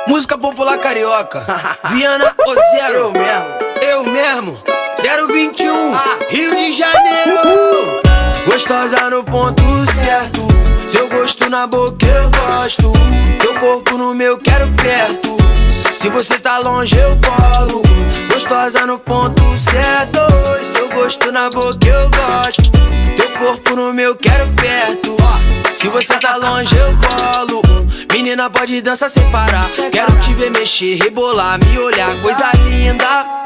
Música popular carioca. Viana ou Zero? Eu mesmo. 021, Rio de Janeiro. Gostosa no ponto certo. Seu gosto na boca eu gosto. Teu corpo no meu quero perto. Se você tá longe eu colo. Gostosa no ponto certo. Seu gosto na boca eu gosto. Teu corpo no meu quero perto. Se você tá longe eu colo. Menina pode dançar sem parar. Quero te ver mexer, rebolar, me olhar. Coisa linda,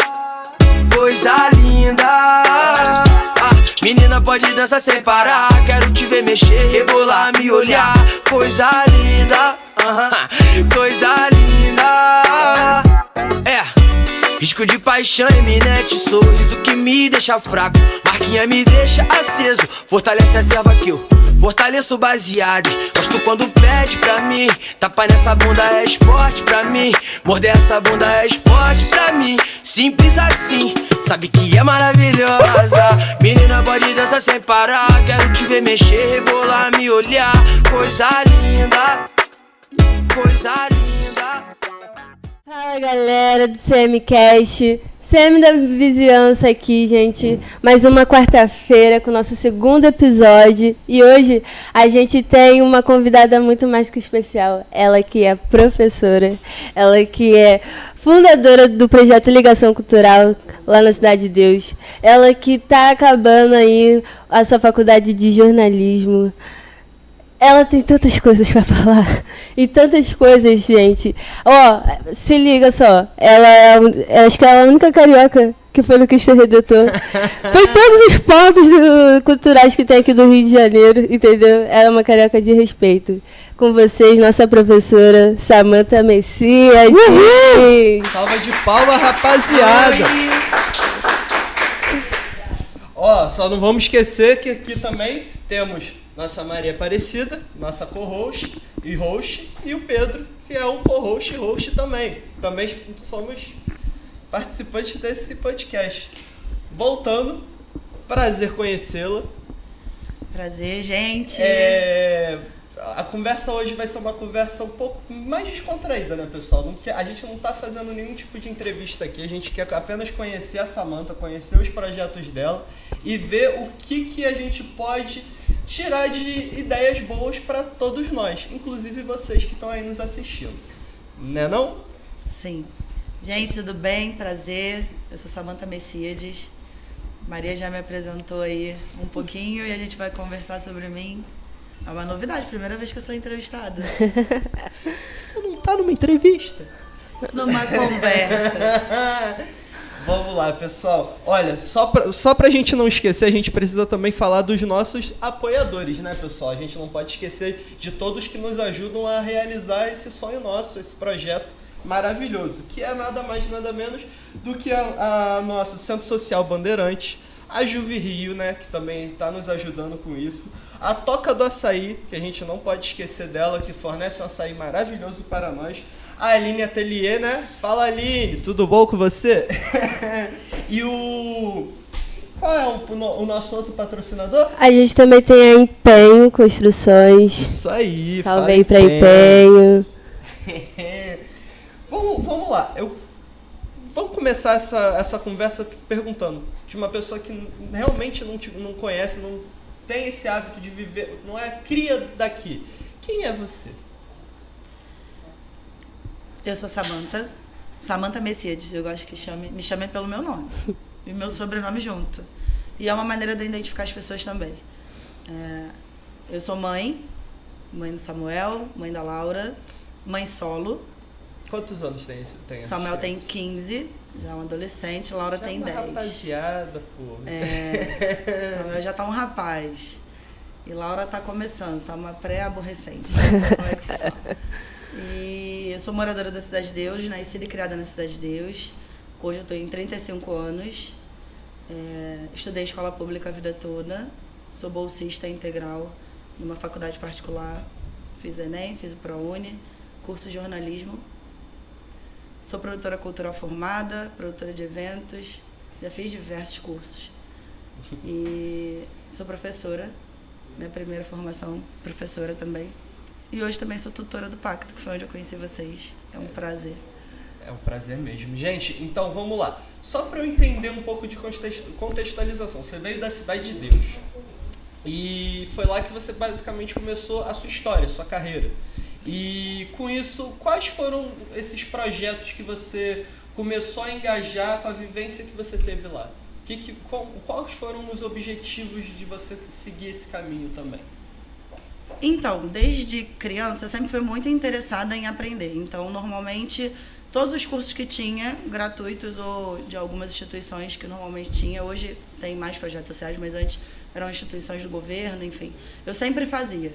coisa linda. Menina pode dançar sem parar. Quero te ver mexer, rebolar, me olhar. Coisa linda, coisa linda. Risco de paixão, eminente, sorriso que me deixa fraco. Marquinha me deixa aceso, fortalece a serva que eu fortaleço baseado. Gosto quando pede pra mim. Tapa nessa bunda é esporte pra mim. Morder essa bunda é esporte pra mim. Simples assim, sabe que é maravilhosa. Menina pode dançar sem parar. Quero te ver mexer, rebolar, me olhar. Coisa linda, coisa linda. Fala galera do CMCast, CM da Vizinhança aqui, gente. Mais uma quarta-feira com o nosso segundo episódio. E hoje a gente tem uma convidada muito mais que especial. Ela que é professora, ela que é fundadora do projeto Ligação Cultural lá na Cidade de Deus. Ela que está acabando aí a sua faculdade de jornalismo. Ela tem tantas coisas pra falar. E tantas coisas, gente. Se liga só. Acho que ela é a única carioca que foi no Cristo Redentor. Foi todos os pontos culturais que tem aqui do Rio de Janeiro, entendeu? Ela é uma carioca de respeito. Com vocês, nossa professora Samantha Messias. Salva de palma, rapaziada. Só não vamos esquecer que aqui também temos nossa Maria Aparecida, nossa co-host e host, e o Pedro, que é um co-host e host também. Também somos participantes desse podcast. Voltando, prazer conhecê-la. Prazer, gente. A conversa hoje vai ser uma conversa um pouco mais descontraída, né, pessoal? A gente não está fazendo nenhum tipo de entrevista aqui, a gente quer apenas conhecer a Samantha, conhecer os projetos dela e ver o que a gente pode tirar de ideias boas para todos nós, inclusive vocês que estão aí nos assistindo. Né não? Sim. Gente, tudo bem? Prazer. Eu sou Samantha Messias. Maria já me apresentou aí um pouquinho e a gente vai conversar sobre mim. É uma novidade, primeira vez que eu sou entrevistada. Você não tá numa entrevista? Numa conversa. Vamos lá, pessoal. Olha, só pra gente não esquecer, a gente precisa também falar dos nossos apoiadores, né, pessoal? A gente não pode esquecer de todos que nos ajudam a realizar esse sonho nosso, esse projeto maravilhoso, que é nada mais, nada menos do que a nosso Centro Social Bandeirante, a Juve Rio, né, que também está nos ajudando com isso, a Toca do Açaí, que a gente não pode esquecer dela, que fornece um açaí maravilhoso para nós, a Aline Atelier, né? Fala, Aline, tudo bom com você? E qual é o nosso outro patrocinador? A gente também tem a Empenho Construções. Isso aí. Salve aí pra Empenho. Vamos lá. Vamos começar essa conversa perguntando de uma pessoa que realmente não conhece, não tem esse hábito de viver, não é cria daqui. Quem é você? Eu sou Samantha Messias. Eu gosto que me chamem pelo meu nome e meu sobrenome junto. E é uma maneira de eu identificar as pessoas também. Eu sou mãe do Samuel, mãe da Laura, mãe solo. Quantos anos tem Samuel tem 15, já é um adolescente, Laura já tem 10. Rapaziada, pô. Samuel já tá um rapaz. E Laura tá começando, tá uma pré-aborrecente. E eu sou moradora da Cidade de Deus, nascida e criada na Cidade de Deus. Hoje eu estou em 35 anos. Estudei escola pública a vida toda. Sou bolsista integral numa faculdade particular. Fiz o Enem, fiz o ProUni, curso de jornalismo. Sou produtora cultural formada, produtora de eventos. Já fiz diversos cursos. E sou professora. Minha primeira formação, professora também. E hoje também sou tutora do Pacto, que foi onde eu conheci vocês. É um prazer. É um prazer mesmo. Gente, então vamos lá. Só para eu entender um pouco de contextualização. Você veio da Cidade de Deus. E foi lá que você basicamente começou a sua história, a sua carreira. E com isso, quais foram esses projetos que você começou a engajar com a vivência que você teve lá? Quais foram os objetivos de você seguir esse caminho também? Então, desde criança, eu sempre fui muito interessada em aprender. Então, normalmente, todos os cursos que tinha, gratuitos ou de algumas instituições que normalmente tinha, hoje tem mais projetos sociais, mas antes eram instituições do governo, enfim, eu sempre fazia.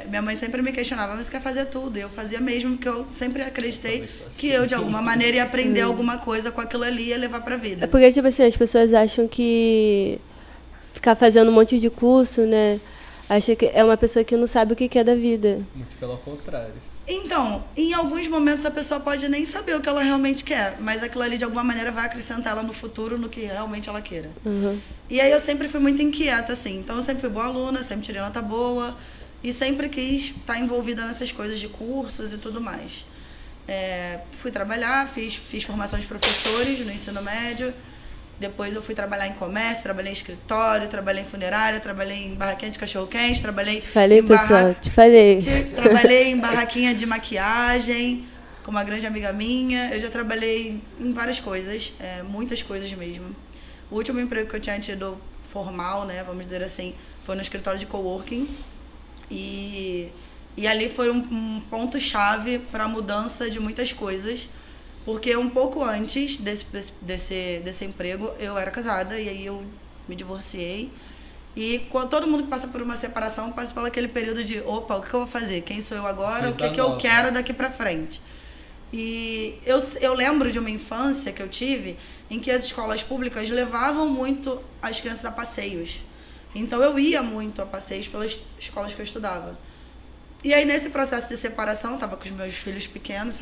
Minha mãe sempre me questionava, mas você quer fazer tudo? E eu fazia mesmo, porque eu sempre acreditei que eu, de alguma maneira, ia aprender alguma coisa com aquilo ali e ia levar pra vida. É porque, tipo assim, as pessoas acham que ficar fazendo um monte de curso, né, acha que é uma pessoa que não sabe o que é da vida. Muito pelo contrário. Então, em alguns momentos a pessoa pode nem saber o que ela realmente quer, mas aquilo ali de alguma maneira vai acrescentar ela no futuro, no que realmente ela queira. Uhum. E aí eu sempre fui muito inquieta, assim. Então eu sempre fui boa aluna, sempre tirei nota boa e sempre quis estar envolvida nessas coisas de cursos e tudo mais. Fui trabalhar, fiz formação de professores no ensino médio. Depois eu fui trabalhar em comércio, trabalhei em escritório, trabalhei em funerária, trabalhei em barraquinha de cachorro-quente, trabalhei Te falei, pessoal, te falei. Trabalhei em barraquinha de maquiagem, com uma grande amiga minha. Eu já trabalhei em várias coisas, muitas coisas mesmo. O último emprego que eu tinha tido formal, né, vamos dizer assim, foi no escritório de coworking. E ali foi um ponto-chave para a mudança de muitas coisas. Porque um pouco antes desse emprego, eu era casada e aí eu me divorciei. E quando todo mundo que passa por uma separação passa por aquele período de, opa, o que eu vou fazer? Quem sou eu agora? O que eu quero daqui pra frente? E eu lembro de uma infância que eu tive em que as escolas públicas levavam muito as crianças a passeios. Então eu ia muito a passeios pelas escolas que eu estudava. E aí nesse processo de separação, eu estava com os meus filhos pequenos,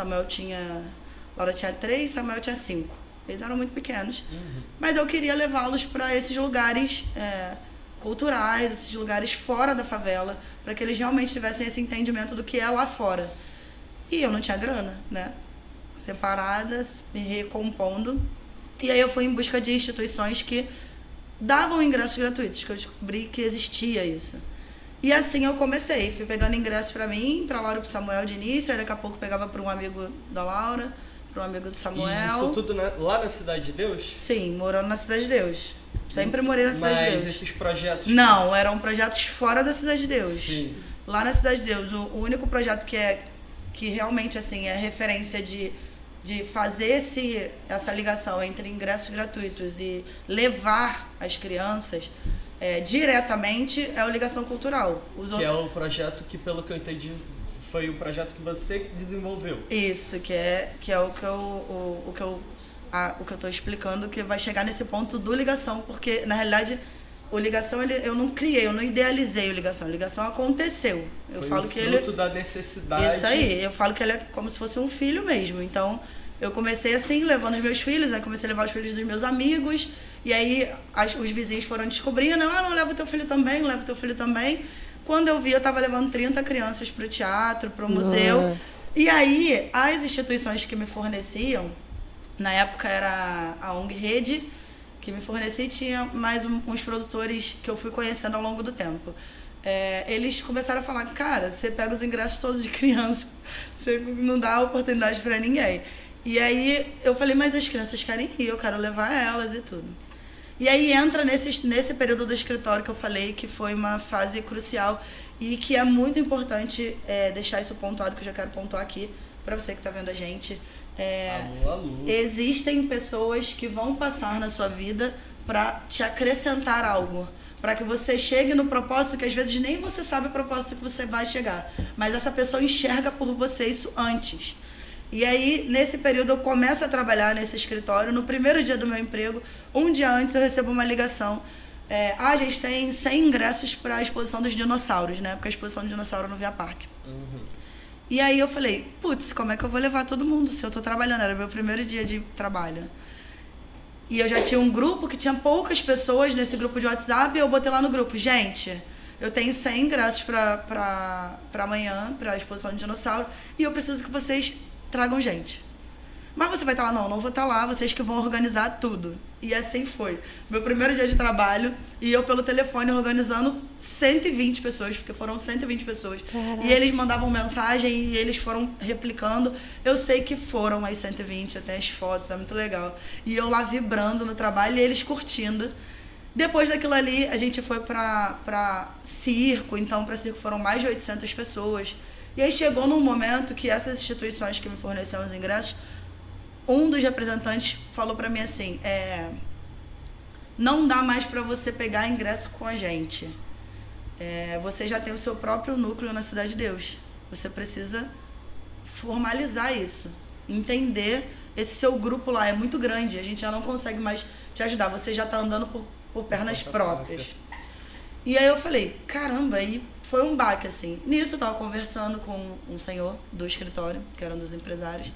Laura tinha 3, Samuel tinha 5. Eles eram muito pequenos. Uhum. Mas eu queria levá-los para esses lugares culturais, esses lugares fora da favela, para que eles realmente tivessem esse entendimento do que é lá fora. E eu não tinha grana, né? Separada, me recompondo. E aí eu fui em busca de instituições que davam ingressos gratuitos, que eu descobri que existia isso. E assim eu comecei, fui pegando ingressos para mim, para Laura e para Samuel de início, aí daqui a pouco pegava para um amigo da Laura, para um amigo do Samuel. E isso tudo lá na Cidade de Deus? Sim, morando na Cidade de Deus. Sempre morei na Cidade de Deus. Mas esses projetos... Não, eram projetos fora da Cidade de Deus. Sim. Lá na Cidade de Deus, o único projeto que realmente assim, é referência de fazer essa ligação entre ingressos gratuitos e levar as crianças diretamente é o Ligação Cultural. Que é o projeto que, pelo que eu entendi, foi o projeto que você desenvolveu. Isso, que é o que eu estou explicando, que vai chegar nesse ponto do Ligação, porque, na realidade, o Ligação, eu não criei, eu não idealizei o Ligação. O Ligação aconteceu. Eu foi falo um que fruto da necessidade. Isso aí, eu falo que ele é como se fosse um filho mesmo. Então, eu comecei assim, levando os meus filhos, aí comecei a levar os filhos dos meus amigos, e aí os vizinhos foram descobrindo, não leva o teu filho também, leva o teu filho também. Quando eu vi, eu estava levando 30 crianças para o teatro, para o museu. E aí, as instituições que me forneciam, na época era a ONG Rede, que me fornecia, e tinha mais uns produtores que eu fui conhecendo ao longo do tempo. Eles começaram a falar, cara, você pega os ingressos todos de criança, você não dá oportunidade para ninguém. E aí eu falei, mas as crianças querem ir, eu quero levar elas e tudo. E aí entra nesse período do escritório que eu falei, que foi uma fase crucial e que é muito importante deixar isso pontuado, que eu já quero pontuar aqui, para você que está vendo a gente. Alô. Existem pessoas que vão passar na sua vida para te acrescentar algo, para que você chegue no propósito que às vezes nem você sabe o propósito que você vai chegar, mas essa pessoa enxerga por você isso antes. E aí, nesse período, eu começo a trabalhar nesse escritório. No primeiro dia do meu emprego, um dia antes, eu recebo uma ligação. A gente tem 100 ingressos para a exposição dos dinossauros, né? Porque a exposição de dinossauro no Via Parque. Uhum. E aí eu falei, putz, como é que eu vou levar todo mundo se eu estou trabalhando? Era meu primeiro dia de trabalho. E eu já tinha um grupo que tinha poucas pessoas nesse grupo de WhatsApp, e eu botei lá no grupo, gente, eu tenho 100 ingressos para amanhã, para a exposição de dinossauro, e eu preciso que vocês tragam gente. Mas você vai estar lá? Não vou estar lá, vocês que vão organizar tudo. E assim foi. Meu primeiro dia de trabalho, e eu pelo telefone organizando 120 pessoas, porque foram 120 pessoas. Caraca. E eles mandavam mensagem e eles foram replicando. Eu sei que foram as 120, até as fotos, é muito legal. E eu lá vibrando no trabalho e eles curtindo. Depois daquilo ali, a gente foi para circo, então para circo foram mais de 800 pessoas. E aí chegou num momento que essas instituições que me forneceram os ingressos, um dos representantes falou para mim assim, não dá mais para você pegar ingresso com a gente. Você já tem o seu próprio núcleo na Cidade de Deus. Você precisa formalizar isso, entender esse seu grupo lá, é muito grande, a gente já não consegue mais te ajudar, você já está andando por pernas próprias. E aí eu falei, caramba, aí foi um baque, assim. Nisso eu estava conversando com um senhor do escritório, que era um dos empresários,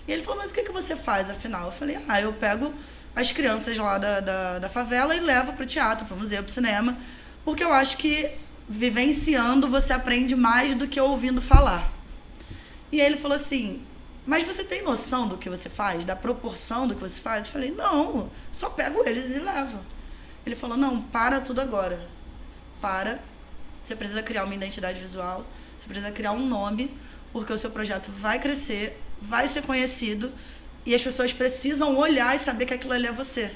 e ele falou, mas o que você faz, afinal? Eu falei, eu pego as crianças lá da favela e levo para o teatro, para o museu, para o cinema, porque eu acho que vivenciando você aprende mais do que ouvindo falar. E aí ele falou assim, mas você tem noção do que você faz, da proporção do que você faz? Eu falei, não, só pego eles e levo. Ele falou, não, para tudo agora. Você precisa criar uma identidade visual, você precisa criar um nome, porque o seu projeto vai crescer, vai ser conhecido, e as pessoas precisam olhar e saber que aquilo ali é você.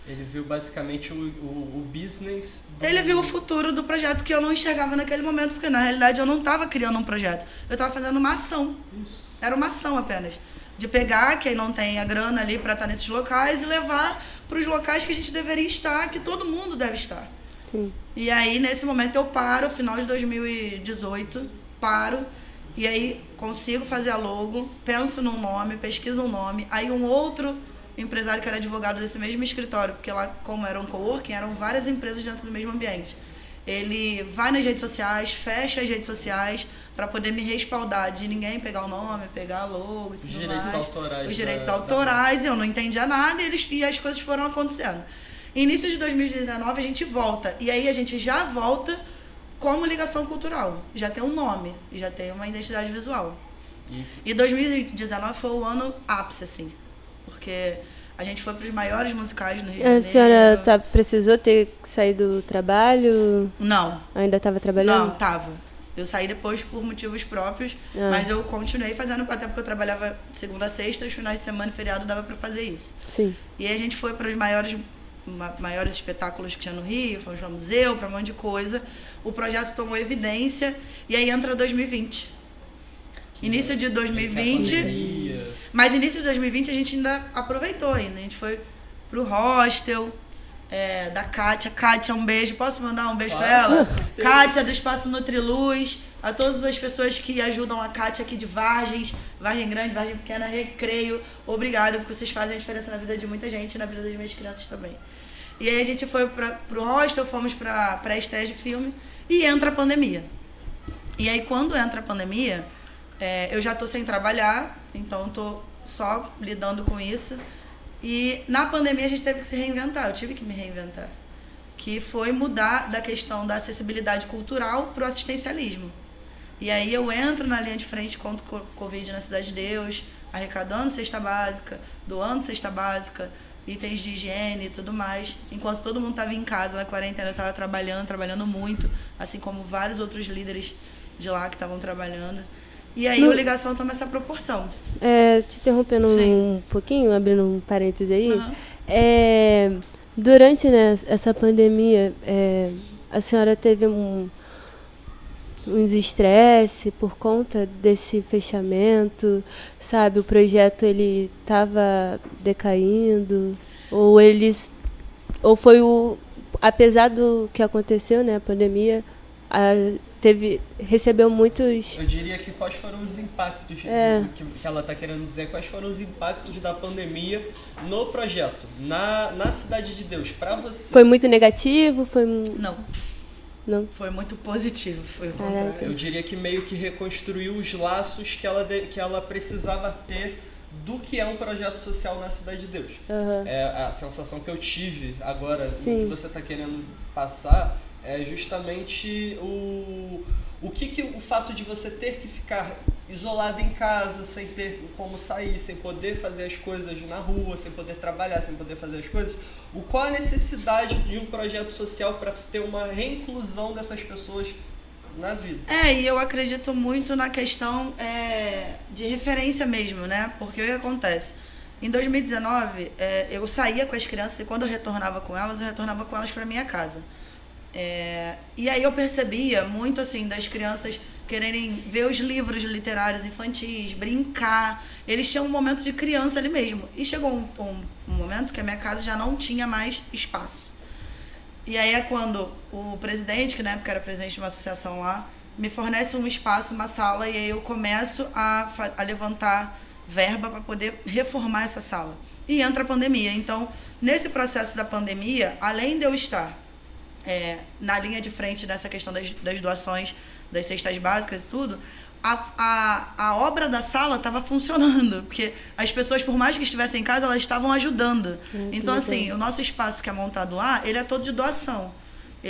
Ele viu basicamente o business... Ele viu o futuro do projeto que eu não enxergava naquele momento, porque na realidade eu não estava criando um projeto, eu estava fazendo uma ação. Isso. Era uma ação apenas. De pegar quem não tem a grana ali para estar nesses locais e levar para os locais que a gente deveria estar, que todo mundo deve estar. Sim. E aí, nesse momento, eu paro, final de 2018, e aí consigo fazer a logo, penso num nome, pesquiso um nome, aí um outro empresário que era advogado desse mesmo escritório, porque lá, como era um coworking, eram várias empresas dentro do mesmo ambiente. Ele vai nas redes sociais, fecha as redes sociais para poder me respaldar de ninguém pegar o nome, pegar a logo e tudo mais. Os direitos autorais, eu não entendia nada e as coisas foram acontecendo. Início de 2019 a gente volta, e aí a gente já volta como ligação cultural. Já tem um nome, já tem uma identidade visual. E 2019 foi o ano ápice, assim, porque a gente foi para os maiores musicais no Rio de Janeiro. A senhora precisou ter saído do trabalho? Não. Ainda estava trabalhando? Não, estava. Eu saí depois por motivos próprios, mas eu continuei fazendo, até porque eu trabalhava segunda a sexta, os finais de semana e feriado dava para fazer isso. Sim. E aí a gente foi para os maiores espetáculos que tinha no Rio, fomos para o museu, para um monte de coisa. O projeto tomou evidência e aí entra 2020. Início de 2020, mas início de 2020 a gente ainda aproveitou ainda. A gente foi pro hostel da Kátia. Kátia, um beijo. Posso mandar um beijo para ela? Kátia, do Espaço Nutriluz. A todas as pessoas que ajudam a Kátia aqui de Vargens, Vargem Grande, Vargem Pequena, Recreio. Obrigada, porque vocês fazem a diferença na vida de muita gente e na vida das minhas crianças também. E aí a gente foi pro hostel, fomos para a estreia de filme e entra a pandemia. E aí quando entra a pandemia... eu já estou sem trabalhar, então estou só lidando com isso. E na pandemia a gente teve que se reinventar, eu tive que me reinventar. Que foi mudar da questão da acessibilidade cultural para o assistencialismo. E aí eu entro na linha de frente contra o Covid na Cidade de Deus, arrecadando cesta básica, doando cesta básica, itens de higiene e tudo mais. Enquanto todo mundo estava em casa, na quarentena, eu estava trabalhando muito, assim como vários outros líderes de lá que estavam trabalhando. E aí o Ligação toma essa proporção. Te interrompendo um pouquinho, abrindo um parêntese aí. Durante essa pandemia, a senhora teve uns estresse por conta desse fechamento, sabe? O projeto ele estava decaindo, ou foi apesar do que aconteceu, né, a pandemia, recebeu muitos... Eu diria que quais foram os impactos que ela está querendo dizer, quais foram os impactos da pandemia no projeto, na Cidade de Deus, para você. Foi muito negativo? Não. Foi muito positivo, foi o contrário. Eu diria que meio que reconstruiu os laços que ela precisava ter do que é um projeto social na Cidade de Deus. Uhum. A sensação que eu tive agora, Sim. que você está querendo passar, é justamente o fato de você ter que ficar isolado em casa, sem ter como sair, sem poder fazer as coisas na rua, sem poder trabalhar, sem poder fazer as coisas, qual a necessidade de um projeto social para ter uma reinclusão dessas pessoas na vida? E eu acredito muito na questão de referência mesmo, né? Porque o que acontece? Em 2019, eu saía com as crianças e quando eu retornava com elas para minha casa. E aí eu percebia muito assim das crianças quererem ver os livros literários infantis, brincar. Eles tinham um momento de criança ali mesmo. E chegou um momento que a minha casa já não tinha mais espaço. E aí é quando o presidente, que na época era presidente de uma associação lá, me fornece um espaço, uma sala, e aí eu começo a levantar verba para poder reformar essa sala. E entra a pandemia. Então, nesse processo da pandemia, além de eu estar na linha de frente dessa questão das doações, das cestas básicas e tudo, a obra da sala estava funcionando, porque as pessoas, por mais que estivessem em casa, elas estavam ajudando. Então, assim, o nosso espaço que é montado lá, ele é todo de doação.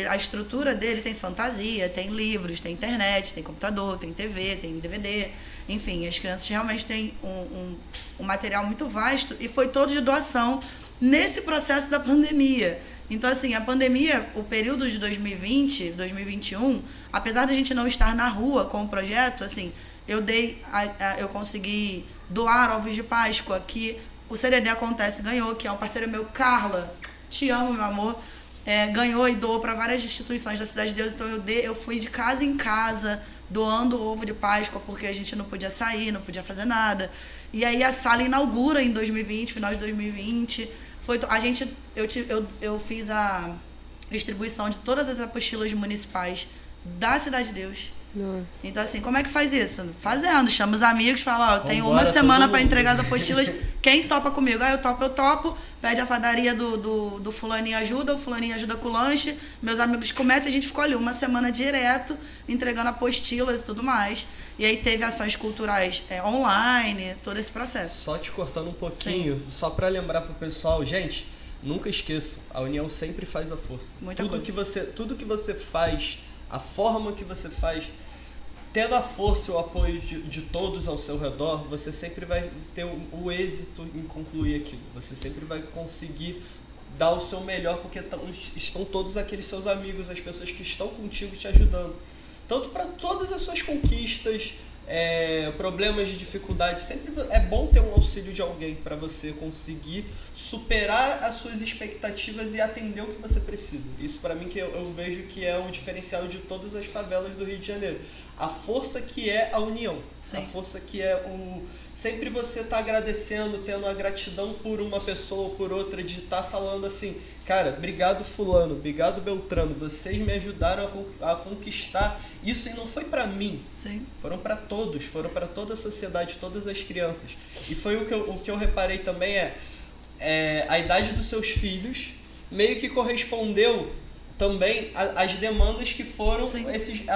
A estrutura dele tem fantasia, tem livros, tem internet, tem computador, tem TV, tem DVD. Enfim, as crianças realmente têm um material muito vasto e foi todo de doação nesse processo da pandemia. Então, assim, a pandemia, o período de 2020, 2021, apesar de a gente não estar na rua com o projeto, assim, eu consegui doar ovos de Páscoa, que o CDD Acontece ganhou, que é um parceiro meu, Carla, te amo, meu amor, ganhou e doou para várias instituições da Cidade de Deus. Então, eu fui de casa em casa, doando ovo de Páscoa, porque a gente não podia sair, não podia fazer nada. E aí a sala inaugura em 2020, final de 2020. Eu fiz a distribuição de todas as apostilas municipais da Cidade de Deus. Nossa. Então, assim, como é que faz isso? Fazendo, chama os amigos, fala, tenho uma semana para entregar as apostilas, quem topa comigo? Eu topo, pede a padaria do fulaninho ajuda, o fulaninho ajuda com o lanche, meus amigos começam, a gente ficou ali uma semana direto, entregando apostilas e tudo mais. E aí teve ações culturais online, todo esse processo. Só te cortando um pouquinho, só para lembrar pro pessoal, gente, nunca esqueça, a união sempre faz a força. Tudo que você faz, a forma que você faz, tendo a força e o apoio de todos ao seu redor, você sempre vai ter o êxito em concluir aquilo. Você sempre vai conseguir dar o seu melhor, porque estão todos aqueles seus amigos, as pessoas que estão contigo te ajudando. Tanto para todas as suas conquistas, problemas de dificuldade, sempre é bom ter um auxílio de alguém para você conseguir superar as suas expectativas e atender o que você precisa. Isso para mim que eu vejo que é um diferencial de todas as favelas do Rio de Janeiro. A força que é a união. Sim. A força que é sempre você tá agradecendo, tendo a gratidão por uma pessoa ou por outra, de estar falando assim, cara, obrigado fulano, obrigado Beltrano, vocês me ajudaram a conquistar isso, e não foi para mim. Sim. Foram para todos, foram para toda a sociedade, todas as crianças. E foi o que eu reparei também a idade dos seus filhos meio que correspondeu também as demandas que foram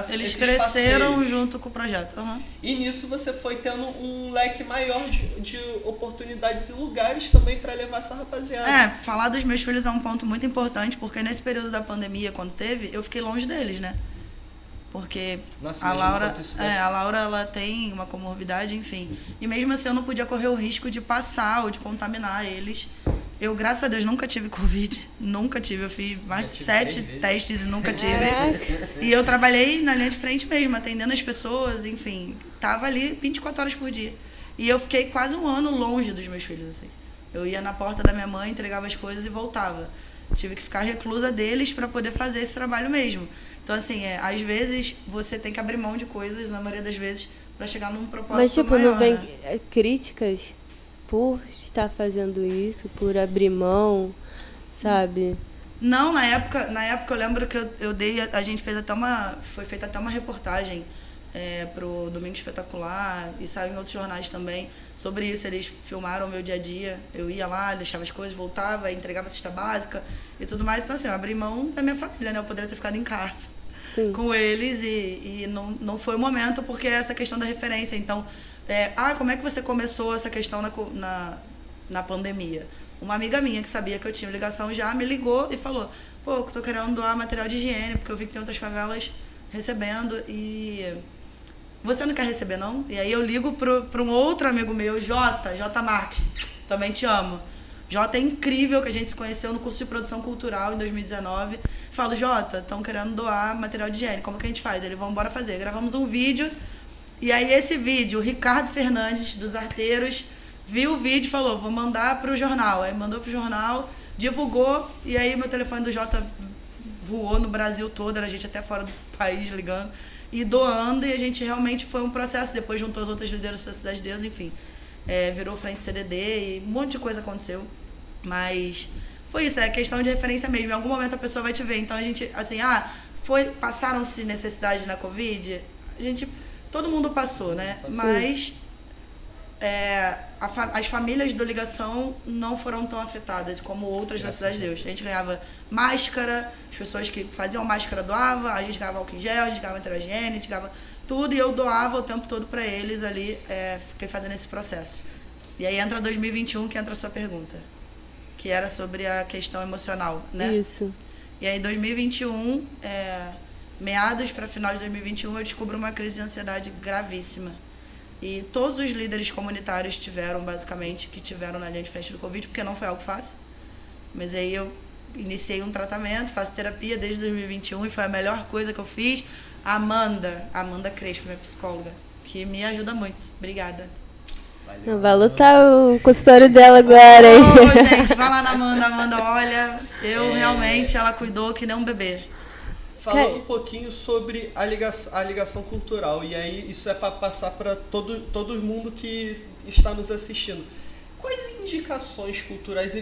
eles cresceram passeios junto com o projeto. Uhum. E nisso você foi tendo um leque maior de oportunidades e lugares também para levar essa rapaziada. Falar dos meus filhos é um ponto muito importante, porque nesse período da pandemia, quando teve, eu fiquei longe deles, né? Porque a Laura ela tem uma comorbidade, enfim. E mesmo assim eu não podia correr o risco de passar ou de contaminar eles. Eu, graças a Deus, nunca tive Covid. Nunca tive. Eu fiz mais de 7 testes e nunca tive. E eu trabalhei na linha de frente mesmo, atendendo as pessoas, enfim. Tava ali 24 horas por dia. E eu fiquei quase um ano longe dos meus filhos, assim. Eu ia na porta da minha mãe, entregava as coisas e voltava. Tive que ficar reclusa deles para poder fazer esse trabalho mesmo. Então, assim, às vezes você tem que abrir mão de coisas, na maioria das vezes, para chegar num propósito maior. Mas, tipo, não vem críticas por estar fazendo isso, por abrir mão, sabe? Não, na época eu lembro que a gente fez foi feita até uma reportagem pro Domingo Espetacular, e saiu em outros jornais também sobre isso. Eles filmaram o meu dia a dia, eu ia lá, deixava as coisas, voltava, entregava a cesta básica e tudo mais. Então, assim, eu abri mão da minha família, né? Eu poderia ter ficado em casa. Sim. Com eles e não foi o momento, porque é essa questão da referência. Então, como é que você começou essa questão na pandemia? uma amiga minha que sabia que eu tinha ligação já me ligou e falou: pô, eu tô querendo doar material de higiene, porque eu vi que tem outras favelas recebendo e você não quer receber, não? E aí eu ligo para um outro amigo meu, J Marques, também te amo. Jota é incrível, que a gente se conheceu no curso de produção cultural em 2019. Falo: Jota, estão querendo doar material de higiene, como que a gente faz? Ele: vamos embora fazer. Gravamos um vídeo, e aí esse vídeo, o Ricardo Fernandes, dos Arteiros, viu o vídeo e falou: vou mandar pro jornal. Aí mandou pro jornal, divulgou, e aí meu telefone do Jota voou no Brasil todo, era gente até fora do país ligando e doando, e a gente realmente foi um processo. Depois juntou as outras lideranças da Cidade de Deus, enfim, virou frente CDD e um monte de coisa aconteceu, mas foi isso, é questão de referência mesmo. Em algum momento a pessoa vai te ver. Então a gente, assim, passaram-se necessidade na Covid, todo mundo passou, né? Mas as famílias do Ligação não foram tão afetadas como outras da Cidade de Deus. A gente ganhava máscara, as pessoas que faziam máscara doavam, a gente ganhava álcool em gel, a gente ganhava material de higiene, a gente ganhava tudo, e eu doava o tempo todo para eles ali, fiquei fazendo esse processo. E aí entra 2021, que entra a sua pergunta, que era sobre a questão emocional, né? Isso. E aí 2021, meados para final de 2021, eu descubro uma crise de ansiedade gravíssima. E todos os líderes comunitários tiveram na linha de frente do Covid, porque não foi algo fácil. Mas aí eu iniciei um tratamento, faço terapia desde 2021 e foi a melhor coisa que eu fiz. Amanda Crespo, minha psicóloga, que me ajuda muito. Obrigada. Não, vai lutar o consultório dela agora, hein? Gente, vai lá na Amanda, olha, realmente, ela cuidou que nem um bebê. Falando um pouquinho sobre a ligação cultural, e aí isso é para passar para todo mundo que está nos assistindo. Quais indicações culturais,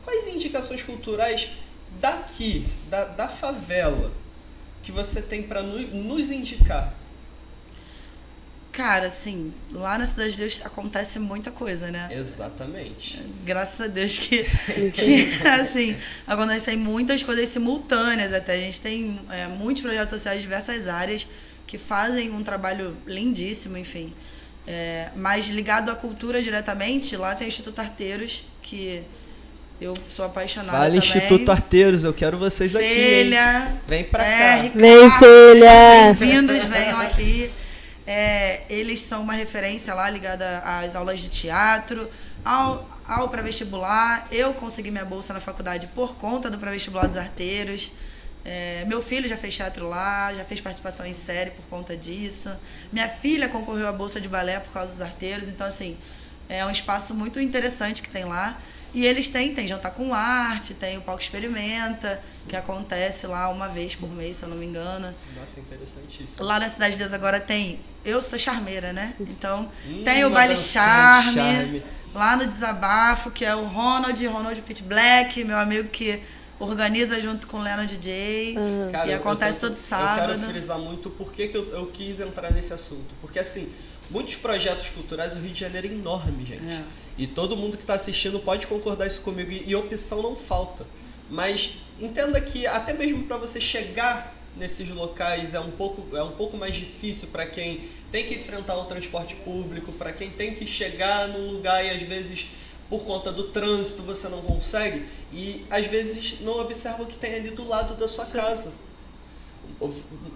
quais indicações culturais daqui, da favela, que você tem para nos indicar? Cara, assim, lá na Cidade de Deus acontece muita coisa, né? Exatamente. Graças a Deus que assim, acontecem muitas coisas simultâneas até. A gente tem muitos projetos sociais de diversas áreas que fazem um trabalho lindíssimo, enfim. Mas ligado à cultura diretamente, lá tem o Instituto Arteiros, que eu sou apaixonada também. Instituto Arteiros, eu quero vocês aqui. Filha, vem pra cá. Ricardo, vem, filha. Bem-vindos, venham aqui. Eles são uma referência lá ligada às aulas de teatro, ao pré-vestibular. Eu consegui minha bolsa na faculdade por conta do pré-vestibular dos Arteiros. Meu filho já fez teatro lá, já fez participação em série por conta disso. Minha filha concorreu à bolsa de balé por causa dos Arteiros. Então, assim, é um espaço muito interessante que tem lá. E eles têm jantar com arte, tem o Palco Experimenta, que acontece lá uma vez por mês, se eu não me engano. Nossa, interessantíssimo. Lá na Cidade de Deus agora tem... Eu sou charmeira, né? Então, tem o Baile Charme, lá no Desabafo, que é o Ronald Pitt Black, meu amigo que organiza junto com o Leno DJ. Cara, e acontece todo sábado. Eu quero frisar muito por que eu quis entrar nesse assunto. Porque, assim, muitos projetos culturais, o Rio de Janeiro é enorme, gente. E todo mundo que está assistindo pode concordar isso comigo. E opção não falta. Mas entenda que até mesmo para você chegar nesses locais é um pouco mais difícil para quem tem que enfrentar o transporte público, para quem tem que chegar num lugar e às vezes por conta do trânsito você não consegue. E às vezes não observa o que tem ali do lado da sua casa.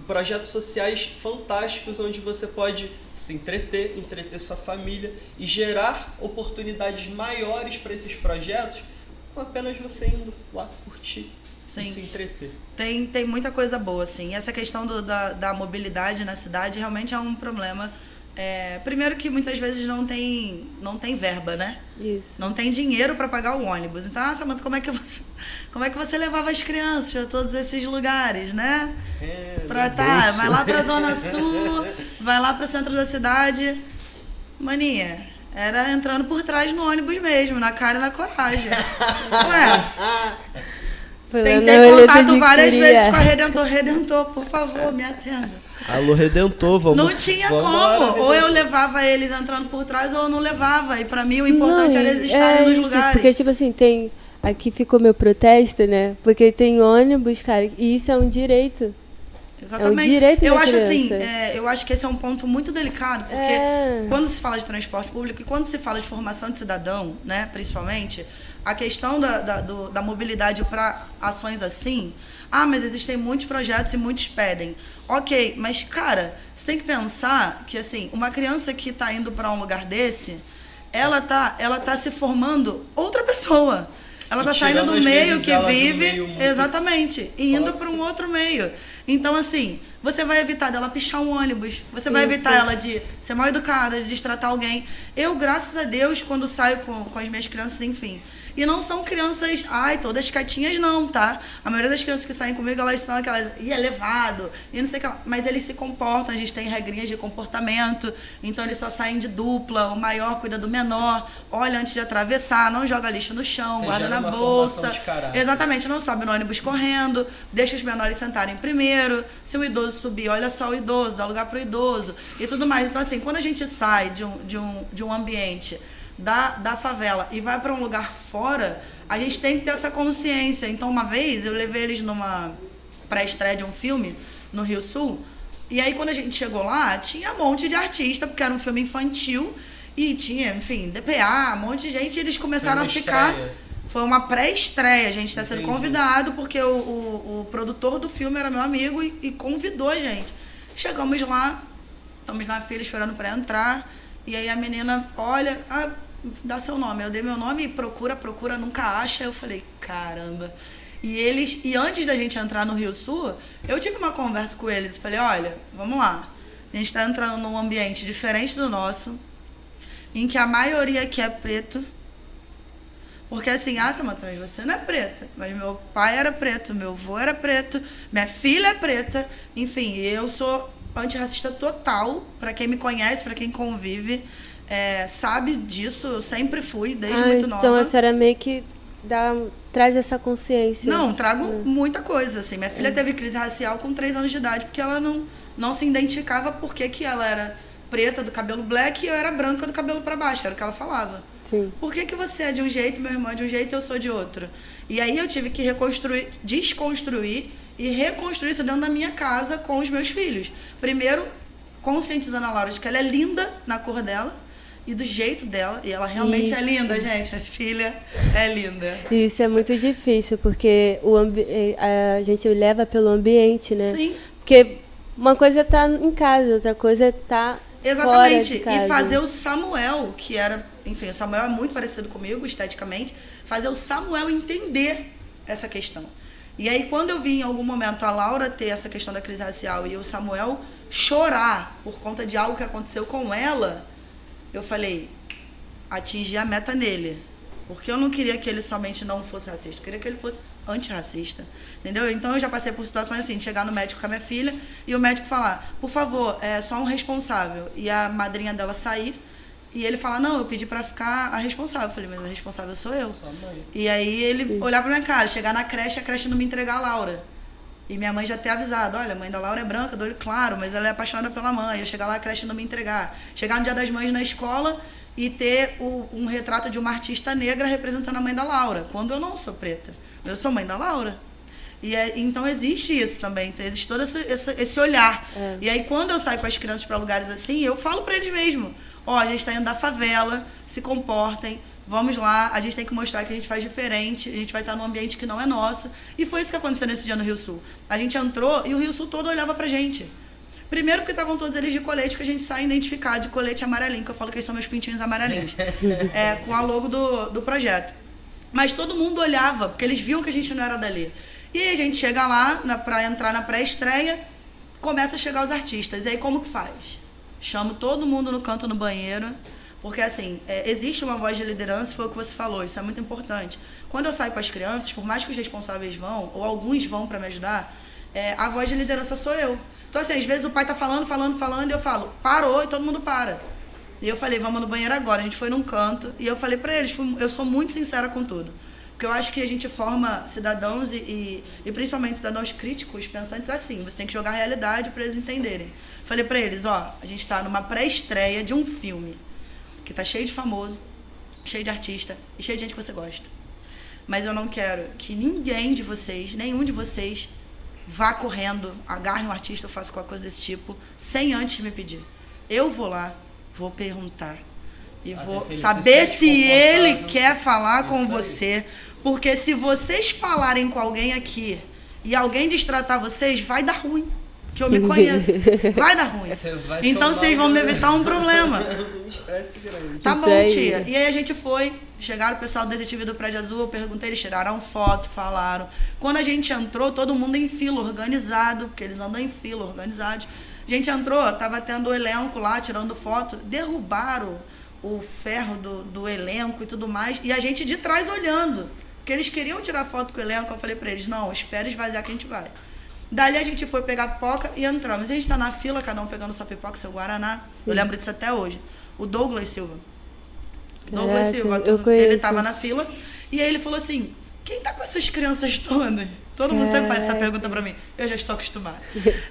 Projetos sociais fantásticos onde você pode se entreter sua família e gerar oportunidades maiores para esses projetos com apenas você indo lá curtir. Sim. E se entreter. Tem muita coisa boa, assim. Essa questão da mobilidade na cidade realmente é um problema. Primeiro que muitas vezes não tem verba, né? Isso. Não tem dinheiro para pagar o ônibus. Então, Samanta, como é que você levava as crianças a todos esses lugares, né? Vai lá pra Zona Sul, vai lá pro centro da cidade. Maninha, era entrando por trás no ônibus mesmo, na cara e na coragem. Ué, tentei contato várias vezes com a Redentor, por favor, me atenda. Alô, Redentor, vamos. Não tinha como. Embora, ou eu levava eles entrando por trás, ou eu não levava. E pra mim o importante era eles estarem nos lugares. Porque, tipo assim, aqui ficou meu protesto, né? Porque tem ônibus, cara, e isso é um direito. Exatamente. É um direito eu da acho criança. assim, eu acho que esse é um ponto muito delicado, porque quando se fala de transporte público e quando se fala de formação de cidadão, né, principalmente, a questão da mobilidade para ações assim, mas existem muitos projetos e muitos pedem. Ok, mas, cara, você tem que pensar que, assim, uma criança que está indo para um lugar desse, ela tá se formando outra pessoa. Ela está saindo do meio que vive, exatamente, e indo para um outro meio. Então, assim, você vai evitar dela pichar um ônibus, você vai evitar ela de ser mal educada, de destratar alguém. Eu, graças a Deus, quando saio com as minhas crianças, enfim... E não são crianças, todas quietinhas não, tá? A maioria das crianças que saem comigo, elas são aquelas, é levado, e não sei o que lá. Mas eles se comportam, a gente tem regrinhas de comportamento, então eles só saem de dupla, o maior cuida do menor, olha antes de atravessar, não joga lixo no chão, guarda na bolsa. Exatamente, não sobe no ônibus correndo, deixa os menores sentarem primeiro, se o idoso subir, olha só o idoso, dá lugar pro idoso e tudo mais. Então, assim, quando a gente sai de um ambiente da favela e vai para um lugar fora, a gente tem que ter essa consciência. Então, uma vez, eu levei eles numa pré-estreia de um filme no Rio Sul, e aí quando a gente chegou lá, tinha um monte de artista, porque era um filme infantil, e tinha, enfim, DPA, um monte de gente, e eles começaram a ficar... Foi uma pré-estreia, a gente está sendo convidado, porque o produtor do filme era meu amigo e convidou a gente. Chegamos lá, estamos na fila esperando para entrar, e aí a menina olha... dá seu nome. Eu dei meu nome e procura, nunca acha. Eu falei, caramba. E antes da gente entrar no Rio Sul, eu tive uma conversa com eles e falei, olha, vamos lá. A gente está entrando num ambiente diferente do nosso, em que a maioria aqui é preto. Porque assim, Samantha, mas você não é preta. Mas meu pai era preto, meu avô era preto, minha filha é preta. Enfim, eu sou antirracista total. Para quem me conhece, para quem convive... sabe disso, eu sempre fui, desde muito nova. Então a senhora meio que traz essa consciência. Não, trago muita coisa, assim. Minha filha teve crise racial com 3 anos de idade, porque ela não se identificava porque que ela era preta do cabelo black e eu era branca do cabelo para baixo, era o que ela falava. Sim. Por que você é de um jeito, meu irmão é de um jeito e eu sou de outro? E aí eu tive que desconstruir e reconstruir isso dentro da minha casa com os meus filhos. Primeiro, conscientizando a Laura de que ela é linda na cor dela, e do jeito dela, e ela realmente é linda, gente. Minha filha é linda. Isso é muito difícil, porque a gente leva pelo ambiente, né? Sim. Porque uma coisa é estar em casa, outra coisa é estar fora de casa. E fazer o Samuel, que era... Enfim, o Samuel é muito parecido comigo, esteticamente. Fazer o Samuel entender essa questão. E aí, quando eu vi em algum momento a Laura ter essa questão da crise racial e o Samuel chorar por conta de algo que aconteceu com ela... Eu falei, atingi a meta nele. Porque eu não queria que ele somente não fosse racista, eu queria que ele fosse antirracista. Entendeu? Então eu já passei por situações assim, de chegar no médico com a minha filha e o médico falar, por favor, é só um responsável. E a madrinha dela sair e ele falar, não, eu pedi pra ficar a responsável. Eu falei, mas a responsável sou eu. E aí ele olhar pra minha cara, chegar na creche, a creche não me entregar a Laura. E minha mãe já ter avisado, olha, a mãe da Laura é branca, do olho claro, mas ela é apaixonada pela mãe. Eu chegar lá, a creche não me entregar. Chegar no Dia das Mães na escola e ter um retrato de uma artista negra representando a mãe da Laura, quando eu não sou preta. Eu sou mãe da Laura. Então existe isso também, existe todo esse olhar. E aí quando eu saio com as crianças para lugares assim, eu falo para eles mesmo, a gente está indo da favela, se comportem, vamos lá, a gente tem que mostrar que a gente faz diferente, a gente vai estar num ambiente que não é nosso. E foi isso que aconteceu nesse dia no Rio Sul. A gente entrou e o Rio Sul todo olhava pra gente. Primeiro porque estavam todos eles de colete, que a gente sai identificado de colete amarelinho, que eu falo que eles são meus pintinhos amarelinhos, com a logo do projeto. Mas todo mundo olhava, porque eles viam que a gente não era dali. E aí a gente chega lá, pra entrar na pré-estreia, começa a chegar os artistas. E aí como que faz? Chamo todo mundo no canto, no banheiro. Porque, assim, existe uma voz de liderança, foi o que você falou, isso é muito importante. Quando eu saio com as crianças, por mais que os responsáveis vão, ou alguns vão para me ajudar, a voz de liderança sou eu. Então, assim, às vezes o pai tá falando, e eu falo, parou, e todo mundo para. E eu falei, vamos no banheiro agora. A gente foi num canto, e eu falei para eles, eu sou muito sincera com tudo. Porque eu acho que a gente forma cidadãos e principalmente cidadãos críticos, pensantes assim. Você tem que jogar a realidade para eles entenderem. Falei para eles, a gente está numa pré-estreia de um filme que tá cheio de famoso, cheio de artista e cheio de gente que você gosta. Mas eu não quero que ninguém de vocês, nenhum de vocês, vá correndo, agarre um artista, eu faço qualquer coisa desse tipo, sem antes me pedir. Eu vou lá, vou perguntar. E vou saber se ele quer falar com você. Porque se vocês falarem com alguém aqui e alguém destratar vocês, vai dar ruim. Que eu me conheço. Vai dar ruim. Então vocês vão me evitar um problema. Tá bom, tia. E aí a gente foi. Chegaram o pessoal do detetive do Prédio Azul, eu perguntei, eles tiraram foto, falaram. Quando a gente entrou, todo mundo em fila, organizado, porque eles andam em fila, organizados. A gente entrou, tava tendo o elenco lá, tirando foto, derrubaram o ferro do elenco e tudo mais, e a gente de trás olhando, porque eles queriam tirar foto com o elenco. Eu falei pra eles, não, espera esvaziar que a gente vai. Dali a gente foi pegar pipoca e entramos. A gente tá na fila, cada um pegando sua pipoca, seu guaraná. Sim. Eu lembro disso até hoje. O Douglas Silva. Caraca, Douglas Silva, ele tava na fila, e aí ele falou assim, quem tá com essas crianças todas? Todo mundo sempre faz essa pergunta pra mim. Eu já estou acostumada.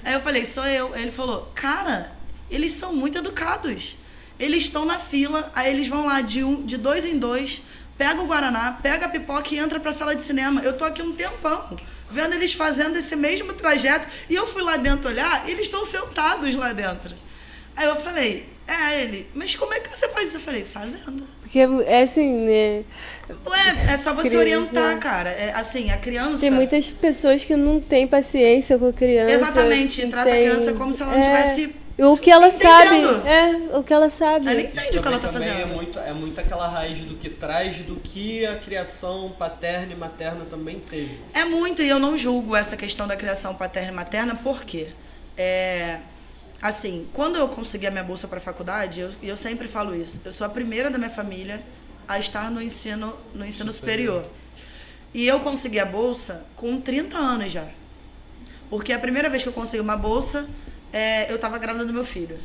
Aí eu falei, sou eu. Aí ele falou, cara, eles são muito educados. Eles estão na fila, aí eles vão lá de 2 em 2, pega o guaraná, pega a pipoca e entra pra sala de cinema. Eu tô aqui um tempão, vendo eles fazendo esse mesmo trajeto, e eu fui lá dentro olhar, e eles estão sentados lá dentro. Aí eu falei, ele, mas como é que você faz isso? Eu falei, fazendo. Porque é assim, né? Ué, é só você orientar, cara. É, assim, a criança... Tem muitas pessoas que não têm paciência com a criança. Exatamente, trata a criança como se ela não tivesse... O que ela sabe, o que ela sabe. Ela entende o que ela tá fazendo. É muito aquela raiz do que traz, do que a criação paterna e materna também teve. É muito, e eu não julgo essa questão da criação paterna e materna, por quê? Assim, quando eu consegui a minha bolsa para a faculdade, eu sempre falo isso, eu sou a primeira da minha família a estar no ensino superior. E eu consegui a bolsa com 30 anos já. Porque a primeira vez que eu consegui uma bolsa, eu estava grávida do meu filho.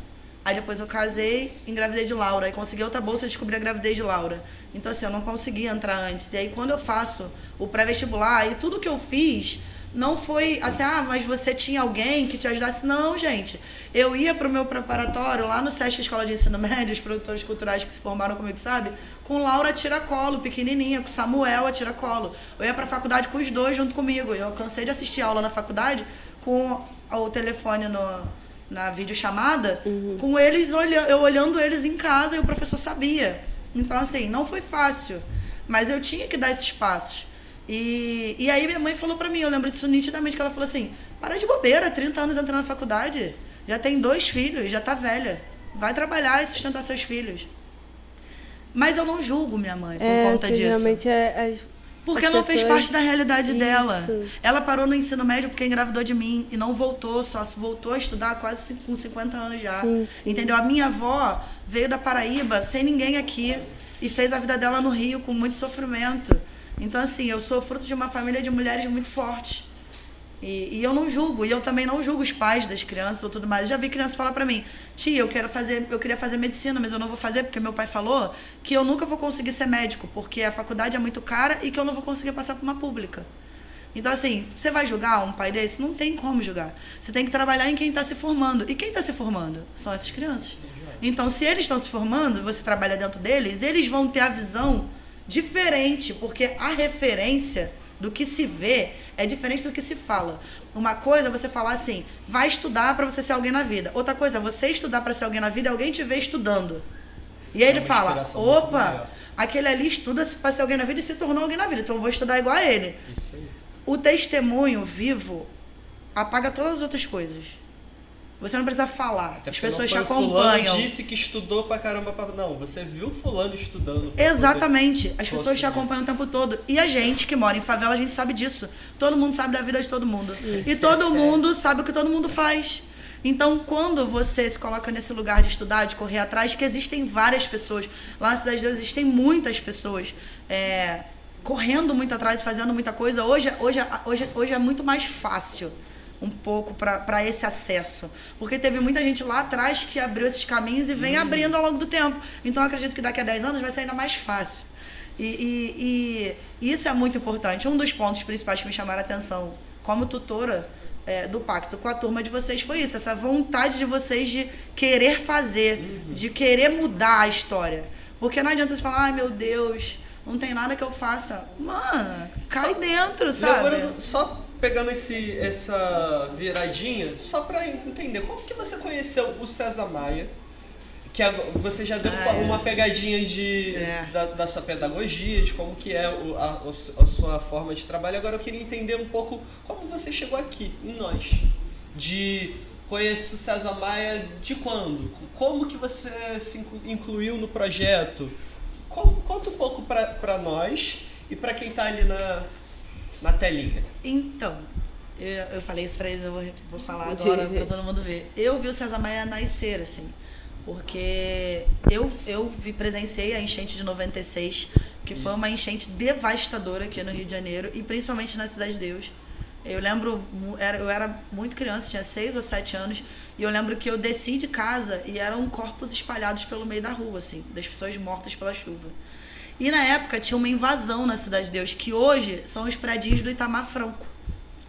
Aí depois eu casei, engravidei de Laura. Aí consegui outra bolsa e descobri a gravidez de Laura. Então assim, eu não consegui entrar antes. E aí quando eu faço o pré-vestibular, e tudo que eu fiz... Não foi assim, mas você tinha alguém que te ajudasse. Não, gente. Eu ia pro meu preparatório lá no Sesc Escola de Ensino Médio, os produtores culturais que se formaram comigo, sabe? Com Laura Tiracolo, pequenininha, com Samuel a Tiracolo. Eu ia pra faculdade com os dois junto comigo. Eu cansei de assistir aula na faculdade com o telefone na videochamada, com eles eu olhando eles em casa, e o professor sabia. Então, assim, não foi fácil. Mas eu tinha que dar esses passos. E aí minha mãe falou pra mim, eu lembro disso nitidamente, que ela falou assim, para de bobeira, 30 anos entrando na faculdade, já tem 2 filhos, já tá velha, vai trabalhar e sustentar seus filhos. Mas eu não julgo minha mãe por conta disso. Geralmente porque não fez parte da realidade dela. Ela parou no ensino médio porque engravidou de mim e não voltou, só voltou a estudar quase com 50 anos já. Sim. Entendeu? A minha avó veio da Paraíba sem ninguém aqui e fez a vida dela no Rio com muito sofrimento. Então, assim, eu sou fruto de uma família de mulheres muito fortes. E eu não julgo. E eu também não julgo os pais das crianças ou tudo mais. Eu já vi criança falar pra mim, tia, eu queria fazer medicina, mas eu não vou fazer porque meu pai falou que eu nunca vou conseguir ser médico, porque a faculdade é muito cara e que eu não vou conseguir passar por uma pública. Então, assim, você vai julgar um pai desse? Não tem como julgar. Você tem que trabalhar em quem está se formando. E quem está se formando? São essas crianças. Então, se eles estão se formando, você trabalha dentro deles, eles vão ter a visão diferente, porque a referência do que se vê é diferente do que se fala. Uma coisa é você falar assim, vai estudar para você ser alguém na vida. Outra coisa é você estudar para ser alguém na vida e alguém te vê estudando. E aí ele fala, opa, aquele ali estuda para ser alguém na vida e se tornou alguém na vida, então eu vou estudar igual a ele. Isso aí. O testemunho vivo apaga todas as outras coisas. Você não precisa falar. Até as pessoas te acompanham. Fulano disse que estudou pra caramba. Não, você viu fulano estudando. Exatamente. As pessoas te acompanham o tempo todo. E a gente que mora em favela, a gente sabe disso. Todo mundo sabe da vida de todo mundo. Isso, e todo mundo sabe o que todo mundo faz. Então, quando você se coloca nesse lugar de estudar, de correr atrás, que existem várias pessoas. Lá na Cidade de Deus existem muitas pessoas correndo muito atrás, fazendo muita coisa. Hoje é muito mais fácil um pouco para esse acesso. Porque teve muita gente lá atrás que abriu esses caminhos e vem abrindo ao longo do tempo. Então, eu acredito que daqui a 10 anos vai ser ainda mais fácil. E isso é muito importante. Um dos pontos principais que me chamaram a atenção como tutora do pacto com a turma de vocês foi isso. Essa vontade de vocês de querer fazer, de querer mudar a história. Porque não adianta você falar, ai meu Deus, não tem nada que eu faça. Mano, cai dentro, sabe? Só pegando essa viradinha, só para entender, como que você conheceu o César Maia? Que você já deu uma pegadinha da sua pedagogia, de como que é a sua forma de trabalho. Agora eu queria entender um pouco como você chegou aqui, em nós. De conhecer o César Maia de quando? Como que você se incluiu no projeto? Conta um pouco para nós e para quem está ali na telinha. Então, eu falei isso para eles, eu vou falar agora para todo mundo ver. Eu vi o César Maia nascer, assim. Porque eu presenciei a enchente de 96, que foi uma enchente devastadora aqui no Rio de Janeiro, e principalmente na Cidade de Deus. Eu lembro, eu era muito criança, tinha 6 ou 7 anos, e eu lembro que eu desci de casa e eram corpos espalhados pelo meio da rua, assim, das pessoas mortas pela chuva. E na época tinha uma invasão na Cidade de Deus, que hoje são os predinhos do Itamar Franco.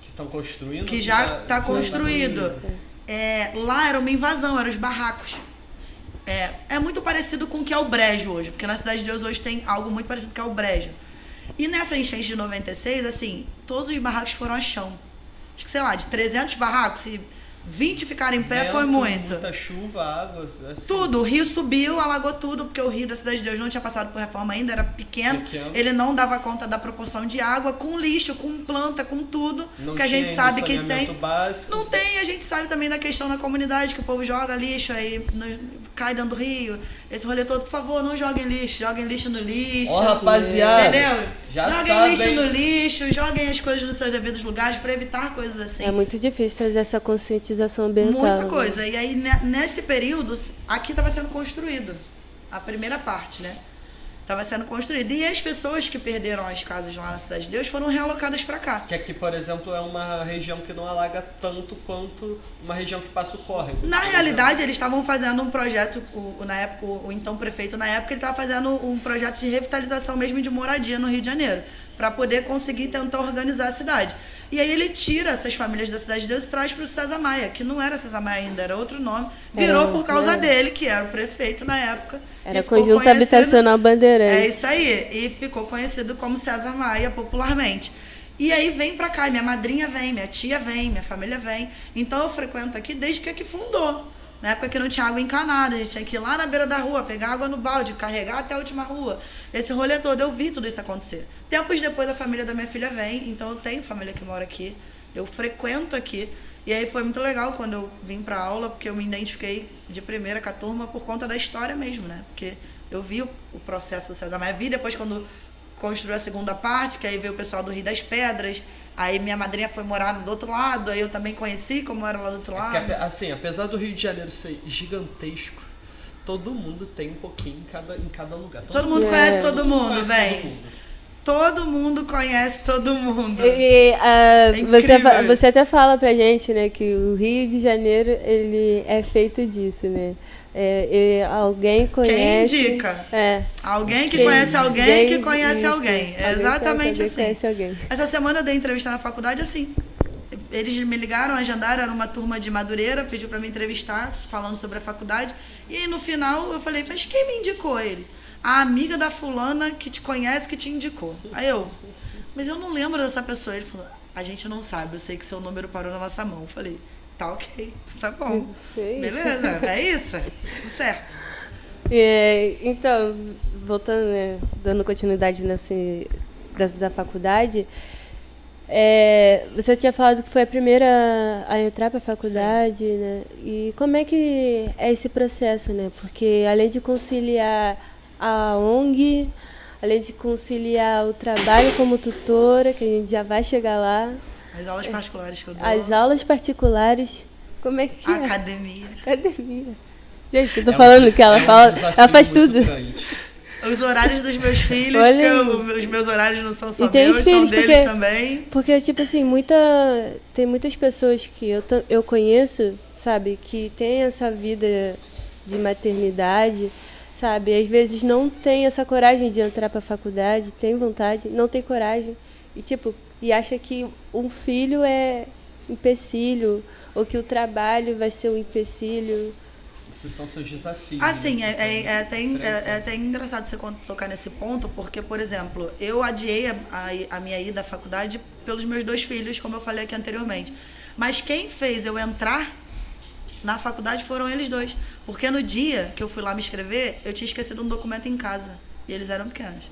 Que estão construindo? Que já está construído. Lá era uma invasão, eram os barracos. É muito parecido com o que é o Brejo hoje, porque na Cidade de Deus hoje tem algo muito parecido com o que é o Brejo. E nessa enchente de 96, assim, todos os barracos foram a chão. Acho que, sei lá, de 300 barracos, se 20 ficaram em pé, foi muito. Muita chuva, água. Assim. Tudo, o rio subiu, alagou tudo, porque o rio da Cidade de Deus não tinha passado por reforma ainda, era pequeno. Ele não dava conta da proporção de água, com lixo, com planta, com tudo, não que a gente sabe que tem. Básico. Não tem, a gente sabe também da questão na comunidade, que o povo joga lixo, aí cai dentro do rio. Esse rolê todo, por favor, não joguem lixo no lixo. Ó, rapaziada, entendeu? Já joguem lixo no lixo, joguem as coisas nos seus devidos lugares para evitar coisas assim. É muito difícil trazer essa conscientização ambiental. Muita coisa. E aí, nesse período, aqui estava sendo construído. A primeira parte, né? Estava sendo construída. E as pessoas que perderam as casas lá na Cidade de Deus foram realocadas para cá. Que aqui, por exemplo, é uma região que não alaga tanto quanto uma região que passa o córrego. Na realidade, eles estavam fazendo um projeto, na época, o então prefeito, na época, ele estava fazendo um projeto de revitalização mesmo de moradia no Rio de Janeiro, para poder conseguir tentar organizar a cidade. E aí ele tira essas famílias da Cidade de Deus e traz para o César Maia, que não era César Maia ainda, era outro nome. Virou por causa dele, que era o prefeito na época. Era Conjunto Habitacional Bandeirantes. É isso aí. E ficou conhecido como César Maia popularmente. E aí vem para cá, minha madrinha vem, minha tia vem, minha família vem. Então eu frequento aqui desde que aqui fundou. Na época que não tinha água encanada, a gente tinha que ir lá na beira da rua, pegar água no balde, carregar até a última rua. Esse rolê todo, eu vi tudo isso acontecer. Tempos depois, a família da minha filha vem, então eu tenho família que mora aqui, eu frequento aqui. E aí foi muito legal quando eu vim pra aula, porque eu me identifiquei de primeira com a turma por conta da história mesmo, né? Porque eu vi o processo do César Maia, vi depois quando construiu a segunda parte, que aí veio o pessoal do Rio das Pedras. Aí minha madrinha foi morar do outro lado, aí eu também conheci como era lá do outro lado. Porque, assim, apesar do Rio de Janeiro ser gigantesco, todo mundo tem um pouquinho em cada lugar. Todo mundo conhece todo mundo, velho. Todo mundo conhece todo mundo. Você até fala pra gente, né, que o Rio de Janeiro, ele é feito disso, né? Alguém conhece... Quem indica? Alguém que conhece alguém que conhece alguém. É exatamente assim. Essa semana eu dei entrevista na faculdade assim. Eles me ligaram, agendaram, era uma turma de Madureira, pediu para me entrevistar, falando sobre a faculdade. E aí, no final eu falei, mas quem me indicou ele? A amiga da fulana que te conhece, que te indicou. Aí mas eu não lembro dessa pessoa. Ele falou, a gente não sabe, eu sei que seu número parou na nossa mão. Eu falei, tá ok, tá bom. Beleza, é isso, tudo certo. Então, voltando, né, dando continuidade da faculdade, você tinha falado que foi a primeira a entrar para a faculdade, né? E como é que é esse processo, né? Porque além de conciliar a ONG, além de conciliar o trabalho como tutora, que a gente já vai chegar lá. As aulas particulares que eu dou. As aulas particulares, como é que é? Academia. Gente, eu tô falando que ela fala, ela faz tudo. Grande. Os horários dos meus filhos, porque os meus horários não são só meus, filhos, são deles também. Porque, tipo assim, tem muitas pessoas que eu conheço, sabe, que tem essa vida de maternidade, sabe, às vezes não tem essa coragem de entrar para a faculdade, tem vontade, não tem coragem, e acha que um filho é empecilho, ou que o trabalho vai ser um empecilho. Esses são seus desafios. Assim, né? É até engraçado você tocar nesse ponto, porque, por exemplo, eu adiei a minha ida à faculdade pelos meus 2 filhos, como eu falei aqui anteriormente. Mas quem fez eu entrar na faculdade foram eles 2. Porque no dia que eu fui lá me inscrever, eu tinha esquecido um documento em casa. E eles eram pequenos.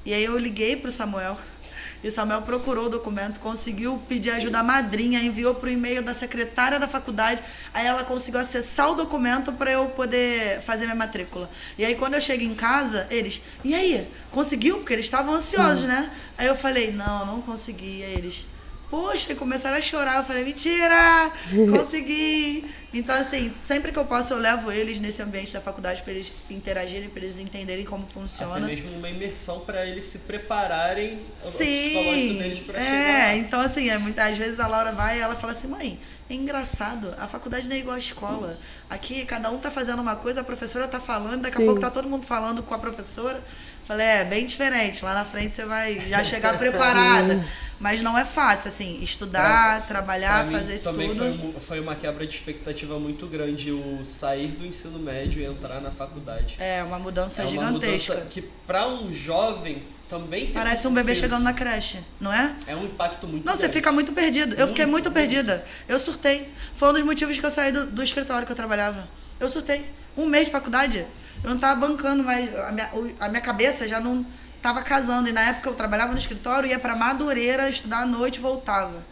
E aí eu liguei pro Samuel. E o Samuel procurou o documento, conseguiu pedir ajuda à madrinha, enviou pro e-mail da secretária da faculdade. Aí ela conseguiu acessar o documento para eu poder fazer minha matrícula. E aí quando eu cheguei em casa, eles... E aí? Conseguiu? Porque eles estavam ansiosos, né? Aí eu falei, não consegui. Aí eles... Poxa, e começaram a chorar. Eu falei, mentira! Consegui! Então, assim, sempre que eu posso, eu levo eles nesse ambiente da faculdade para eles interagirem, para eles entenderem como funciona. Até mesmo uma imersão para eles se prepararem o Sim, psicológico deles para chegar lá. Então, assim, às vezes a Laura vai e ela fala assim, mãe, é engraçado, a faculdade não é igual à escola. Aqui, cada um tá fazendo uma coisa, a professora tá falando, daqui a pouco tá todo mundo falando com a professora. Falei, bem diferente, lá na frente você vai já chegar preparada. Mas não é fácil, assim, estudar, trabalhar, fazer isso também tudo. foi uma quebra de expectativa muito grande, o sair do ensino médio e entrar na faculdade. É uma mudança gigantesca. Uma mudança que para um jovem também tem Parece um bebê peso. Chegando na creche, não é? É um impacto muito grande. Você fica muito perdido. Eu fiquei muito perdida. Eu surtei. Foi um dos motivos que eu saí do escritório que eu trabalhava. Eu surtei. 1 mês de faculdade. Eu não estava bancando mais. A minha cabeça já não estava casando. E na época eu trabalhava no escritório, ia para Madureira estudar à noite e voltava.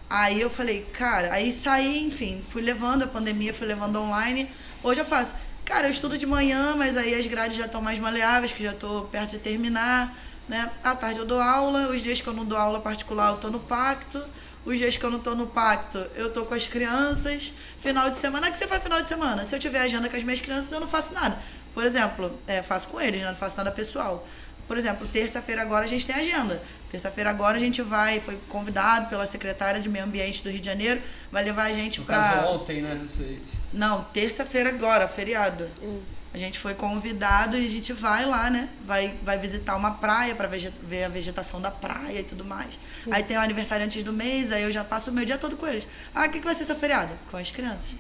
Aí eu falei, cara, aí saí, enfim, fui levando a pandemia, fui levando online. Hoje eu faço, cara, eu estudo de manhã, mas aí as grades já estão mais maleáveis, que já estou perto de terminar, né? À tarde eu dou aula, os dias que eu não dou aula particular eu estou no pacto. Os dias que eu não tô no pacto, eu tô com as crianças. Final de semana, o que você faz final de semana? Se eu tiver agenda com as minhas crianças, eu não faço nada. Por exemplo, faço com eles, né? Não faço nada pessoal. Por exemplo, terça-feira agora a gente tem agenda. Terça-feira agora a gente foi convidado pela secretária de Meio Ambiente do Rio de Janeiro, vai levar a gente para... No caso ontem, né? Vocês... Não, terça-feira agora, feriado. A gente foi convidado e a gente vai lá, né? Vai visitar uma praia para ver a vegetação da praia e tudo mais. Aí tem o aniversário antes do mês, aí eu já passo o meu dia todo com eles. Ah, o que vai ser seu feriado? Com as crianças.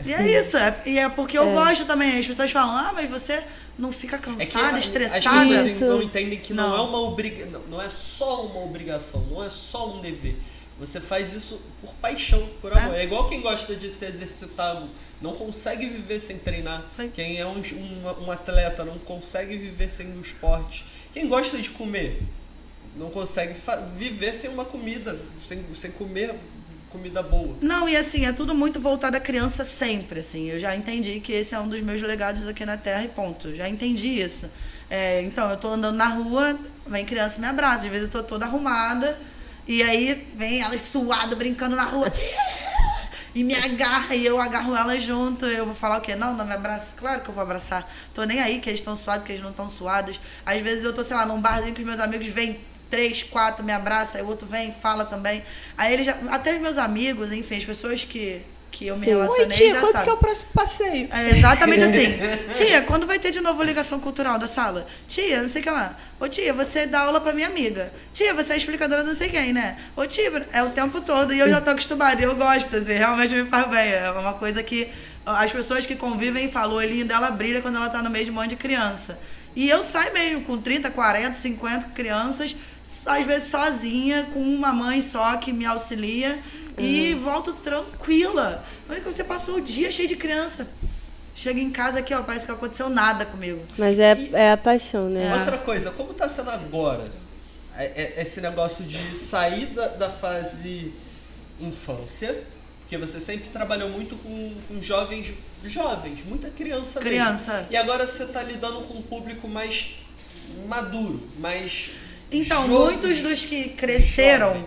E é isso. E é porque eu gosto também. As pessoas falam, mas você não fica cansada, estressada? As pessoas não entendem que não é uma obrigação, não é só uma obrigação, não é só um dever. Você faz isso por paixão, por amor. É igual quem gosta de se exercitar, não consegue viver sem treinar. Sim. Quem é um atleta não consegue viver sem o esporte. Quem gosta de comer não consegue viver sem uma comida, sem comer comida boa. Não, e assim, é tudo muito voltado à criança sempre, assim. Eu já entendi que esse é um dos meus legados aqui na Terra e ponto. Já entendi isso. Então, eu tô andando na rua, vem criança e me abraça. Às vezes eu tô toda arrumada, e aí vem elas suadas, brincando na rua. E me agarra, e eu agarro elas junto. Eu vou falar o quê? Não me abraça. Claro que eu vou abraçar. Tô nem aí que eles estão suados, que eles não estão suados. Às vezes eu tô, sei lá, num barzinho que os meus amigos vêm 3, 4, me abraça, aí o outro vem, fala também. Aí eles até os meus amigos, enfim, as pessoas que eu me relacionei. Oi, tia, já quanto sabe. Que é o próximo passeio? É exatamente assim. Tia, quando vai ter de novo ligação cultural da sala? Tia, não sei o que lá. Ô tia, você dá aula pra minha amiga. Tia, você é explicadora não sei quem, né? Ô tia, é o tempo todo. E eu já tô acostumada, e eu gosto, assim, realmente me faz bem. É uma coisa que as pessoas que convivem falam, o olhinho dela brilha quando ela tá no meio de um monte de criança. E eu saio mesmo com 30, 40, 50 crianças, às vezes sozinha, com uma mãe só que me auxilia, e volto tranquila. Mas você passou o dia cheio de criança. Chega em casa aqui, ó, parece que não aconteceu nada comigo. Mas é a paixão, né? Outra coisa, como tá sendo agora esse negócio de sair da fase infância, porque você sempre trabalhou muito com jovens, muita criança mesmo. E agora você tá lidando com um público mais maduro, mais então, muitos dos que cresceram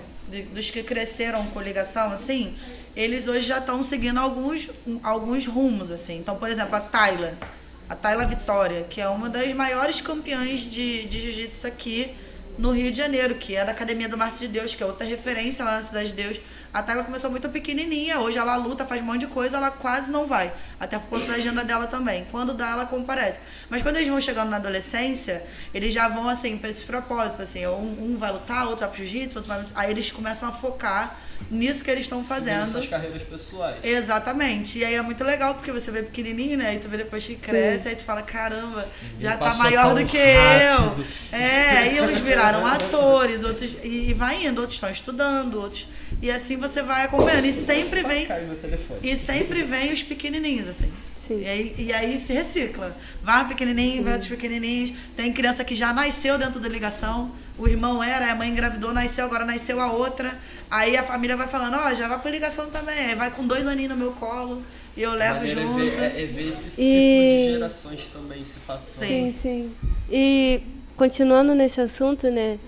com ligação, assim, eles hoje já estão seguindo alguns rumos, assim. Então, por exemplo, a Tayla Vitória, que é uma das maiores campeãs de jiu-jitsu aqui no Rio de Janeiro, que é da Academia do Márcio de Deus, que é outra referência lá na Cidade de Deus. A Tayla começou muito pequenininha, hoje ela luta, faz um monte de coisa, ela quase não vai. Até por conta da agenda dela também. Quando dá, ela comparece. Mas quando eles vão chegando na adolescência, eles já vão, assim, para esses propósitos, assim. Um vai lutar, outro vai pro jiu-jitsu, outro vai... Aí eles começam a focar nisso que eles estão fazendo. Suas carreiras pessoais. Exatamente. E aí é muito legal, porque você vê pequenininho, né? E tu vê depois que cresce, Sim. aí tu fala, caramba, já tá Passou maior tão do que rápido. eu. Aí eles viraram atores, outros... E vai indo, outros estão estudando, outros... E assim você vai acompanhando. E sempre vem... Caiu meu telefone. E sempre vem os pequenininhos, assim. Sim. E aí se recicla. Vai pequenininho, vai outros pequenininhos. Tem criança que já nasceu dentro da ligação. O irmão era, a mãe engravidou, nasceu, agora nasceu a outra. Aí a família vai falando, já vai pra ligação também. Aí vai com 2 aninhos no meu colo e eu levo junto. É ver esse ciclo de gerações também se passando. Sim. E continuando nesse assunto, né?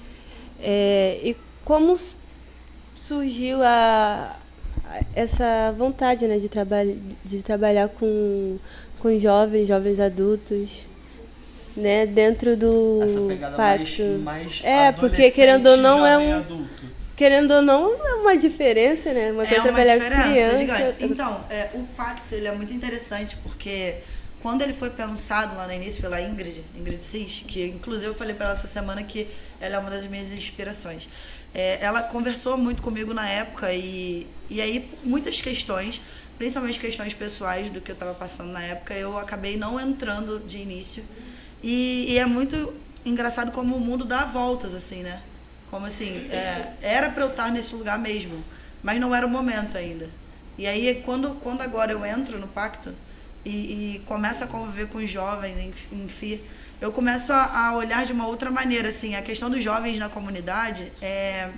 E como surgiu essa vontade, né, de trabalhar com jovens adultos, né, dentro do Essa pegada pacto. mais porque querendo ou não adulto. Querendo ou não, é uma diferença, né? Uma coisa trabalhar com criança. Gigante. Então, o pacto ele é muito interessante porque quando ele foi pensado lá no início pela Ingrid Cis, que inclusive eu falei para ela essa semana que ela é uma das minhas inspirações. Ela conversou muito comigo na época e aí por muitas questões, principalmente questões pessoais do que eu estava passando na época, eu acabei não entrando de início. E é muito engraçado como o mundo dá voltas, assim, né? Como assim, era para eu estar nesse lugar mesmo, mas não era o momento ainda. E aí, quando agora eu entro no pacto e começo a conviver com os jovens, enfim, eu começo a olhar de uma outra maneira, assim. A questão dos jovens na comunidade é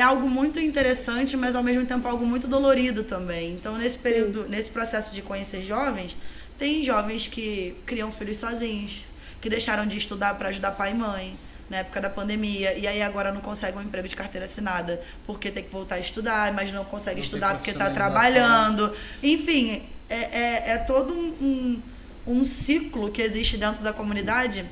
algo muito interessante, mas ao mesmo tempo algo muito dolorido também. Então, nesse período, nesse processo de conhecer jovens, tem jovens que criam filhos sozinhos, que deixaram de estudar para ajudar pai e mãe na época da pandemia, e aí agora não consegue um emprego de carteira assinada porque tem que voltar a estudar, mas não consegue estudar porque está trabalhando. Enfim, é todo um ciclo que existe dentro da comunidade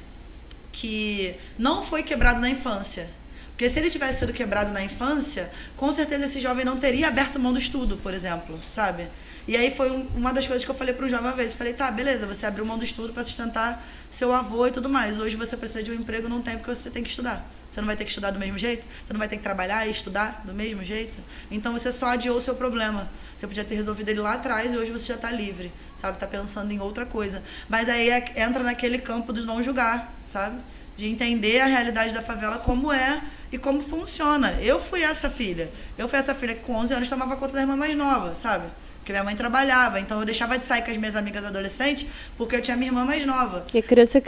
que não foi quebrado na infância. Porque se ele tivesse sido quebrado na infância, com certeza esse jovem não teria aberto mão do estudo, por exemplo, sabe? E aí foi uma das coisas que eu falei para um jovem uma vez. Eu falei, tá, beleza, você abriu mão do estudo para sustentar seu avô e tudo mais. Hoje você precisa de um emprego, não tem, porque você tem que estudar. Você não vai ter que estudar do mesmo jeito? Você não vai ter que trabalhar e estudar do mesmo jeito? Então você só adiou o seu problema. Você podia ter resolvido ele lá atrás e hoje você já está livre, sabe? Está pensando em outra coisa. Mas aí entra naquele campo dos não julgar, sabe? De entender a realidade da favela como é e como funciona. Eu fui essa filha que com 11 anos tomava conta da irmã mais nova, sabe? Porque minha mãe trabalhava, então eu deixava de sair com as minhas amigas adolescentes porque eu tinha minha irmã mais nova. E criança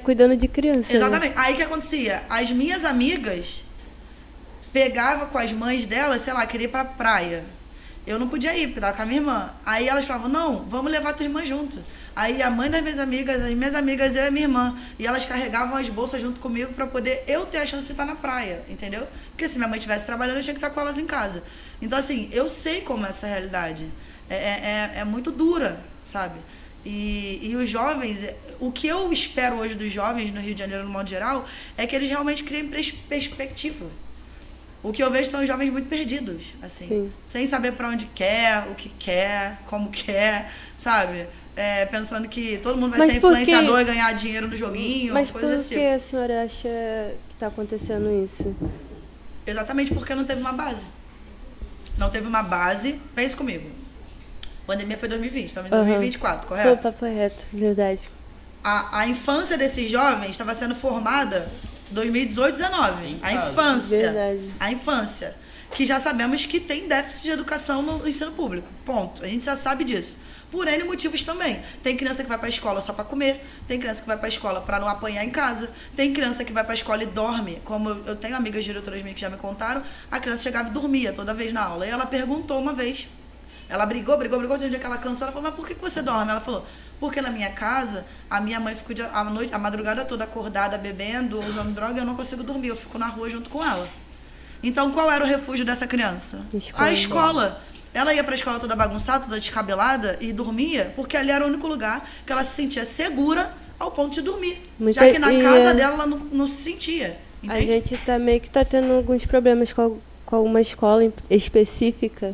cuidando de criança. Exatamente. Né? Aí o que acontecia? As minhas amigas pegavam com as mães delas, sei lá, queria ir pra praia. Eu não podia ir, porque tava com a minha irmã. Aí elas falavam, não, vamos levar tua irmã junto. Aí a mãe das minhas amigas, as minhas amigas, eu e a minha irmã. E elas carregavam as bolsas junto comigo para poder eu ter a chance de estar na praia, entendeu? Porque se minha mãe estivesse trabalhando, eu tinha que estar com elas em casa. Então, assim, eu sei como é essa realidade. É muito dura, sabe? E os jovens, o que eu espero hoje dos jovens no Rio de Janeiro, no modo geral, é que eles realmente criem perspectiva. O que eu vejo são os jovens muito perdidos, assim. Sim. Sem saber para onde quer, o que quer, como quer, sabe? Pensando que todo mundo vai ser influenciador e ganhar dinheiro no joguinho, mas coisa assim. Mas por que a senhora acha que está acontecendo isso? Exatamente porque não teve uma base. Não teve uma base, pense comigo. A pandemia foi 2020, estamos em 2024, correto? Foi o papo reto, verdade. A infância desses jovens estava sendo formada 2018, 2019. A infância. Verdade. A infância. Que já sabemos que tem déficit de educação no ensino público. Ponto. A gente já sabe disso. Por N motivos também. Tem criança que vai para a escola só para comer. Tem criança que vai para a escola para não apanhar em casa. Tem criança que vai para a escola e dorme. Como eu tenho amigas diretoras minhas que já me contaram, a criança chegava e dormia toda vez na aula. E ela perguntou uma vez. Ela brigou. Tem um dia que ela cansou. Ela falou, mas por que você dorme? Ela falou, porque na minha casa, a minha mãe fica a madrugada toda acordada, bebendo, usando droga, e eu não consigo dormir. Eu fico na rua junto com ela. Então, qual era o refúgio dessa criança? A escola. Ela ia para a escola toda bagunçada, toda descabelada e dormia, porque ali era o único lugar que ela se sentia segura ao ponto de dormir. Já que na casa dela ela não se sentia. Entende? A gente tá meio que tá tendo alguns problemas com com uma escola específica,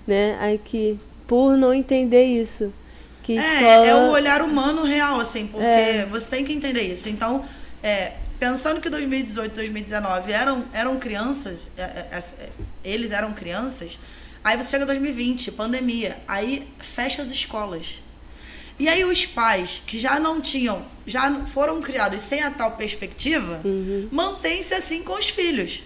né? Aí que, por não entender isso, que escola... É o olhar humano real, assim, porque você tem que entender isso. Então, pensando que 2018, 2019 eram crianças, eles eram crianças, aí você chega em 2020, pandemia, aí fecha as escolas. E aí os pais que já foram criados sem a tal perspectiva, mantêm-se assim com os filhos.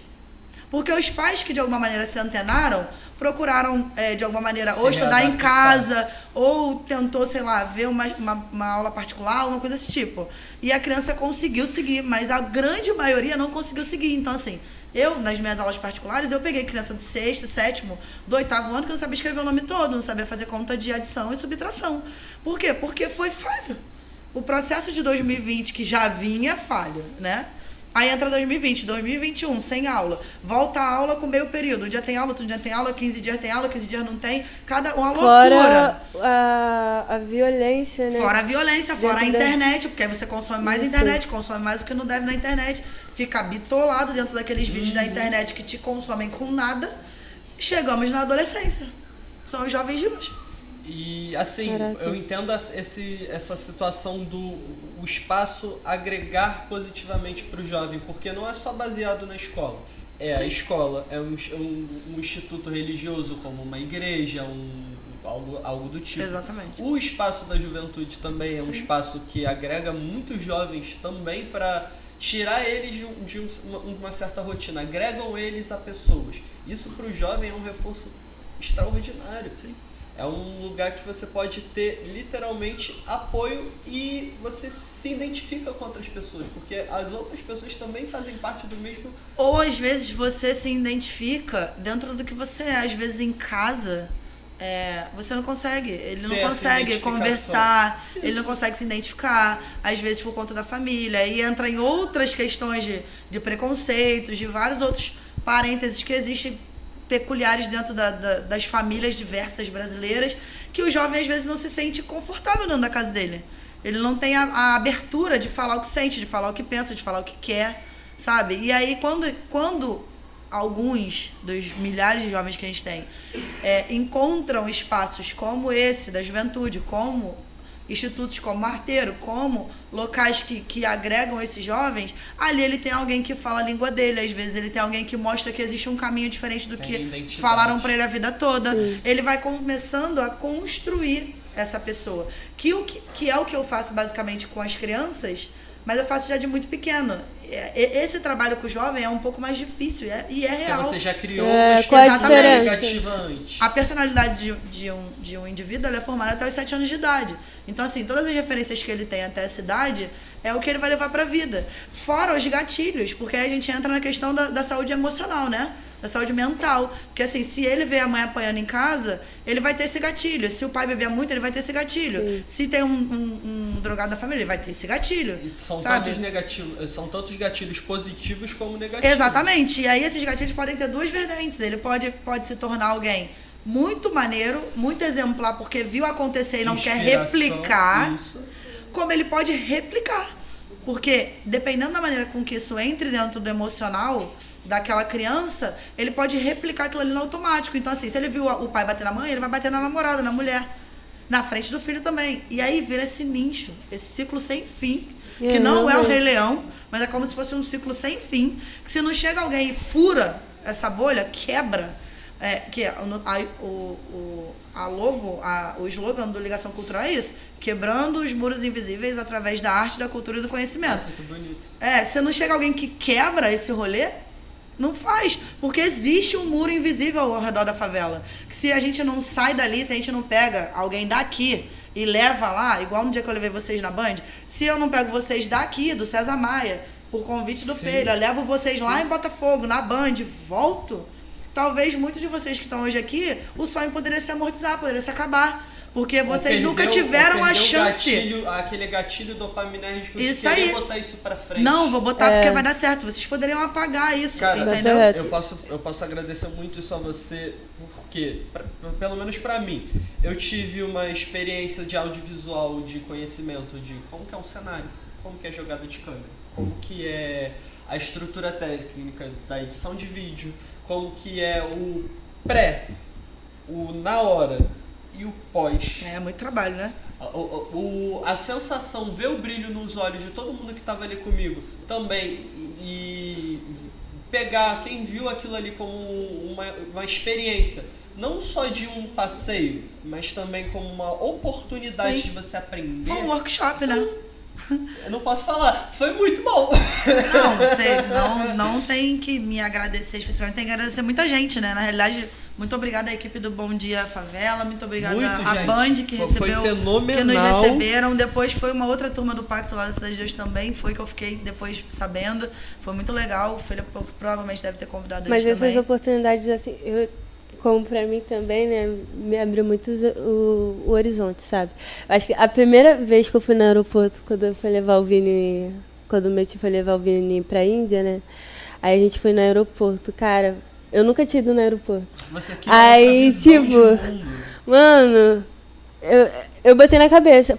Porque os pais que de alguma maneira se antenaram, procuraram de alguma maneira ou estudar em casa, ou tentou, sei lá, ver uma aula particular, alguma coisa desse tipo. E a criança conseguiu seguir, mas a grande maioria não conseguiu seguir. Então, assim, nas minhas aulas particulares, eu peguei criança do 6º, 7º, do 8º ano que não sabia escrever o nome todo, não sabia fazer conta de adição e subtração. Por quê? Porque foi falho. O processo de 2020, que já vinha falho, né? Aí entra 2020, 2021, sem aula. Volta a aula com meio período. Um dia tem aula, outro dia tem aula, 15 dias tem aula, 15 dias não tem. Uma loucura. Fora a violência, né? Fora a violência, fora a internet, porque aí você consome mais internet, consome mais o que não deve na internet. Fica bitolado dentro daqueles vídeos da internet que te consomem com nada. Chegamos na adolescência. São os jovens de hoje. E assim, eu entendo essa situação do espaço agregar positivamente para o jovem, porque não é só baseado na escola. A escola é um instituto religioso, como uma igreja, algo do tipo. Exatamente. O espaço da juventude também é um espaço que agrega muitos jovens também para tirar eles de uma certa rotina, agregam eles a pessoas. Isso para o jovem é um reforço extraordinário. Sim. É um lugar que você pode ter literalmente apoio e você se identifica com outras pessoas, porque as outras pessoas também fazem parte do mesmo... Ou às vezes você se identifica dentro do que você é. Às vezes em casa você não consegue, ele não consegue conversar, ele não consegue se identificar, às vezes por conta da família, e entra em outras questões de preconceitos, de vários outros parênteses que existem peculiares dentro das famílias diversas brasileiras, que o jovem às vezes não se sente confortável dentro da casa dele. Ele não tem a abertura de falar o que sente, de falar o que pensa, de falar o que quer, sabe? E aí quando alguns dos milhares de jovens que a gente tem encontram espaços como esse da juventude, como institutos como Arteiro, como locais que agregam esses jovens, ali ele tem alguém que fala a língua dele, às vezes ele tem alguém que mostra que existe um caminho diferente do que falaram para ele a vida toda. Sim. Ele vai começando a construir essa pessoa, que é o que eu faço basicamente com as crianças, mas eu faço já de muito pequeno. Esse trabalho com o jovem é um pouco mais difícil e é real. Porque você já criou uma experiência negativa antes. A personalidade de um indivíduo ela é formada até os 7 anos de idade. Então, assim, todas as referências que ele tem até essa idade é o que ele vai levar para a vida. Fora os gatilhos, porque aí a gente entra na questão da saúde emocional, né? Da saúde mental. Porque, assim, se ele vê a mãe apanhando em casa, ele vai ter esse gatilho. Se o pai beber muito, ele vai ter esse gatilho. Sim. Se tem um drogado da família, ele vai ter esse gatilho. E são tantos negativos, são tantos gatilhos positivos como negativos. Exatamente. E aí esses gatilhos podem ter duas vertentes. Ele pode se tornar alguém muito maneiro, muito exemplar, porque viu acontecer e não quer replicar. Isso. Como ele pode replicar. Porque, dependendo da maneira com que isso entre dentro do emocional daquela criança, ele pode replicar aquilo ali no automático. Então, assim, se ele viu o pai bater na mãe, ele vai bater na namorada, na mulher, na frente do filho também. E aí vira esse nicho, esse ciclo sem fim, que não é o Rei Leão, mas é como se fosse um ciclo sem fim, que se não chega alguém e fura essa bolha, quebra, o slogan do Ligação Cultural é isso, quebrando os muros invisíveis através da arte, da cultura e do conhecimento. Nossa, que bonito. Se não chega alguém que quebra esse rolê, não faz, porque existe um muro invisível ao redor da favela. Que se a gente não sai dali, se a gente não pega alguém daqui e leva lá, igual no dia que eu levei vocês na Band, se eu não pego vocês daqui, do César Maia, por convite do Peira, levo vocês lá em Botafogo, na Band, volto, talvez muitos de vocês que estão hoje aqui, o sonho poderia se amortizar, poderia se acabar. Porque vocês nunca tiveram a chance. Aquele gatilho dopaminérgico de isso querer aí. Botar isso pra frente. Não, vou botar porque vai dar certo. Vocês poderiam apagar isso, cara, entendeu? Eu posso agradecer muito isso a você, porque, pelo menos pra mim, eu tive uma experiência de audiovisual, de conhecimento de como que é um cenário, como que é a jogada de câmera, como que é a estrutura técnica da edição de vídeo, como que é o pré, o na hora e o pós. É muito trabalho, né? A sensação, ver o brilho nos olhos de todo mundo que estava ali comigo também e pegar quem viu aquilo ali como uma experiência, não só de um passeio, mas também como uma oportunidade de você aprender. Foi um workshop, né? Eu não posso falar, foi muito bom. Não, você não tem que me agradecer especificamente, tem que agradecer muita gente, né? Na realidade, muito obrigada à equipe do Bom Dia Favela, muito obrigada à Band que recebeu, fenomenal. que nos receberam. Depois foi uma outra turma do Pacto lá da Cidade de Deus também, foi que eu fiquei depois sabendo. Foi muito legal, o Felipe provavelmente deve ter convidado eles também. Mas essas oportunidades, assim, como pra mim também, né, me abriu muito o horizonte, sabe? Acho que a primeira vez que eu fui no aeroporto, quando eu fui levar o Vini, quando o meu tio foi levar o Vini pra Índia, né? Aí a gente foi no aeroporto, cara, eu nunca tinha ido no aeroporto. Aí, tipo, mano, eu botei na cabeça,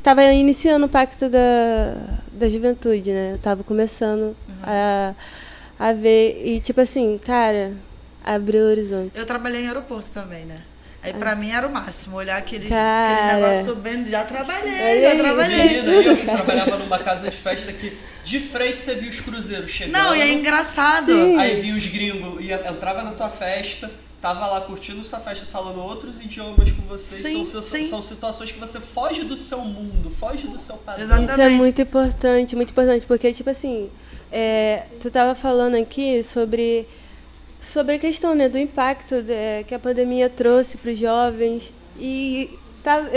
tava iniciando o Pacto da Juventude, né? Eu tava começando a ver, e tipo assim, cara, abriu o horizonte. Eu trabalhei em aeroporto também, né? Aí pra mim era o máximo, olhar aqueles negócios subindo. Já trabalhei. Menina, eu que trabalhava numa casa de festa que de frente você via os cruzeiros chegando. Não, e é engraçado. Sim. Aí via os gringos, entrava na tua festa, tava lá curtindo sua festa, falando outros idiomas com vocês. Sim, são situações que você foge do seu mundo, foge do seu padrão. Exatamente. Isso é muito importante, porque, tipo assim, tu tava falando aqui sobre a questão, né, do impacto que a pandemia trouxe para os jovens e tu tava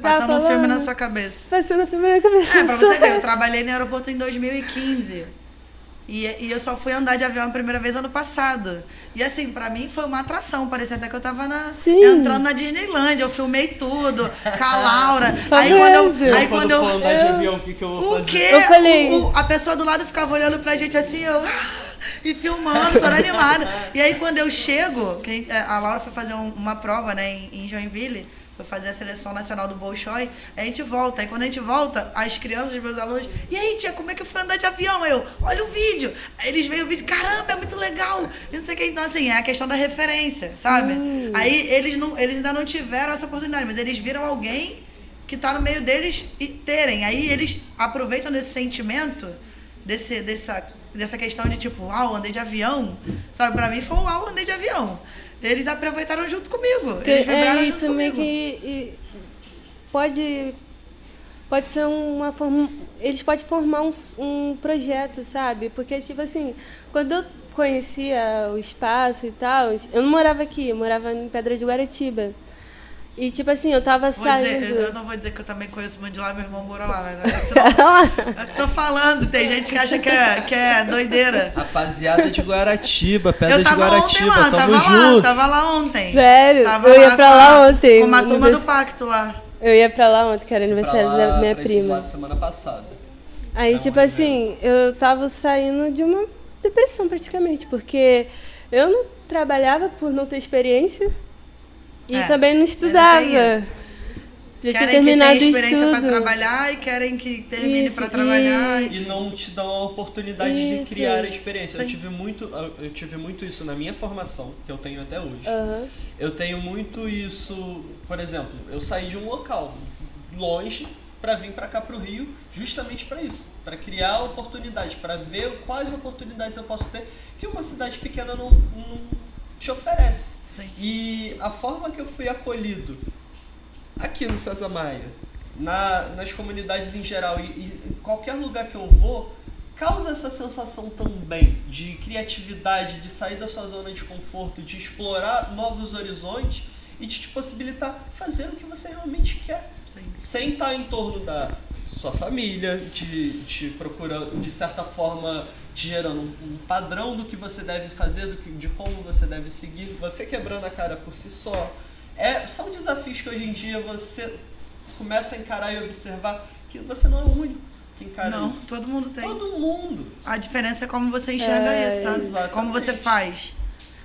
passando falando, um filme na sua cabeça. Passando um filme na cabeça. Pra você ver, eu trabalhei no aeroporto em 2015 e eu só fui andar de avião a primeira vez ano passado. E assim, pra mim foi uma atração, parecia até que eu tava entrando na Disneylandia, eu filmei tudo, com a Laura. Quando eu for andar de avião, o que eu vou fazer? O quê? Eu falei... A pessoa do lado ficava olhando pra gente assim, e filmando, toda animada. E aí quando eu chego, a Laura foi fazer uma prova, né, em Joinville, foi fazer a seleção nacional do Bolshoi, a gente volta. Aí quando a gente volta, as crianças, meus alunos, e aí, tia, como é que eu fui andar de avião? Eu, olha o vídeo. Aí eles veem o vídeo, caramba, é muito legal. E não sei o que. Então, assim, é a questão da referência, sabe? Aí eles ainda não tiveram essa oportunidade, mas eles viram alguém que tá no meio deles e terem. Aí eles aproveitam desse sentimento, dessa questão de tipo, andei de avião, sabe? Pra mim foi andei de avião. Eles aproveitaram junto comigo. Eles vibraram isso junto meio comigo. que pode ser uma forma, eles podem formar um projeto, sabe? Porque tipo assim, quando eu conhecia o espaço e tal, eu não morava aqui, eu morava em Pedra de Guaratiba. E, tipo assim, eu tava saindo... eu não vou dizer que eu também conheço muito de lá, meu irmão mora lá, mas... Eu tô falando, tem gente que acha que é doideira. Rapaziada de Guaratiba, Pedra de Guaratiba, lá, tamo junto. Tava lá ontem. Sério? Eu ia pra lá ontem. Com uma turma do Pacto lá. Eu ia pra lá ontem, que era aniversário da minha prima. Semana passada. Aí, tipo assim, eu tava saindo de uma depressão praticamente, porque eu não trabalhava por não ter experiência. E também não estudava. Já tinha terminado o estudo. Querem que tenha experiência para trabalhar e querem que termine para trabalhar. E não te dão a oportunidade de criar a experiência. Eu tive muito isso na minha formação, que eu tenho até hoje. Eu tenho muito isso, por exemplo, eu saí de um local longe para vir para cá para o Rio, justamente para isso, para criar oportunidades, para ver quais oportunidades eu posso ter que uma cidade pequena não te oferece. Sim. E a forma que eu fui acolhido aqui no César Maia, nas comunidades em geral e qualquer lugar que eu vou, causa essa sensação também de criatividade, de sair da sua zona de conforto, de explorar novos horizontes e de te possibilitar fazer o que você realmente quer. Sim. Sem estar em torno da sua família, te procurando, de certa forma, te gerando um padrão do que você deve fazer, de como você deve seguir, você quebrando a cara por si só. São desafios que hoje em dia você começa a encarar e observar que você não é o único que encara isso. Não, todo mundo tem. Todo mundo. A diferença é como você enxerga isso, sabe? Exatamente. Como você faz.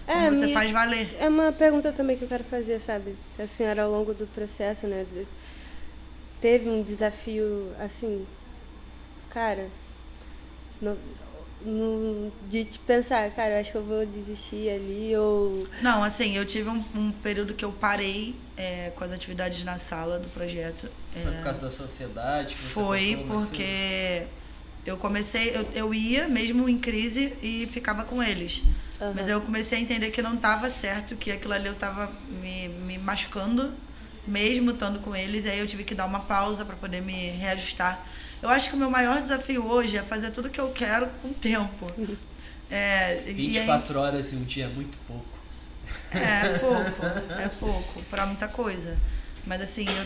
Como você faz valer. É uma pergunta também que eu quero fazer, sabe? A senhora, ao longo do processo, né, teve um desafio, assim, cara, de te pensar, cara, eu acho que eu vou desistir ali, ou... Não, assim, eu tive um período que eu parei com as atividades na sala do projeto. Foi por causa da sociedade? Que você foi porque eu comecei, eu ia mesmo em crise e ficava com eles. Uhum. Mas eu comecei a entender que não estava certo, que aquilo ali eu estava me machucando, mesmo estando com eles, e aí eu tive que dar uma pausa para poder me reajustar. Eu acho que o meu maior desafio hoje é fazer tudo que eu quero com tempo. 24 horas em um dia é muito pouco. É pouco para muita coisa. Mas assim, eu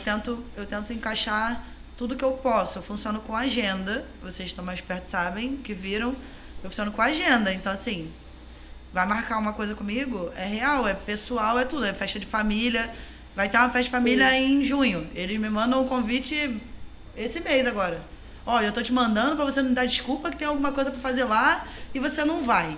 tento encaixar tudo que eu posso. Eu funciono com agenda, vocês estão mais perto sabem, que viram, eu funciono com agenda. Então assim, vai marcar uma coisa comigo, é real, é pessoal, é tudo, é festa de família. Vai ter uma festa de família em junho. Eles me mandam um convite esse mês agora. Olha, eu tô te mandando pra você não dar desculpa que tem alguma coisa pra fazer lá e você não vai.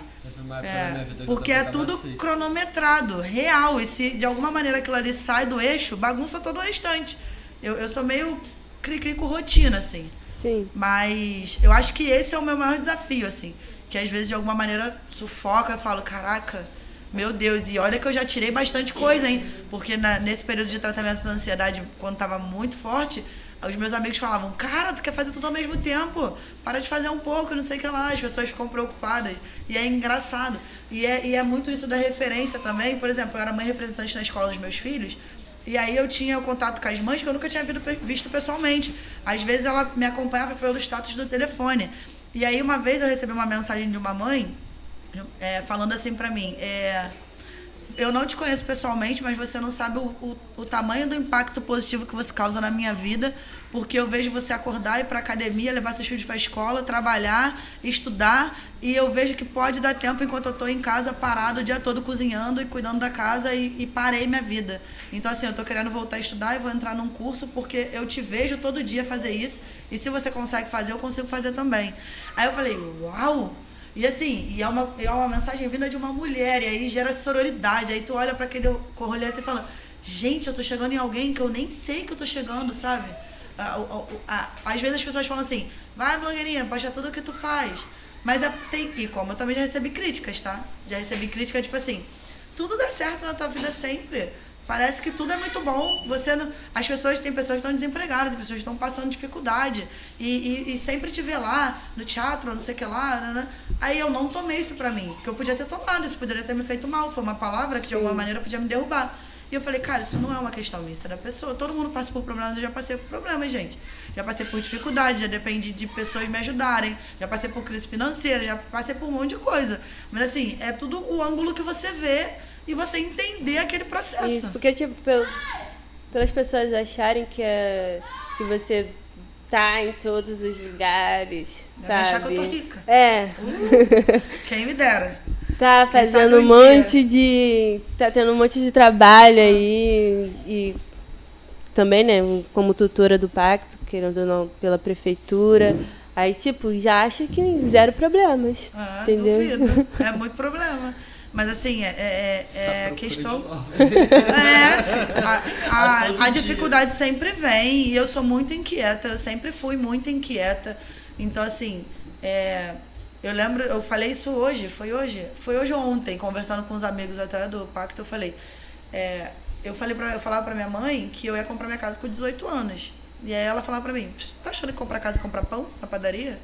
Porque é tudo cronometrado, real. E se de alguma maneira aquilo ali sai do eixo, bagunça todo o restante. Eu sou meio cri-cri com rotina, assim. Sim. Mas eu acho que esse é o meu maior desafio, assim. Que às vezes de alguma maneira sufoca, eu falo, caraca, meu Deus, e olha que eu já tirei bastante coisa, hein? Porque nesse período de tratamento da ansiedade, quando tava muito forte, os meus amigos falavam, cara, tu quer fazer tudo ao mesmo tempo, para de fazer um pouco, não sei o que lá, as pessoas ficam preocupadas, e é engraçado, e é muito isso da referência também. Por exemplo, eu era mãe representante na escola dos meus filhos, e aí eu tinha o contato com as mães que eu nunca tinha visto pessoalmente. Às vezes ela me acompanhava pelo status do telefone, e aí uma vez eu recebi uma mensagem de uma mãe, falando assim pra mim, eu não te conheço pessoalmente, mas você não sabe o tamanho do impacto positivo que você causa na minha vida, porque eu vejo você acordar, ir para academia, levar seus filhos para a escola, trabalhar, estudar, e eu vejo que pode dar tempo enquanto eu estou em casa parado o dia todo cozinhando e cuidando da casa e parei minha vida. Então assim, eu estou querendo voltar a estudar e vou entrar num curso porque eu te vejo todo dia fazer isso, e se você consegue fazer, eu consigo fazer também. Aí eu falei, uau! E assim, é uma mensagem vinda de uma mulher, e aí gera sororidade. Aí tu olha para aquele rolê e fala, gente, eu tô chegando em alguém que eu nem sei que eu tô chegando, sabe? Às vezes as pessoas falam assim, vai blogueirinha, posta tudo o que tu faz. Mas e como eu também já recebi críticas, tá? Já recebi crítica, tipo assim, tudo dá certo na tua vida sempre. Parece que tudo é muito bom. Tem pessoas que estão desempregadas, tem pessoas que estão passando dificuldade. E sempre te vê lá, no teatro, não sei o que lá. Né? Aí eu não tomei isso pra mim. Porque eu podia ter tomado, isso poderia ter me feito mal. Foi uma palavra que de alguma maneira podia me derrubar. E eu falei, cara, isso não é uma questão minha, isso é da pessoa. Todo mundo passa por problemas, eu já passei por problemas, gente. Já passei por dificuldade, já dependi de pessoas me ajudarem. Já passei por crise financeira, já passei por um monte de coisa. Mas assim, é tudo o ângulo que você vê e você entender aquele processo. Isso, porque tipo, pelas pessoas acharem que você tá em todos os lugares, sabe? Achar que eu tô rica. Quem me dera. Tá fazendo tá tendo um monte de trabalho aí, e também, né, como tutora do pacto, querendo ou não, pela prefeitura. Aí, tipo, já acha que zero problemas, entendeu? Duvido. É muito problema. Mas assim, questão. A dificuldade sempre vem, e eu sou muito inquieta, eu sempre fui muito inquieta. Então, assim, eu lembro, eu falei isso hoje, foi hoje ou ontem, conversando com os amigos até do pacto, eu falei. Eu falava pra minha mãe que eu ia comprar minha casa com 18 anos. E aí ela falava pra mim, tá achando que comprar casa e comprar pão na padaria?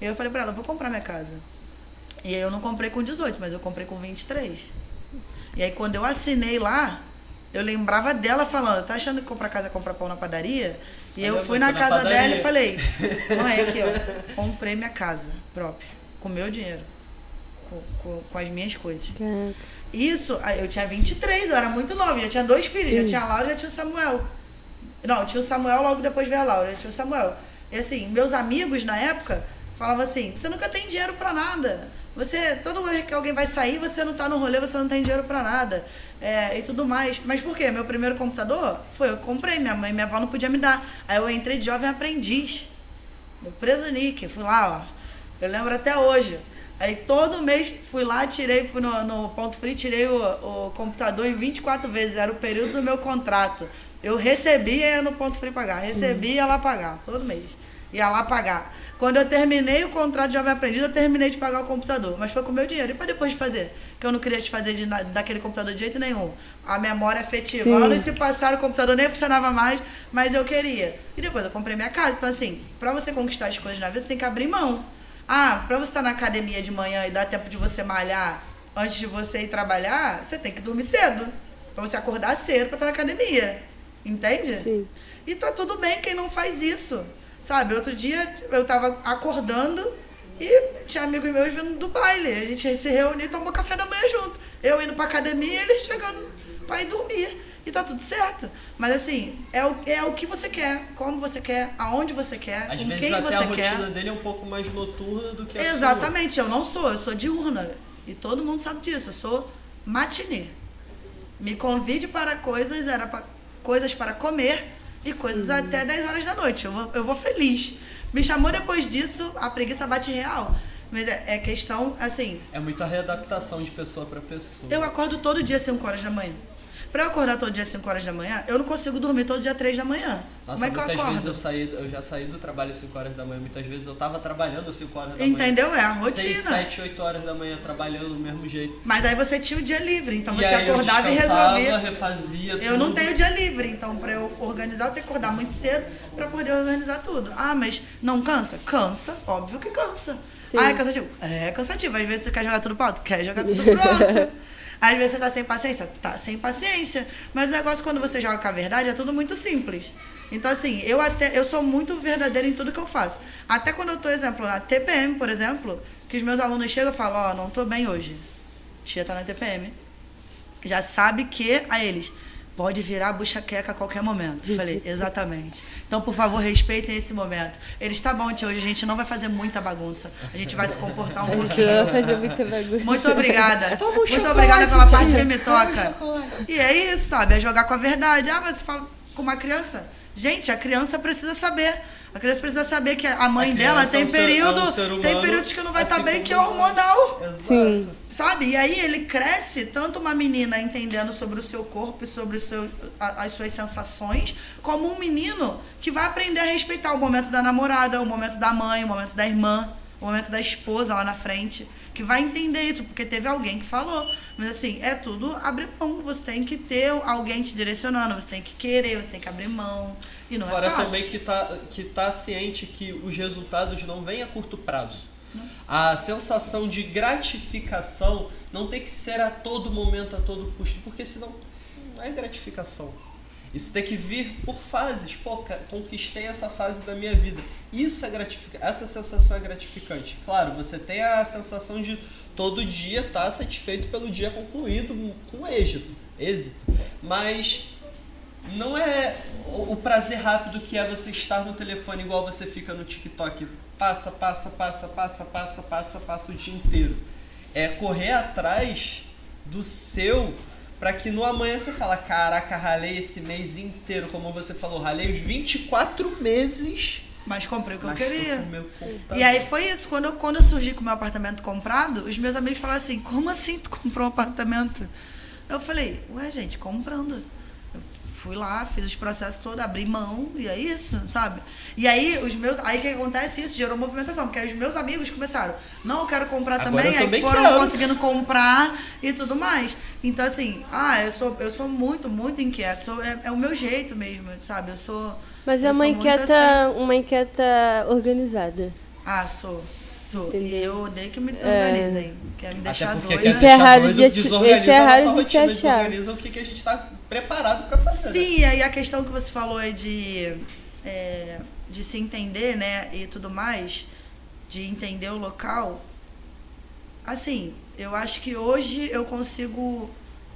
E eu falei pra ela, vou comprar minha casa. E aí eu não comprei com 18, mas eu comprei com 23. E aí quando eu assinei lá, eu lembrava dela falando, tá achando que comprar casa e comprar pão na padaria? E eu fui na casa dela e falei, mãe, aqui ó, comprei minha casa própria, com meu dinheiro, com as minhas coisas. Isso, eu tinha 23, eu era muito nova, já tinha 2 filhos, já tinha a Laura e já tinha o Samuel. Não, tinha o Samuel, logo depois veio a Laura, já tinha o Samuel. E assim, meus amigos na época falavam assim, você nunca tem dinheiro pra nada. Todo vez que alguém vai sair, você não tá no rolê, você não tem dinheiro pra nada. E tudo mais. Mas por quê? Meu primeiro computador foi eu que comprei, minha mãe e minha avó não podia me dar. Aí eu entrei de jovem aprendiz, no Preso Nick, fui lá, ó. Eu lembro até hoje. Aí todo mês fui lá, fui no Ponto Free, tirei o computador em 24 vezes, era o período do meu contrato. Eu recebia, ia no Ponto Free pagar, recebia, ia lá pagar, todo mês. Ia lá pagar. Quando eu terminei o contrato de jovem aprendiz, eu terminei de pagar o computador. Mas foi com o meu dinheiro. E para depois de fazer? Que eu não queria desfazer daquele computador de jeito nenhum. A memória afetiva. Sim. Anos se passaram, o computador nem funcionava mais, mas eu queria. E depois eu comprei minha casa. Então, assim, para você conquistar as coisas na vida, você tem que abrir mão. Para você estar na academia de manhã e dar tempo de você malhar antes de você ir trabalhar, você tem que dormir cedo. Para você acordar cedo para estar na academia. Entende? Sim. E tá tudo bem quem não faz isso. Sabe, outro dia eu tava acordando e tinha amigos meus vindo do baile. A gente se reuniu e tomou café da manhã junto. Eu indo pra academia e eles chegando pra ir dormir. E tá tudo certo. Mas assim, é o que você quer, como você quer, aonde você quer, Às com vezes quem até você a quer. rotina dele é um pouco mais noturna do que a Exatamente, eu sou diurna. E todo mundo sabe disso, eu sou matinê. Me convide para coisas para comer e coisas até 10 horas da noite. Eu vou feliz. Me chamou depois disso, a preguiça bate real. Mas é questão, assim... É muita readaptação de pessoa para pessoa. Eu acordo todo dia às 5 horas da manhã. Pra eu acordar todo dia às 5 horas da manhã, eu não consigo dormir todo dia às 3 da manhã. Nossa, como é que eu muitas acordo? vezes eu já saí do trabalho às 5 horas da manhã. Muitas vezes eu tava trabalhando às 5 horas da manhã. Entendeu? É a rotina. 6, 7, 8 horas da manhã trabalhando do mesmo jeito. Mas aí você tinha o dia livre, então E você aí acordava eu e resolvia. refazia tudo. Eu não tenho dia livre, então pra eu organizar eu tenho que acordar muito cedo pra poder organizar tudo. Mas não cansa? Cansa, óbvio que cansa. Sim. É cansativo? É cansativo. Às vezes você quer jogar tudo pro alto? Quer jogar tudo pro alto. Às vezes você tá sem paciência? Tá sem paciência. Mas o negócio quando você joga com a verdade é tudo muito simples. Então assim, eu sou muito verdadeira em tudo que eu faço. Até quando eu tô, exemplo, na TPM, por exemplo, que os meus alunos chegam e falam, não tô bem hoje. Tia tá na TPM. Já sabe que, a eles, pode virar bucha-queca a qualquer momento. Eu falei, exatamente. Então, por favor, respeitem esse momento. Eles, tá bom, tia, hoje a gente não vai fazer muita bagunça. A gente vai se comportar um A gente pouquinho. vai fazer muita bagunça. Muito obrigada. Toma um Muito chocolate, obrigada pela tia. parte que me toca. E é isso, sabe? É jogar com a verdade. Mas você fala com uma criança. Gente, a criança precisa saber. A criança precisa saber que a mãe dela tem período, tem períodos que não vai estar bem, que é hormonal. Exato. Sim. Sabe? E aí ele cresce, tanto uma menina entendendo sobre o seu corpo e sobre as suas sensações, como um menino que vai aprender a respeitar o momento da namorada, o momento da mãe, o momento da irmã, o momento da esposa lá na frente, que vai entender isso, porque teve alguém que falou. Mas assim, é tudo abrir mão. Você tem que ter alguém te direcionando, você tem que querer, você tem que abrir mão. E não Fora é fácil. também que tá ciente que os resultados não vêm a curto prazo. A sensação de gratificação não tem que ser a todo momento, a todo custo, porque senão não é gratificação. Isso tem que vir por fases. Pô, conquistei essa fase da minha vida. Isso é gratificante. Essa sensação é gratificante. Claro, você tem a sensação de todo dia estar satisfeito pelo dia concluído com êxito. Mas não é o prazer rápido que é você estar no telefone igual você fica no TikTok. Passa o dia inteiro. É correr atrás do seu, para que no amanhã você fala, caraca, ralei esse mês inteiro, como você falou, ralei os 24 meses. Mas comprei o que eu mas queria. tô com o meu computador. E aí foi isso. Quando eu surgi com o meu apartamento comprado, os meus amigos falaram assim, como assim tu comprou um apartamento? Eu falei, ué, gente, comprando. Eu fui lá, fiz os processos todos, abri mão, e é isso, sabe? E aí, aí o que acontece? Isso gerou movimentação, porque aí os meus amigos começaram, não, eu quero comprar Agora também, eu aí também foram quero. conseguindo comprar e tudo mais. Então, assim, eu sou muito, muito inquieta, é o meu jeito mesmo, sabe? Mas eu é uma sou muito inquieta, uma inquieta organizada. Sou. Entendeu? E eu odeio que me desorganizem. Quer me deixar Até porque doida. Isso é raro de desorganiza isso é a raro nossa de se rotina, achar. desorganiza o que a gente está preparado para fazer. Sim, e aí a questão que você falou é de se entender, né, e tudo mais, de entender o local. Assim, eu acho que hoje eu consigo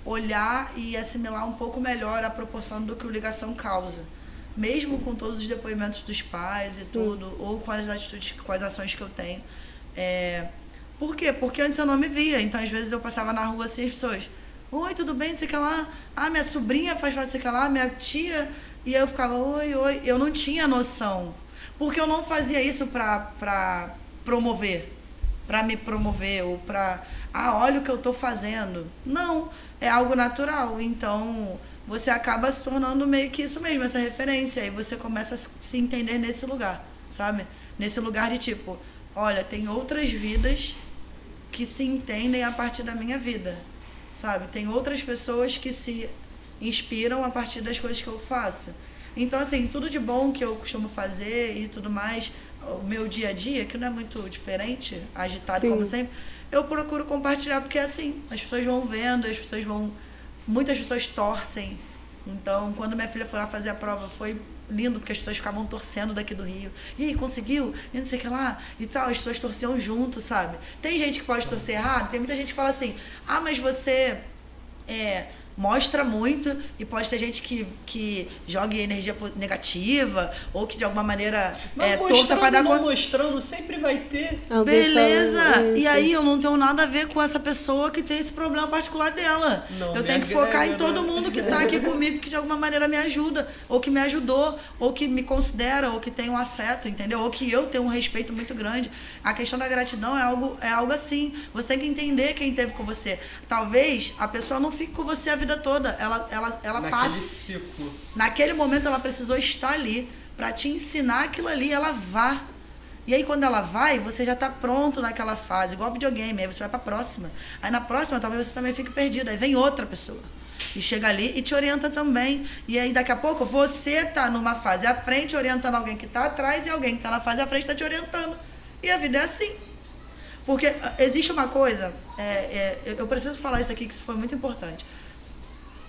olhar e assimilar um pouco melhor a proporção do que o ligação causa. Mesmo com todos os depoimentos dos pais e tudo, ou com as atitudes, com as ações que eu tenho. Por quê? Porque antes eu não me via. Então, às vezes, eu passava na rua assim, as pessoas... Oi, tudo bem? Não sei o que lá. Minha sobrinha faz parte, não sei o que lá. Minha tia... E eu ficava, oi. Eu não tinha noção. Porque eu não fazia isso pra promover. Pra me promover. Ou pra... olha o que eu tô fazendo. Não. É algo natural. Então... você acaba se tornando meio que isso mesmo, essa referência. Aí você começa a se entender nesse lugar, sabe? nesse lugar de tipo, olha, tem outras vidas que se entendem a partir da minha vida, sabe? Tem outras pessoas que se inspiram a partir das coisas que eu faço. Então, assim, tudo de bom que eu costumo fazer e tudo mais, o meu dia a dia, que não é muito diferente, agitado como sempre, eu procuro compartilhar, porque assim, as pessoas vão vendo, muitas pessoas torcem. Então, quando minha filha foi lá fazer a prova, foi lindo, porque as pessoas ficavam torcendo daqui do Rio. E aí, conseguiu? E não sei o que lá. E tal, as pessoas torciam junto, sabe? Tem gente que pode torcer errado, tem muita gente que fala assim, mas você mostra muito, e pode ter gente que jogue energia negativa, ou que de alguma maneira torça para dar conta. Mostrando, sempre vai ter. Beleza! E aí eu não tenho nada a ver com essa pessoa que tem esse problema particular dela. Não, eu tenho que focar em todo mundo que tá aqui comigo, que de alguma maneira me ajuda, ou que me ajudou, ou que me considera, ou que tem um afeto, entendeu? Ou que eu tenho um respeito muito grande. A questão da gratidão é algo assim. Você tem que entender quem esteve com você. Talvez a pessoa não fique com você a vida toda, ela passe. Ciclo. Naquele momento ela precisou estar ali para te ensinar aquilo ali, ela vá. E aí quando ela vai, você já está pronto naquela fase, igual videogame, aí você vai para a próxima. Aí na próxima talvez você também fique perdido, aí vem outra pessoa. E chega ali e te orienta também. E aí daqui a pouco você tá numa fase à frente orientando alguém que está atrás, e alguém que está na fase à frente está te orientando. E a vida é assim. Porque existe uma coisa, eu preciso falar isso aqui, que isso foi muito importante.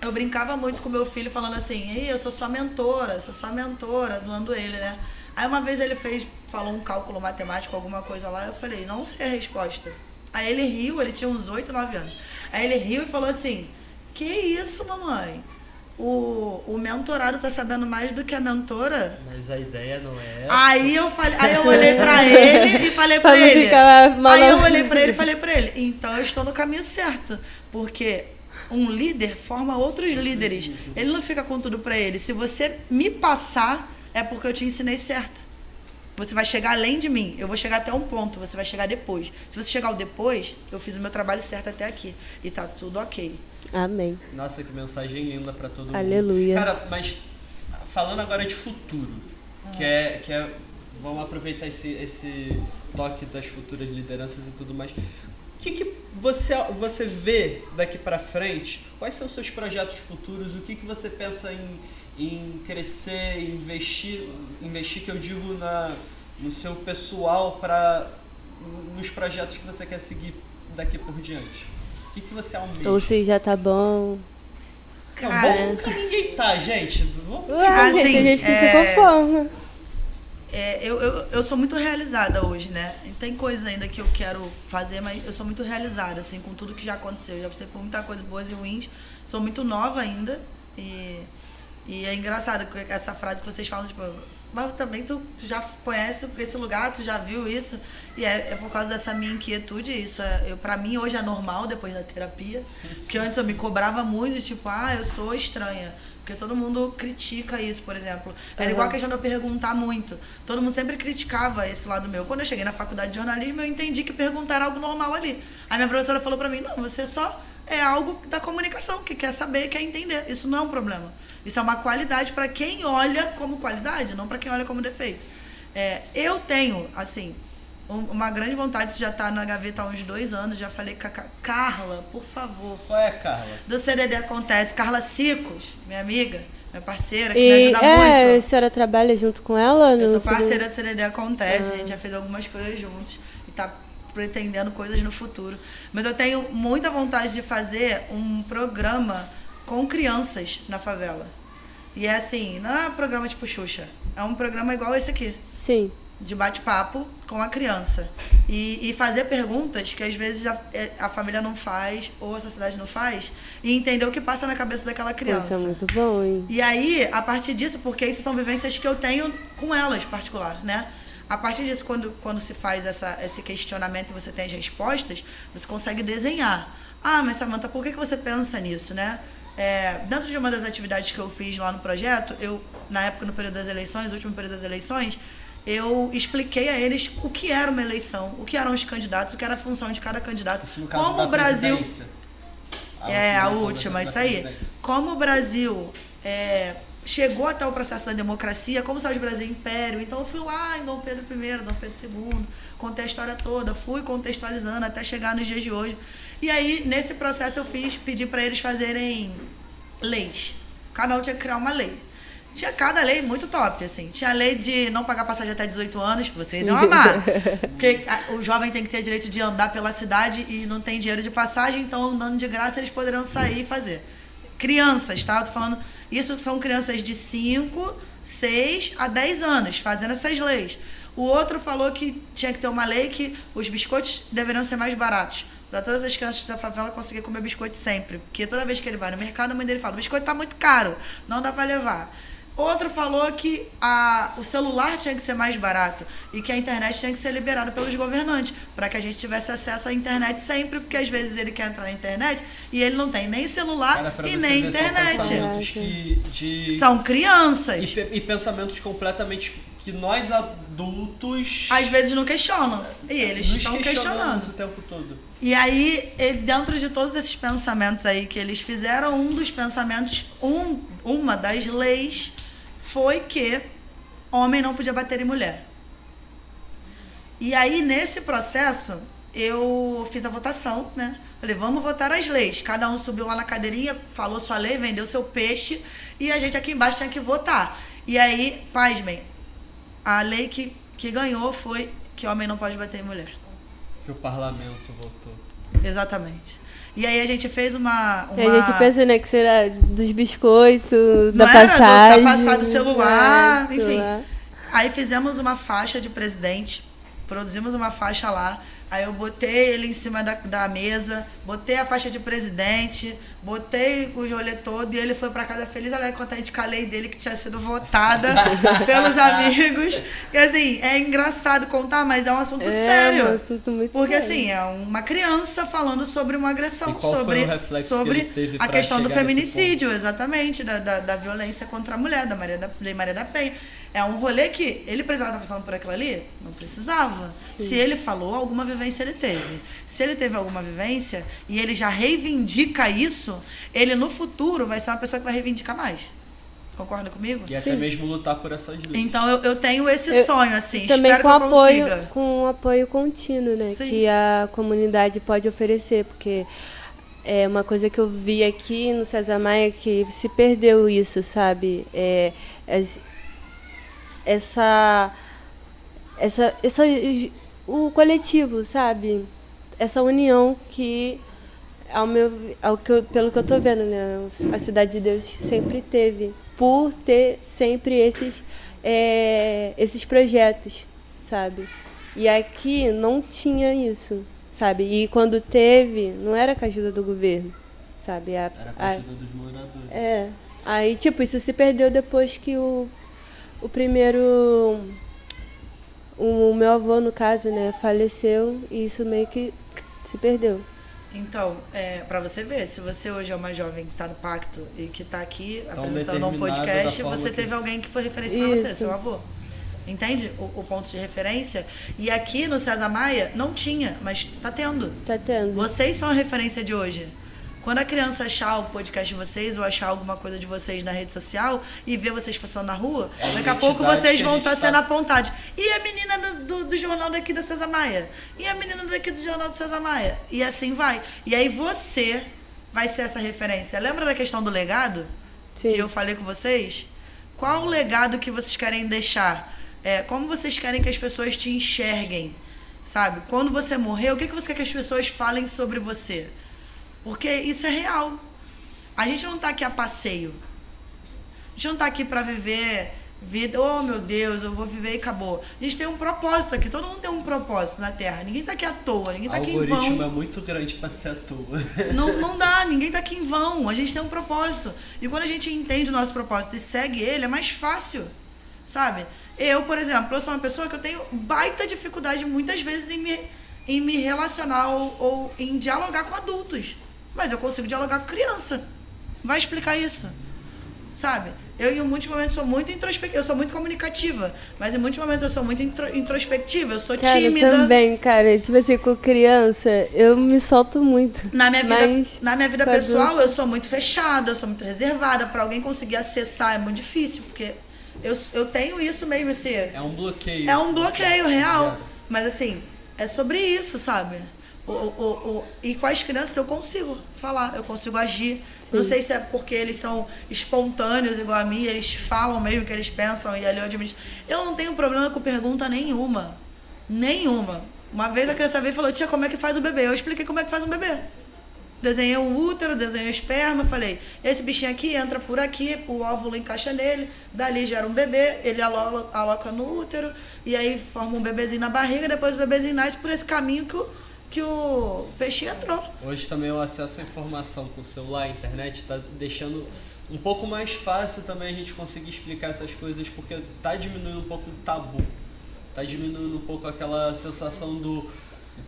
Eu brincava muito com meu filho, falando assim, ei, eu sou sua mentora, zoando ele, né? Aí uma vez ele falou um cálculo matemático, alguma coisa lá, eu falei, não sei a resposta. Aí ele riu, ele tinha uns 8, 9 anos. Aí ele riu e falou assim, que isso, mamãe? O mentorado tá sabendo mais do que a mentora? Mas a ideia não é essa. Aí eu olhei pra ele e falei pra ele. Aí eu olhei pra ele e falei pra ele, então eu estou no caminho certo, porque um líder forma outros líderes. Ele não fica com tudo pra ele. Se você me passar, é porque eu te ensinei certo. Você vai chegar além de mim. Eu vou chegar até um ponto, você vai chegar depois. Se você chegar ao depois, eu fiz o meu trabalho certo até aqui. E tá tudo ok. Amém. Nossa, que mensagem linda pra todo mundo. Aleluia. Cara, mas falando agora de futuro, vamos aproveitar esse toque das futuras lideranças e tudo mais. O que você vê daqui pra frente? Quais são os seus projetos futuros? O que você pensa em crescer, investir, que eu digo no seu pessoal, nos projetos que você quer seguir daqui por diante? O que você almeja? Ou se já tá bom. Cara, bom nunca ninguém tá, gente. Gente, tem gente que se conforma. Eu sou muito realizada hoje, né? Tem coisas ainda que eu quero fazer, mas eu sou muito realizada, assim, com tudo que já aconteceu. Eu já passei por muita coisa boas e ruins. Sou muito nova ainda. E é engraçado essa frase que vocês falam, tipo, mas também tu já conhece esse lugar, tu já viu isso. E é por causa dessa minha inquietude, isso. Pra mim hoje é normal, depois da terapia. Porque antes eu me cobrava muito, tipo, eu sou estranha. Porque todo mundo critica isso, por exemplo. Era igual a questão de eu perguntar muito. Todo mundo sempre criticava esse lado meu. Quando eu cheguei na faculdade de jornalismo, eu entendi que perguntar era algo normal ali. Aí minha professora falou pra mim, não, você só é algo da comunicação, que quer saber, quer entender. Isso não é um problema. Isso é uma qualidade para quem olha como qualidade, não para quem olha como defeito. Eu tenho, assim, uma grande vontade, isso já está na gaveta há uns 2 anos, já falei com a Carla, por favor. Qual é, Carla? Do CDD Acontece. Carla Cicos, minha amiga, minha parceira, que me ajuda muito. A senhora trabalha junto com ela? Eu sou parceira do CDD Acontece, a gente já fez algumas coisas juntos e está pretendendo coisas no futuro. Mas eu tenho muita vontade de fazer um programa com crianças na favela. E é assim, não é um programa tipo Xuxa, é um programa igual esse aqui. Sim. De bate-papo com a criança. E fazer perguntas que às vezes a família não faz, ou a sociedade não faz, e entender o que passa na cabeça daquela criança. Isso é muito bom, hein? E aí, a partir disso, porque isso são vivências que eu tenho com elas, particular, né? A partir disso, quando se faz esse questionamento e você tem as respostas, você consegue desenhar. Mas Samantha, por que você pensa nisso, né? Dentro de uma das atividades que eu fiz lá no projeto, na época, no período das eleições, no último período das eleições, eu expliquei a eles o que era uma eleição, o que eram os candidatos, o que era a função de cada candidato. Isso no caso como da o Brasil... a última, isso aí. Como o Brasil chegou até o processo da democracia, como se fosse o Brasil Império. Então eu fui lá em Dom Pedro I, Dom Pedro II, contei a história toda, fui contextualizando até chegar nos dias de hoje. E aí, nesse processo, eu pedi para eles fazerem leis. Cada um tinha que criar uma lei. Tinha cada lei muito top, assim. Tinha a lei de não pagar passagem até 18 anos, que vocês iam amar. Porque o jovem tem que ter direito de andar pela cidade e não tem dinheiro de passagem, então andando de graça eles poderão sair e fazer. Crianças, tá? Eu tô falando, isso são crianças de 5, 6 a 10 anos, fazendo essas leis. O outro falou que tinha que ter uma lei que os biscoitos deveriam ser mais baratos. Para todas as crianças da favela conseguir comer biscoito sempre. Porque toda vez que ele vai no mercado, a mãe dele fala, o biscoito tá muito caro, não dá para levar. Outro falou que o celular tinha que ser mais barato e que a internet tinha que ser liberada pelos governantes, para que a gente tivesse acesso à internet sempre, porque às vezes ele quer entrar na internet e ele não tem nem celular e nem internet. São crianças. E pensamentos completamente que nós adultos às vezes não questionam. E eles estão questionando o tempo todo. E aí, dentro de todos esses pensamentos aí que eles fizeram, um dos pensamentos, uma das leis foi que homem não podia bater em mulher. E aí, nesse processo, eu fiz a votação, né? Falei, vamos votar as leis. Cada um subiu lá na cadeirinha, falou sua lei, vendeu seu peixe, e a gente aqui embaixo tinha que votar. E aí, pasmem, a lei que ganhou foi que homem não pode bater em mulher. Que o parlamento votou. Exatamente. E aí a gente fez uma... E a gente pensa, né, que será dos biscoitos, da passagem. Da passagem do celular, enfim. Celular. Aí fizemos uma faixa de presidente, produzimos uma faixa lá. Aí eu botei ele em cima da mesa, botei a faixa de presidente, botei o rolê todo e ele foi pra casa feliz, alegre, contente com a lei dele que tinha sido votada pelos amigos. E assim, é engraçado contar, mas é um assunto sério. É um assunto muito porque sério. Assim, é uma criança falando sobre uma agressão, sobre que ele a questão do feminicídio, exatamente, da violência contra a mulher, da Lei Maria da Penha. É um rolê que ele precisava estar passando por aquilo ali? Não precisava. Sim. Se ele falou, alguma vivência ele teve. Se ele teve alguma vivência e ele já reivindica isso, ele no futuro vai ser uma pessoa que vai reivindicar mais. Concorda comigo? E até mesmo lutar por essas leis. Então eu tenho esse sonho, assim, também espero com que eu apoio, consiga. com um apoio contínuo, né? Sim. Que a comunidade pode oferecer, porque é uma coisa que eu vi aqui no César Maia que se perdeu isso, sabe? O coletivo, sabe? Essa união que, pelo que eu estou vendo, né? A Cidade de Deus sempre teve, por ter sempre esses projetos, sabe? E aqui não tinha isso, sabe? E quando teve, não era com a ajuda do governo, sabe? Era com a ajuda dos moradores. Aí, tipo, isso se perdeu depois que o meu avô, no caso, né, faleceu, e isso meio que se perdeu. Então, para você ver, se você hoje é uma jovem que está no pacto e que está aqui apresentando um podcast, você teve alguém que foi referência para você, seu avô. Entende o ponto de referência? E aqui no César Maia não tinha, mas tá tendo. Tá tendo. Vocês são a referência de hoje. Quando a criança achar o podcast de vocês ou achar alguma coisa de vocês na rede social e ver vocês passando na rua, daqui a pouco vocês vão estar sendo apontados. E a menina do jornal daqui da César Maia? E a menina daqui do jornal do César Maia? E assim vai. E aí você vai ser essa referência. Lembra da questão do legado? Sim. Que eu falei com vocês? Qual o legado que vocês querem deixar? Como vocês querem que as pessoas te enxerguem? Sabe? Quando você morrer, o que você quer que as pessoas falem sobre você? Porque isso é real. A gente não está aqui a passeio. A gente não está aqui para viver vida, oh meu Deus, eu vou viver e acabou. A gente tem um propósito aqui, todo mundo tem um propósito na Terra. Ninguém está aqui à toa, ninguém está aqui em vão. O algoritmo é muito grande para ser à toa. Não dá, ninguém está aqui em vão. A gente tem um propósito. E quando a gente entende o nosso propósito e segue ele, é mais fácil, sabe? Eu, por exemplo, eu sou uma pessoa que eu tenho baita dificuldade muitas vezes em me relacionar ou em dialogar com adultos. Mas eu consigo dialogar com criança. Vai explicar isso, sabe? Eu, em muitos momentos, sou muito introspectiva. Eu sou muito comunicativa, mas em muitos momentos eu sou muito introspectiva. Eu sou tímida. Eu também, cara. Tipo assim, com criança, eu me solto muito. Na minha vida pessoal, eu sou muito fechada, eu sou muito reservada. Pra alguém conseguir acessar é muito difícil, porque eu tenho isso mesmo, assim. É um bloqueio. É um bloqueio real. Mas, assim, é sobre isso, sabe? E com as crianças eu consigo falar, eu consigo agir. Sim. Não sei se é porque eles são espontâneos igual a mim, eles falam mesmo o que eles pensam e ali eu admito. Eu não tenho problema com pergunta nenhuma. Nenhuma. Uma vez a criança veio e falou, tia, como é que faz o bebê? Eu expliquei como é que faz um bebê. Desenhei um útero, desenhei o esperma, falei, esse bichinho aqui entra por aqui, o óvulo encaixa nele, dali gera um bebê, ele aloca no útero, e aí forma um bebezinho na barriga, depois o bebezinho nasce por esse caminho que o peixinho entrou. Hoje também o acesso à informação com o celular, a internet, está deixando um pouco mais fácil também a gente conseguir explicar essas coisas, porque está diminuindo um pouco o tabu, está diminuindo um pouco aquela sensação do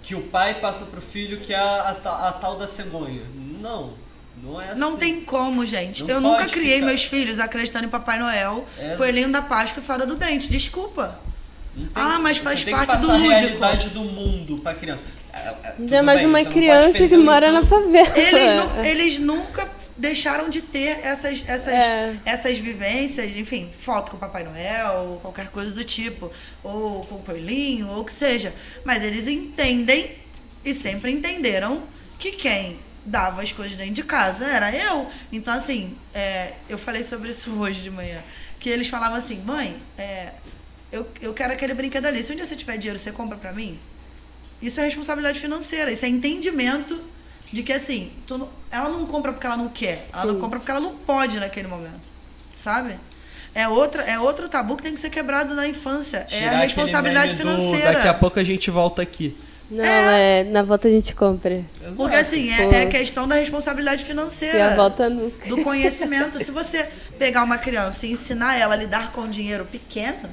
que o pai passa pro filho, que é a tal da cegonha. Não é assim. Não tem como, gente. Eu nunca criei meus filhos acreditando em Papai Noel, Coelhinho da Páscoa e Fada do Dente. Desculpa. Mas faz parte do lúdico. A realidade do mundo pra criança. Ainda mais uma criança que mora na favela. Eles nunca deixaram de ter essas vivências, enfim, foto com o Papai Noel, ou qualquer coisa do tipo, ou com o coelhinho, ou o que seja. Mas eles entendem e sempre entenderam que quem dava as coisas dentro de casa era eu. Então, assim, eu falei sobre isso hoje de manhã, que eles falavam assim, mãe, eu quero aquele brinquedo ali. Se um dia você tiver dinheiro, você compra pra mim? Isso é responsabilidade financeira, isso é entendimento de que, assim, ela não compra porque ela não quer, ela não compra porque ela não pode naquele momento, sabe? É outro tabu que tem que ser quebrado na infância, tirar a responsabilidade financeira. Daqui a pouco a gente volta aqui. Não, na volta a gente compra. Exato. Porque, assim, é questão da responsabilidade financeira. E a volta nunca. Do conhecimento. Se você pegar uma criança e ensinar ela a lidar com dinheiro pequeno,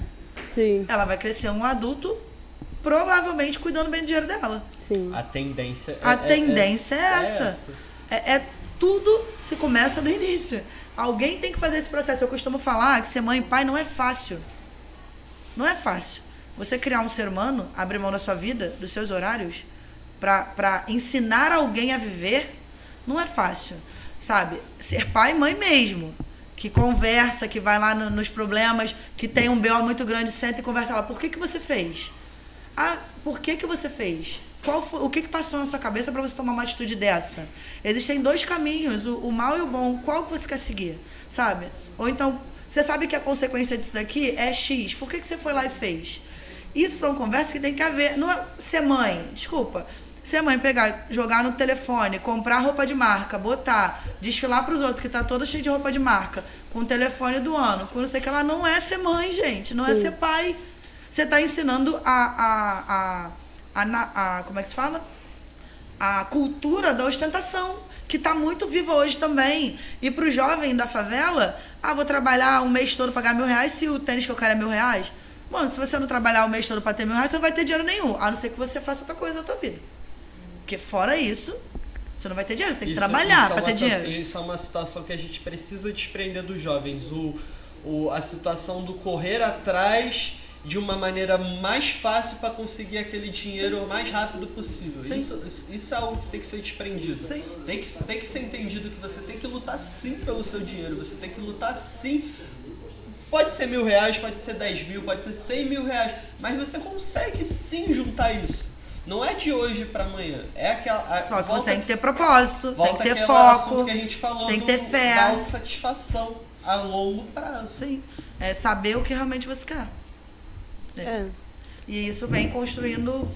sim, ela vai crescer um adulto provavelmente cuidando bem do dinheiro dela. Sim. A tendência é essa. Tudo se começa do início. Alguém tem que fazer esse processo. Eu costumo falar que ser mãe e pai não é fácil. Não é fácil. Você criar um ser humano, abrir mão da sua vida, dos seus horários, pra ensinar alguém a viver, não é fácil. Sabe? Ser pai e mãe mesmo. Que conversa, que vai lá nos problemas, que tem um BO muito grande, senta e conversa lá. Por que você fez? Por que você fez? O que passou na sua cabeça para você tomar uma atitude dessa? Existem dois caminhos, o mal e o bom. Qual que você quer seguir? Sabe? Ou então, você sabe que a consequência disso daqui é X. Por que você foi lá e fez? Isso são conversas que tem que haver. Não é ser mãe, desculpa. Ser mãe, pegar, jogar no telefone, comprar roupa de marca, botar, desfilar para os outros que tá toda cheia de roupa de marca, com o telefone do ano, com não sei o que lá, não é ser mãe, gente. Não é ser pai. Você está ensinando como é que se fala? A cultura da ostentação, que está muito viva hoje também. E para o jovem da favela, vou trabalhar um mês todo para ganhar R$1.000, se o tênis que eu quero é R$1.000. Mano, se você não trabalhar o mês todo para ter R$1.000, você não vai ter dinheiro nenhum, a não ser que você faça outra coisa na tua vida. Porque fora isso, você não vai ter dinheiro, você tem que trabalhar para ter dinheiro. Isso é uma situação que a gente precisa desprender dos jovens. A situação do correr atrás de uma maneira mais fácil para conseguir aquele dinheiro o mais rápido possível. Isso é algo que tem que ser desprendido. Sim. Tem que ser entendido que você tem que lutar sim pelo seu dinheiro, você tem que lutar sim. Pode ser R$1.000, pode ser 10 mil, pode ser 100 mil reais, mas você consegue sim juntar isso. Não é de hoje para amanhã. É aquela. Só que você tem que ter propósito, tem que ter foco, que a gente falou, tem que ter fé, da autossatisfação a longo prazo. Sim. É saber o que realmente você quer. E isso vem construindo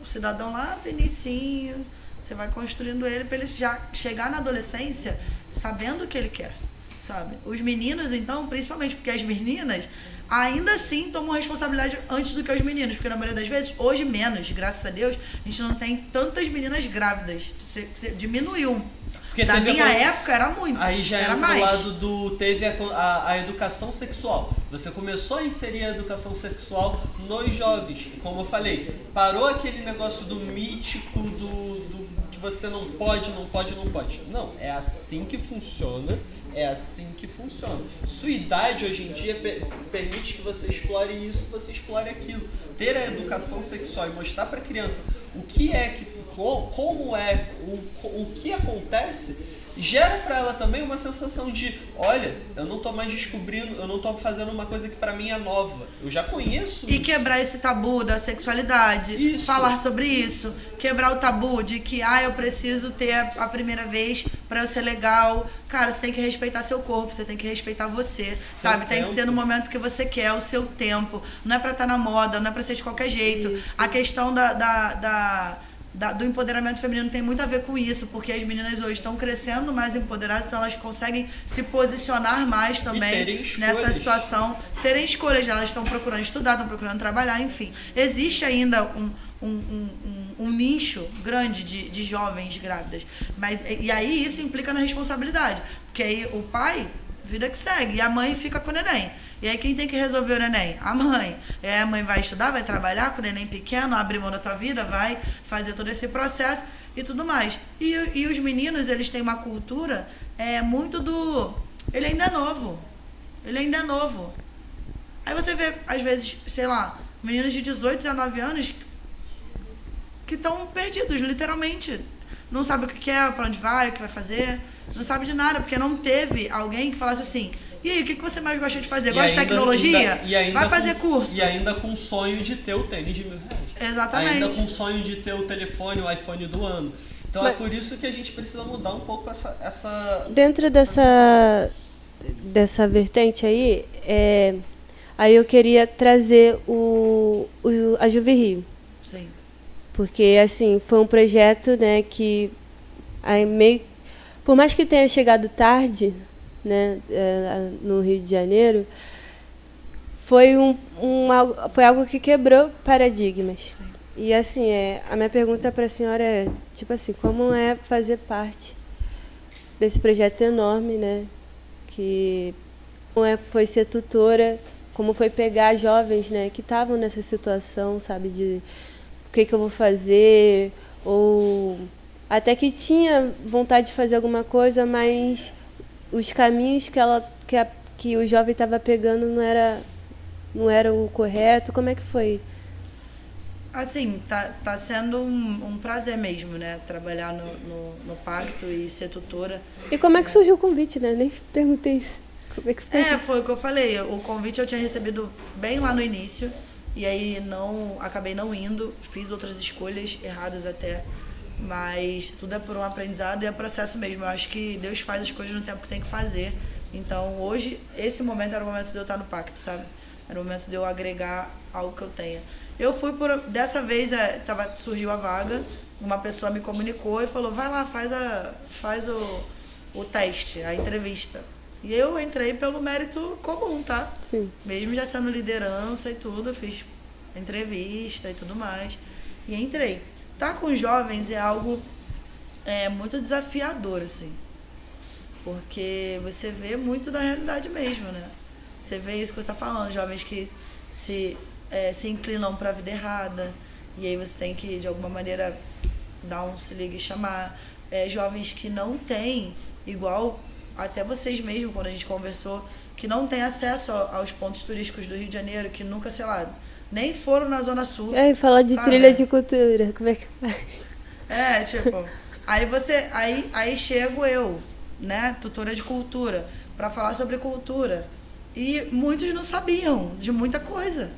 o cidadão lá do inicinho. Você vai construindo ele para ele já chegar na adolescência sabendo o que ele quer, sabe? Os meninos, então, principalmente porque as meninas ainda assim tomam responsabilidade antes do que os meninos, porque na maioria das vezes, hoje menos, graças a Deus, a gente não tem tantas meninas grávidas. Você diminuiu. Porque da minha época era muito. Aí já era entra mais. do lado do... Teve a educação sexual. Você começou a inserir a educação sexual nos jovens. E como eu falei, parou aquele negócio do mítico, do que você não pode. Não, é assim que funciona. É assim que funciona. Sua idade hoje em dia permite que você explore isso, você explore aquilo. Ter a educação sexual e mostrar para a criança o que é, como é, o que acontece, gera para ela também uma sensação de, olha, eu não tô mais descobrindo, eu não tô fazendo uma coisa que para mim é nova. Eu já conheço E isso. quebrar esse tabu da sexualidade, Isso. falar sobre isso, quebrar o tabu de que, eu preciso ter a primeira vez para eu ser legal. Cara, você tem que respeitar seu corpo, você tem que respeitar você, sabe? Tem que ser no momento que você quer, o seu tempo. Não é pra estar na moda, não é pra ser de qualquer jeito. Isso. A questão do empoderamento feminino tem muito a ver com isso, porque as meninas hoje estão crescendo mais empoderadas, então elas conseguem se posicionar mais também nessa situação, terem escolhas, elas estão procurando estudar, estão procurando trabalhar, enfim. Existe ainda um nicho grande de jovens grávidas, e aí isso implica na responsabilidade, porque aí o pai, vida que segue, e a mãe fica com o neném. E aí quem tem que resolver o neném? A mãe. E aí a mãe vai estudar, vai trabalhar com o neném pequeno, abre mão da tua vida, vai fazer todo esse processo e tudo mais. E os meninos, eles têm uma cultura muito ele ainda é novo. Ele ainda é novo. Aí você vê, às vezes, sei lá, meninos de 18, 19 anos que estão perdidos, literalmente. Não sabe o que quer, pra onde vai, o que vai fazer. Não sabe de nada, porque não teve alguém que falasse assim: e aí, o que você mais gosta de fazer? Gosta de tecnologia? Vai fazer curso. E ainda com o sonho de ter o tênis de R$1.000. Exatamente. Ainda com o sonho de ter o telefone, o iPhone do ano. Então é por isso que a gente precisa mudar um pouco essa... Dentro dessa vertente aí, aí eu queria trazer a Juve Rio. Sim. Porque, assim, foi um projeto, né, que por mais que tenha chegado tarde, né, no Rio de Janeiro, foi algo que quebrou paradigmas. Sim. E assim, a minha pergunta para a senhora é, tipo assim, como é fazer parte desse projeto enorme, né, foi ser tutora, como foi pegar jovens, né, que estavam nessa situação, sabe, de o que eu vou fazer, ou até que tinha vontade de fazer alguma coisa, mas os caminhos que o jovem estava pegando não era o correto. Como é que foi? Assim, tá sendo um prazer mesmo, né? Trabalhar no Pacto e ser tutora. E como é que surgiu o convite, né? Nem perguntei isso. Como é que foi? Foi o que eu falei. O convite eu tinha recebido bem lá no início. E aí acabei não indo. Fiz outras escolhas erradas até. Mas tudo é por um aprendizado e é processo mesmo. Eu acho que Deus faz as coisas no tempo que tem que fazer. Então, hoje, esse momento era o momento de eu estar no Pacto, sabe? Era o momento de eu agregar algo que eu tenha. Eu fui dessa vez, surgiu a vaga, uma pessoa me comunicou e falou: vai lá, faz o teste, a entrevista. E eu entrei pelo mérito comum, tá? Sim. Mesmo já sendo liderança e tudo, eu fiz entrevista e tudo mais. E entrei. Tá com jovens é algo muito desafiador, assim. Porque você vê muito da realidade mesmo, né? Você vê isso que você está falando, jovens que se inclinam para a vida errada. E aí você tem que, de alguma maneira, dar um se liga e chamar. Jovens que não têm, igual até vocês mesmo, quando a gente conversou, que não têm acesso aos pontos turísticos do Rio de Janeiro, que nunca, sei lá, nem foram na Zona Sul. Falar de sabe? Trilha de cultura, como é que faz? Aí chego eu, né, tutora de cultura, para falar sobre cultura. E muitos não sabiam de muita coisa.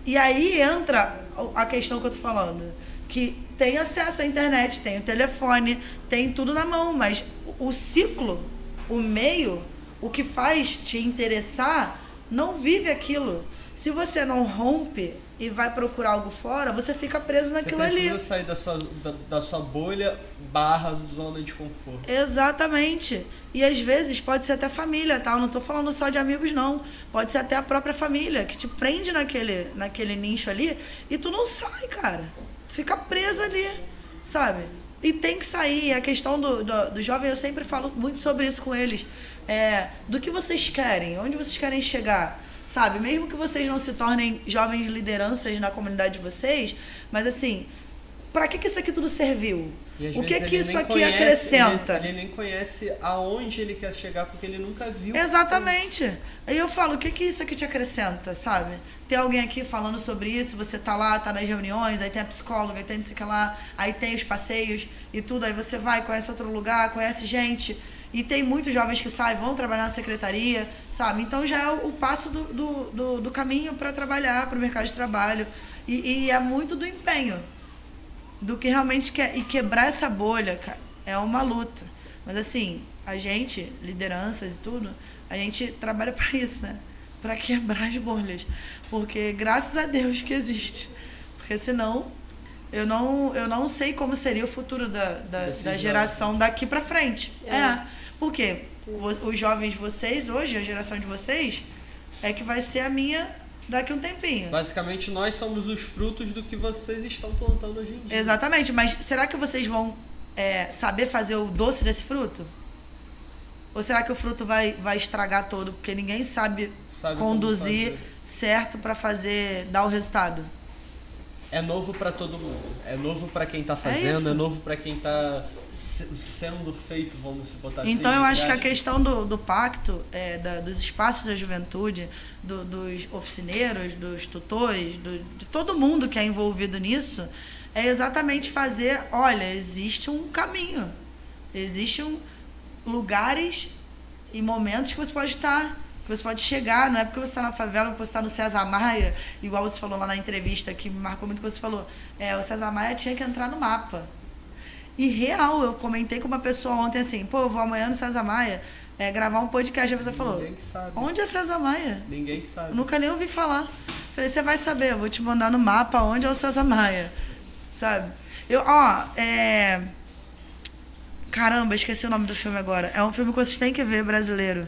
E aí entra a questão que eu tô falando, que tem acesso à internet, tem o telefone, tem tudo na mão, mas o ciclo, o meio, o que faz te interessar, não vive aquilo. Se você não rompe e vai procurar algo fora, você fica preso naquilo ali. Você precisa sair da sua bolha / zona de conforto. Exatamente. E às vezes pode ser até família, tá? Eu não tô falando só de amigos, não. Pode ser até a própria família, que te prende naquele nicho ali e tu não sai, cara. Tu fica preso ali, sabe? E tem que sair. A questão do jovem, eu sempre falo muito sobre isso com eles. Do que vocês querem, onde vocês querem chegar. Sabe, mesmo que vocês não se tornem jovens lideranças na comunidade de vocês, mas assim, pra que isso aqui tudo serviu? E, às O vezes, que ele isso nem aqui conhece, acrescenta? Ele nem conhece aonde ele quer chegar, porque ele nunca viu. Exatamente. Aí eu falo, o que isso aqui te acrescenta, sabe? Tem alguém aqui falando sobre isso, você tá lá, tá nas reuniões, aí tem a psicóloga, aí tem não sei o que lá, aí tem os passeios e tudo, aí você vai, conhece outro lugar, conhece gente, e tem muitos jovens que saem, vão trabalhar na secretaria, sabe? Então já é o passo do caminho para trabalhar, para o mercado de trabalho. E é muito do empenho, do que realmente quer. E quebrar essa bolha, cara, é uma luta. Mas assim, a gente, lideranças e tudo, a gente trabalha para isso, né? Para quebrar as bolhas. Porque graças a Deus que existe. Porque senão, eu não sei como seria o futuro da geração daqui para frente. Porque os jovens de vocês, hoje, a geração de vocês, é que vai ser a minha daqui a um tempinho. Basicamente, nós somos os frutos do que vocês estão plantando hoje em dia. Exatamente, mas será que vocês vão saber fazer o doce desse fruto? Ou será que o fruto vai estragar todo? Porque ninguém sabe conduzir certo para dar o resultado. É novo para todo mundo. É novo para quem tá fazendo, é novo para quem tá sendo feito, vamos botar assim. Então eu acho que a questão do pacto, dos espaços da juventude, dos oficineiros, dos tutores, de todo mundo que é envolvido nisso, é exatamente fazer, olha, existe um caminho, existem lugares e momentos que você pode estar, que você pode chegar, não é porque você está na favela, porque você está no César Maia, igual você falou lá na entrevista, que me marcou muito que você falou, o César Maia tinha que entrar no mapa. E real, eu comentei com uma pessoa ontem assim, eu vou amanhã no César Maia gravar um podcast, a pessoa falou, ninguém sabe. Onde é César Maia? Ninguém sabe. Eu nunca nem ouvi falar. Falei, você vai saber, eu vou te mandar no mapa onde é o César Maia, sabe? Caramba, esqueci o nome do filme agora. É um filme que vocês têm que ver, brasileiro.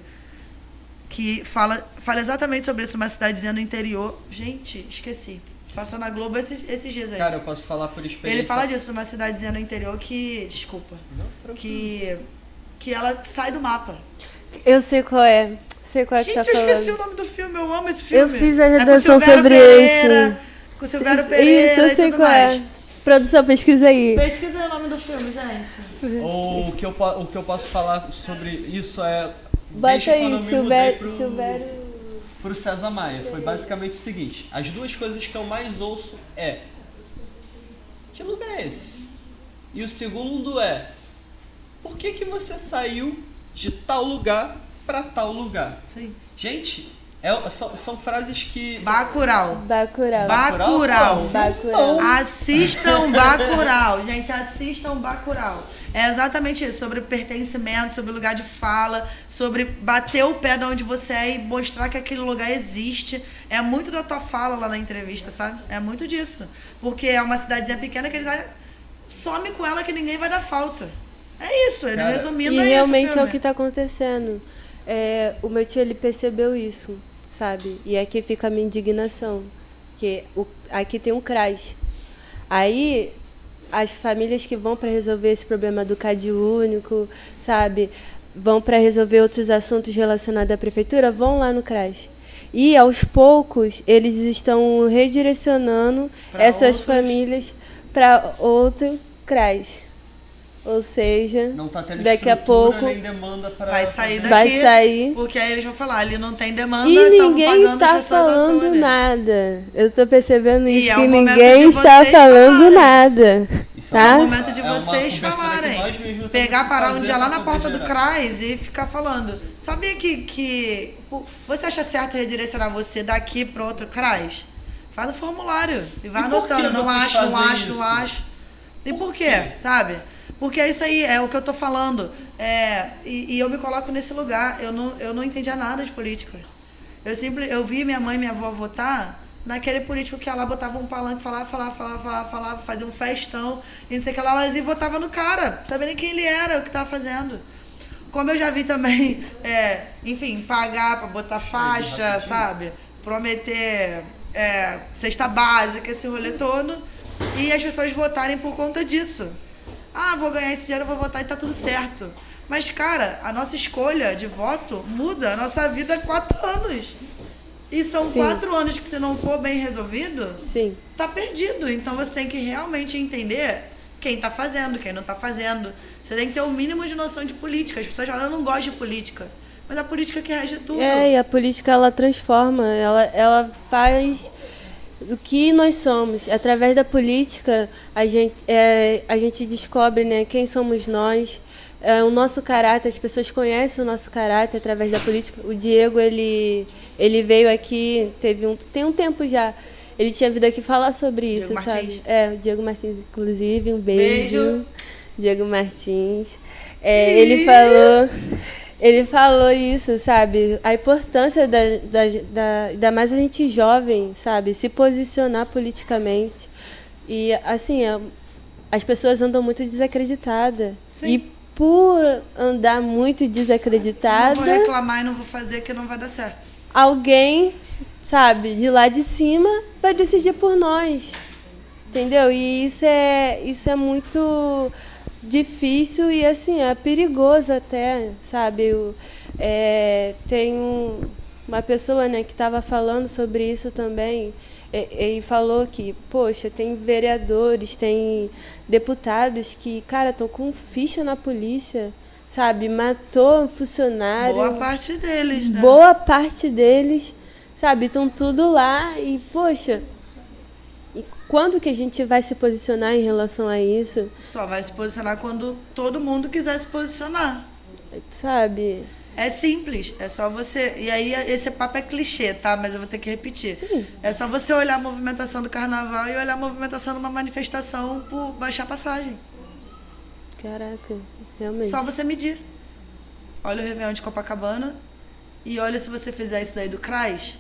Que fala exatamente sobre isso, uma cidadezinha no interior. Gente, esqueci. Passou na Globo esses dias aí. Cara, eu posso falar por experiência. Ele fala disso, uma cidadezinha no interior que... Desculpa. Não, tranquilo. Que ela sai do mapa. Eu sei qual é. Sei qual é que tá Gente, eu falando. esqueci o nome do filme. Eu amo esse filme. Eu fiz a redação com o Silvério sobre Pereira, esse. Com o Silvério Pereira Isso, eu sei e tudo qual mais. é. Produção, pesquisa aí. Pesquisa o nome do filme, gente. O que eu posso falar sobre isso é... Bota aí, quando eu me mudei Silvério... pro César Maia. Foi basicamente o seguinte. As duas coisas que eu mais ouço é... Que lugar é esse? E o segundo é... Por que você saiu de tal lugar para tal lugar? Sim. Gente, são frases que... Bacurau. Assistam Bacurau. Gente, assistam Bacurau. É exatamente isso, sobre pertencimento, sobre lugar de fala, sobre bater o pé de onde você é e mostrar que aquele lugar existe. É muito da tua fala lá na entrevista, sabe? É muito disso. Porque é uma cidadezinha pequena que eles some com ela que ninguém vai dar falta. É isso, ele resumindo e é isso. E realmente é o que está acontecendo. O meu tio, ele percebeu isso, sabe? E aqui fica a minha indignação. Que aqui tem um CRAS. Aí... As famílias que vão para resolver esse problema do CAD único, sabe, vão para resolver outros assuntos relacionados à prefeitura, vão lá no CRAS. E, aos poucos, eles estão redirecionando essas famílias para outro CRAS. Ou seja, não tá tendo daqui a pouco nem demanda pra... vai sair daqui, vai sair. Porque aí eles vão falar, ali não tem demanda, e ninguém está falando nada. Eu estou percebendo isso, que ninguém está falando nada. Tá? É o momento de vocês falarem. Parar um dia lá na porta do CRAS e ficar falando. Sabia que você acha certo redirecionar você daqui para outro CRAS? Faz o formulário e vai anotando. Não acho. E por quê? Sabe? Porque é isso aí, é o que eu tô falando. E eu me coloco nesse lugar. Eu não entendia nada de política. Eu vi minha mãe e minha avó votar naquele político que ia lá, botava um palanque, falava, fazia um festão, e não sei o que lá, elas iam e votavam no cara, sabia nem quem ele era, o que estava fazendo. Como eu já vi também, enfim, pagar para botar faixa, sabe? Prometer cesta básica, esse rolê todo, e as pessoas votarem por conta disso. Vou ganhar esse dinheiro, vou votar e tá tudo certo. Mas, cara, a nossa escolha de voto muda a nossa vida há 4 anos. E são Sim. 4 anos que, se não for bem resolvido, Sim. tá perdido. Então você tem que realmente entender quem tá fazendo, quem não tá fazendo. Você tem que ter o mínimo de noção de política. As pessoas falam, eu não gosto de política. Mas a política que rege tudo. E a política, ela transforma, ela faz o que nós somos. Através da política, a gente descobre, né, quem somos nós, o nosso caráter. As pessoas conhecem o nosso caráter através da política. O Diego, ele veio aqui, tem um tempo já. Ele tinha vindo aqui falar sobre isso, Diego sabe? Martins. O Diego Martins, inclusive, um beijo. Beijo. Diego Martins. Ele falou isso, sabe? A importância da mais a gente jovem, sabe? Se posicionar politicamente. E, assim, as pessoas andam muito desacreditadas. Sim. E por andar muito desacreditada, Não vou reclamar e não vou fazer, que não vai dar certo. alguém, sabe, de lá de cima vai decidir por nós. Entendeu? E isso é muito difícil e, assim, é perigoso até, sabe? Tem uma pessoa, né, que estava falando sobre isso também, e falou que, poxa, tem vereadores, tem deputados que, cara, estão com ficha na polícia, sabe? Matou um funcionário. Boa parte deles, né? Boa parte deles, sabe? Estão tudo lá e, poxa, e quando que a gente vai se posicionar em relação a isso? Só vai se posicionar quando todo mundo quiser se posicionar. Sabe? É simples, é só você... E aí, esse papo é clichê, tá? Mas eu vou ter que repetir. Sim. É só você olhar a movimentação do carnaval e olhar a movimentação de uma manifestação por baixar passagem. Caraca, realmente. Só você medir. Olha o Réveillon de Copacabana e olha, se você fizer isso daí do CRAS,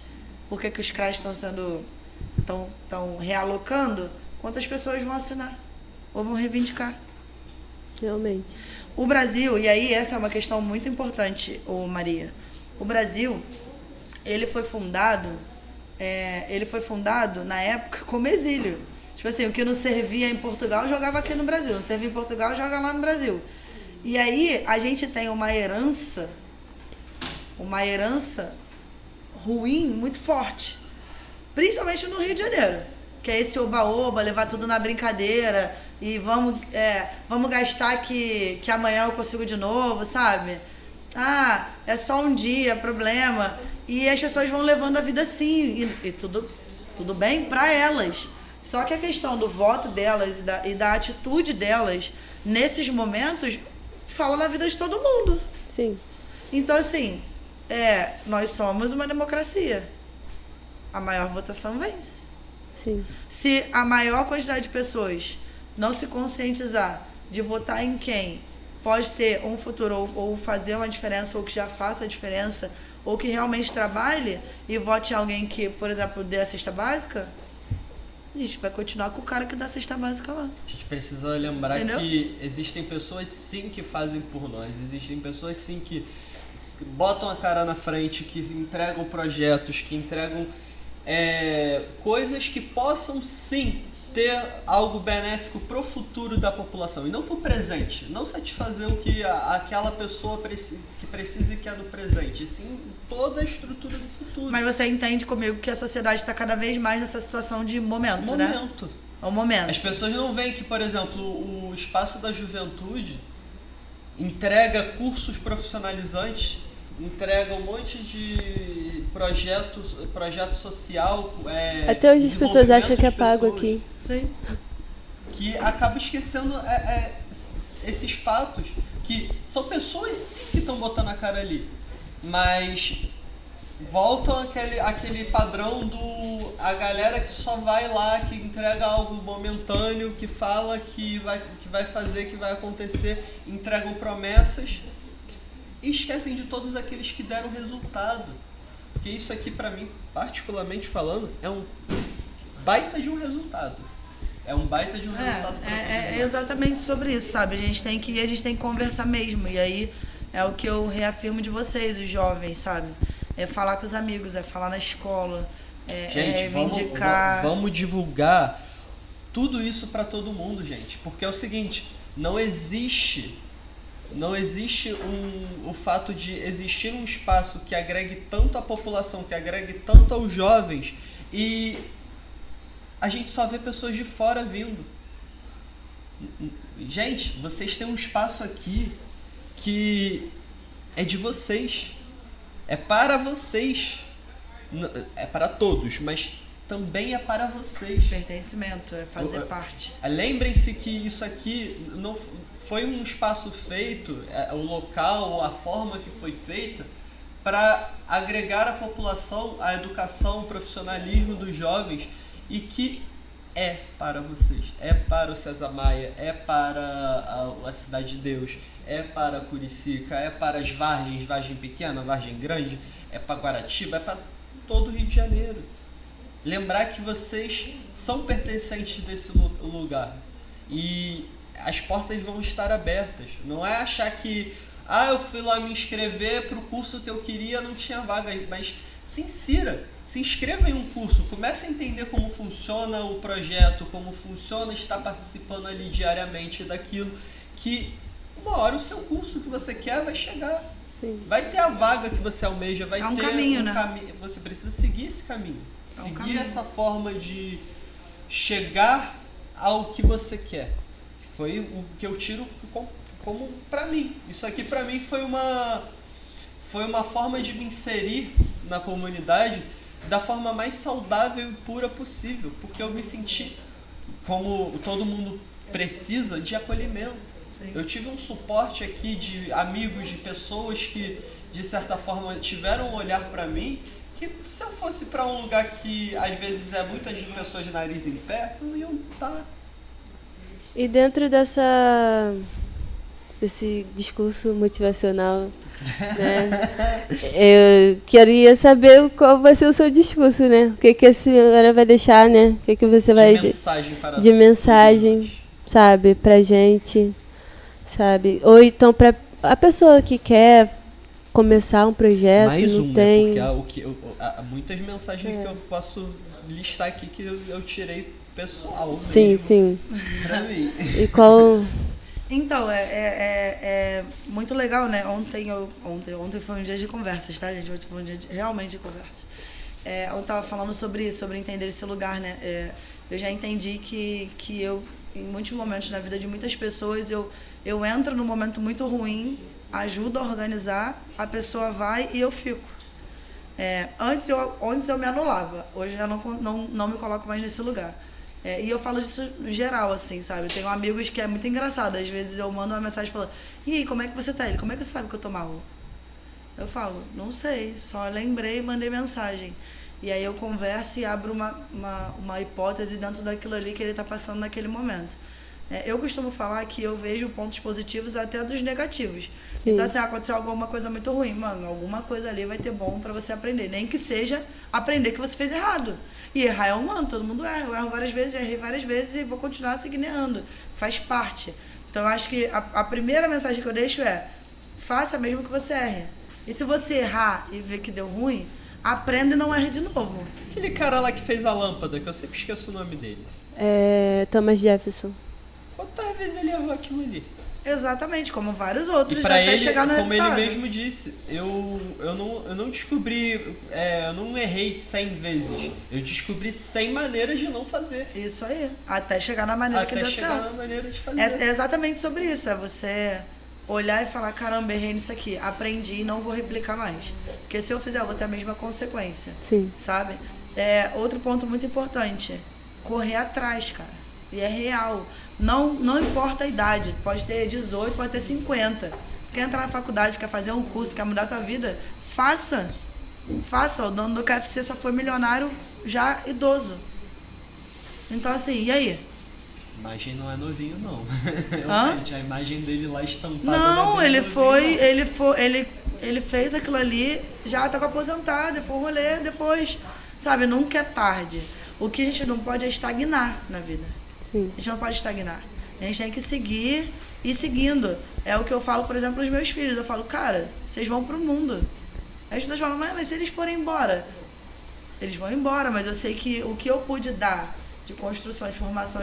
por que os CRAS estão realocando, quantas pessoas vão assinar ou vão reivindicar. Realmente. O Brasil, e aí essa é uma questão muito importante, Maria. O Brasil, ele foi fundado na época como exílio. Tipo assim, o que não servia em Portugal, jogava aqui no Brasil. Não servia em Portugal, joga lá no Brasil. E aí, a gente tem uma herança ruim, muito forte. Principalmente no Rio de Janeiro. Que é esse oba-oba, levar tudo na brincadeira. E vamos gastar que amanhã eu consigo de novo, sabe? Ah, é só um dia, problema. E as pessoas vão levando a vida assim. E tudo bem pra elas. Só que a questão do voto delas e da atitude delas nesses momentos fala na vida de todo mundo. Sim. Então, assim, nós somos uma democracia. A maior votação vence. Sim. Se a maior quantidade de pessoas não se conscientizar de votar em quem pode ter um futuro ou fazer uma diferença, ou que já faça a diferença, ou que realmente trabalhe e vote em alguém que, por exemplo, dê a cesta básica, a gente vai continuar com o cara que dá a cesta básica lá. A gente precisa lembrar, entendeu? Que existem pessoas sim que fazem por nós, existem pessoas sim que botam a cara na frente, que entregam projetos, que entregam coisas que possam sim ter algo benéfico pro futuro da população e não pro presente, não satisfazer o que aquela pessoa que precisa e quer no presente, e sim toda a estrutura do futuro. Mas você entende comigo que a sociedade está cada vez mais nessa situação de momento, né? É um momento. As pessoas não veem que, por exemplo, o Espaço da Juventude entrega cursos profissionalizantes, entrega um monte de projeto social. Até hoje as pessoas acham que é pago aqui. Sim. Que acaba esquecendo esses fatos, que são pessoas sim que estão botando a cara ali, mas voltam aquele padrão a galera que só vai lá, que entrega algo momentâneo, que fala que vai fazer, que vai acontecer, entregam promessas e esquecem de todos aqueles que deram resultado. Porque isso aqui, pra mim, particularmente falando, é um baita de um resultado. É um baita de um resultado. É exatamente sobre isso, sabe? A gente tem que conversar mesmo. E aí é o que eu reafirmo de vocês, os jovens, sabe? É falar com os amigos, é falar na escola, gente, reivindicar. Vamos divulgar tudo isso pra todo mundo, gente. Porque é o seguinte, não existe Não existe o fato de existir um espaço que agregue tanto à população, que agregue tanto aos jovens, e a gente só vê pessoas de fora vindo. Gente, vocês têm um espaço aqui que é de vocês. É para vocês. É para todos, mas também é para vocês. Pertencimento, é fazer parte. Lembrem-se que isso aqui não foi um espaço feito, o local, a forma que foi feita, para agregar a população, a educação, o profissionalismo dos jovens, e que é para vocês, é para o César Maia, é para a Cidade de Deus, é para Curicica, é para as Vargens, Vargem Pequena, Vargem Grande, é para Guaratiba, é para todo o Rio de Janeiro. Lembrar que vocês são pertencentes desse lugar e as portas vão estar abertas. Não é achar que eu fui lá me inscrever para o curso que eu queria, não tinha vaga, mas se inscreva em um curso, comece a entender como funciona o projeto, como funciona estar participando ali diariamente daquilo, que uma hora o seu curso que você quer vai chegar. Sim. Vai ter a vaga que você almeja, vai ter caminho, né? caminho. Você precisa seguir esse caminho. Seguir caminho. essa forma de chegar ao que você quer. Foi o que eu tiro como pra mim. Isso aqui pra mim foi uma forma de me inserir na comunidade da forma mais saudável e pura possível. Porque eu me senti, como todo mundo precisa, de acolhimento. Sim. Eu tive um suporte aqui de amigos, de pessoas que, de certa forma, tiveram um olhar pra mim, que se eu fosse pra um lugar que, às vezes, muitas pessoas de nariz em pé, não iam estar. E dentro desse discurso motivacional, né, eu queria saber qual vai ser o seu discurso, né? O que a senhora vai deixar, né? O que você vai... De mensagem, sabe, pra gente... Sabe? Ou então para a pessoa que quer começar um projeto, não tem... Né? Porque muitas mensagens que eu posso listar aqui que eu tirei pessoal. Sim, mesmo, sim. Pra mim. E qual... Então, é muito legal, né? Ontem foi um dia de conversas, tá, gente? Ontem foi um dia realmente de conversas. Eu tava falando sobre isso, sobre entender esse lugar, né? Eu já entendi que eu, em muitos momentos na vida de muitas pessoas, eu entro num momento muito ruim, ajudo a organizar, a pessoa vai e eu fico. Antes eu me anulava, hoje eu já não me coloco mais nesse lugar. E eu falo disso no geral, assim, sabe? Eu tenho amigos que é muito engraçado, às vezes eu mando uma mensagem falando: e aí, como é que você tá? Ele, como é que você sabe que eu tô mal? Eu falo: não sei, só lembrei e mandei mensagem. E aí eu converso e abro uma hipótese dentro daquilo ali que ele tá passando naquele momento. Eu costumo falar que eu vejo pontos positivos até dos negativos. Sim. Então, assim, aconteceu alguma coisa muito ruim, mano, alguma coisa ali vai ter bom pra você aprender. Nem que seja aprender que você fez errado. E errar é humano, todo mundo erra. Eu erro várias vezes, já errei várias vezes e vou continuar seguindo errando. Faz parte. Então, eu acho que a primeira mensagem que eu deixo é: faça mesmo que você erre. E se você errar e ver que deu ruim, aprenda e não erre de novo. Aquele cara lá que fez a lâmpada, que eu sempre esqueço o nome dele. Thomas Jefferson. Quantas vezes ele errou aquilo ali? Exatamente, como vários outros, e pra até ele, chegar no como resultado. ele mesmo disse, eu não descobri, eu não errei 100 vezes. Eu descobri 100 maneiras de não fazer. Isso aí, até chegar na maneira que deu certo. Até chegar na maneira de fazer. É exatamente sobre isso, é você olhar e falar: caramba, errei nisso aqui, aprendi e não vou replicar mais. Porque se eu fizer, eu vou ter a mesma consequência. Sim. Sabe? Outro ponto muito importante: correr atrás, cara. E é real. Não importa a idade, pode ter 18, pode ter 50. Quer entrar na faculdade, quer fazer um curso, quer mudar a tua vida, faça. O dono do KFC só foi milionário já idoso. Então, assim, e aí? A imagem não é novinho, não. Hã? A imagem dele lá estampada. Não, ele fez aquilo ali, já estava aposentado, foi um rolê depois. Sabe, nunca é tarde. O que a gente não pode é estagnar na vida. Sim. A gente não pode estagnar. A gente tem que seguir e seguindo. É o que eu falo, por exemplo, para os meus filhos. Eu falo: cara, vocês vão pro mundo. As pessoas falam: mas se eles forem embora? Eles vão embora, mas eu sei que o que eu pude dar de construção, de formação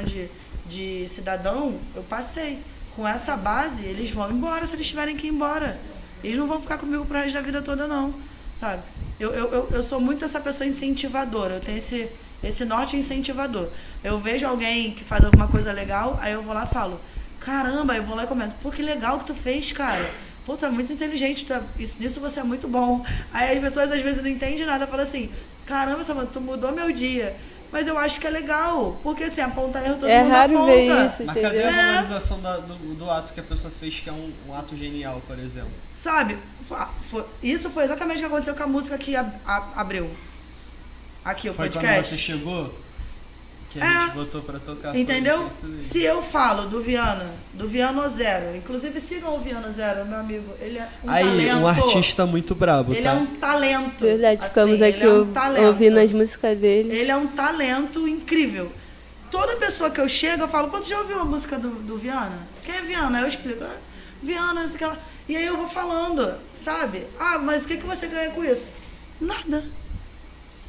de cidadão, eu passei. com essa base, eles vão embora se eles tiverem que ir embora. Eles não vão ficar comigo pro resto da vida toda, não, sabe? Eu sou muito essa pessoa incentivadora, eu tenho esse norte incentivador. Eu vejo alguém que faz alguma coisa legal, aí eu vou lá e falo, caramba, eu vou lá e comento, pô, que legal que tu fez, cara. Pô, tu é muito inteligente, nisso você é muito bom. Aí as pessoas às vezes não entendem nada, falam assim, caramba, Samanta, tu mudou meu dia. Mas eu acho que é legal, porque assim, aponta erro, todo mundo aponta. É raro ver isso, mas cadê a valorização do ato que a pessoa fez, que é um ato genial, por exemplo? Sabe, isso foi exatamente o que aconteceu com a música que abriu aqui o podcast. Foi quando você chegou, que a gente botou pra tocar. Entendeu? Se eu falo do Viano Zero, inclusive sigam o Viano Zero, meu amigo, ele é um talento. Um artista muito brabo, ele tá? É um talento. Verdade, assim, ficamos aqui ouvindo as músicas dele. Ele é um talento incrível. Toda pessoa que eu chego, eu falo, pô, tu já ouviu a música do Viana? Quem é Viana? Aí eu explico, Viana, isso, aquela. E aí eu vou falando, sabe? Ah, mas o que você ganha com isso? Nada.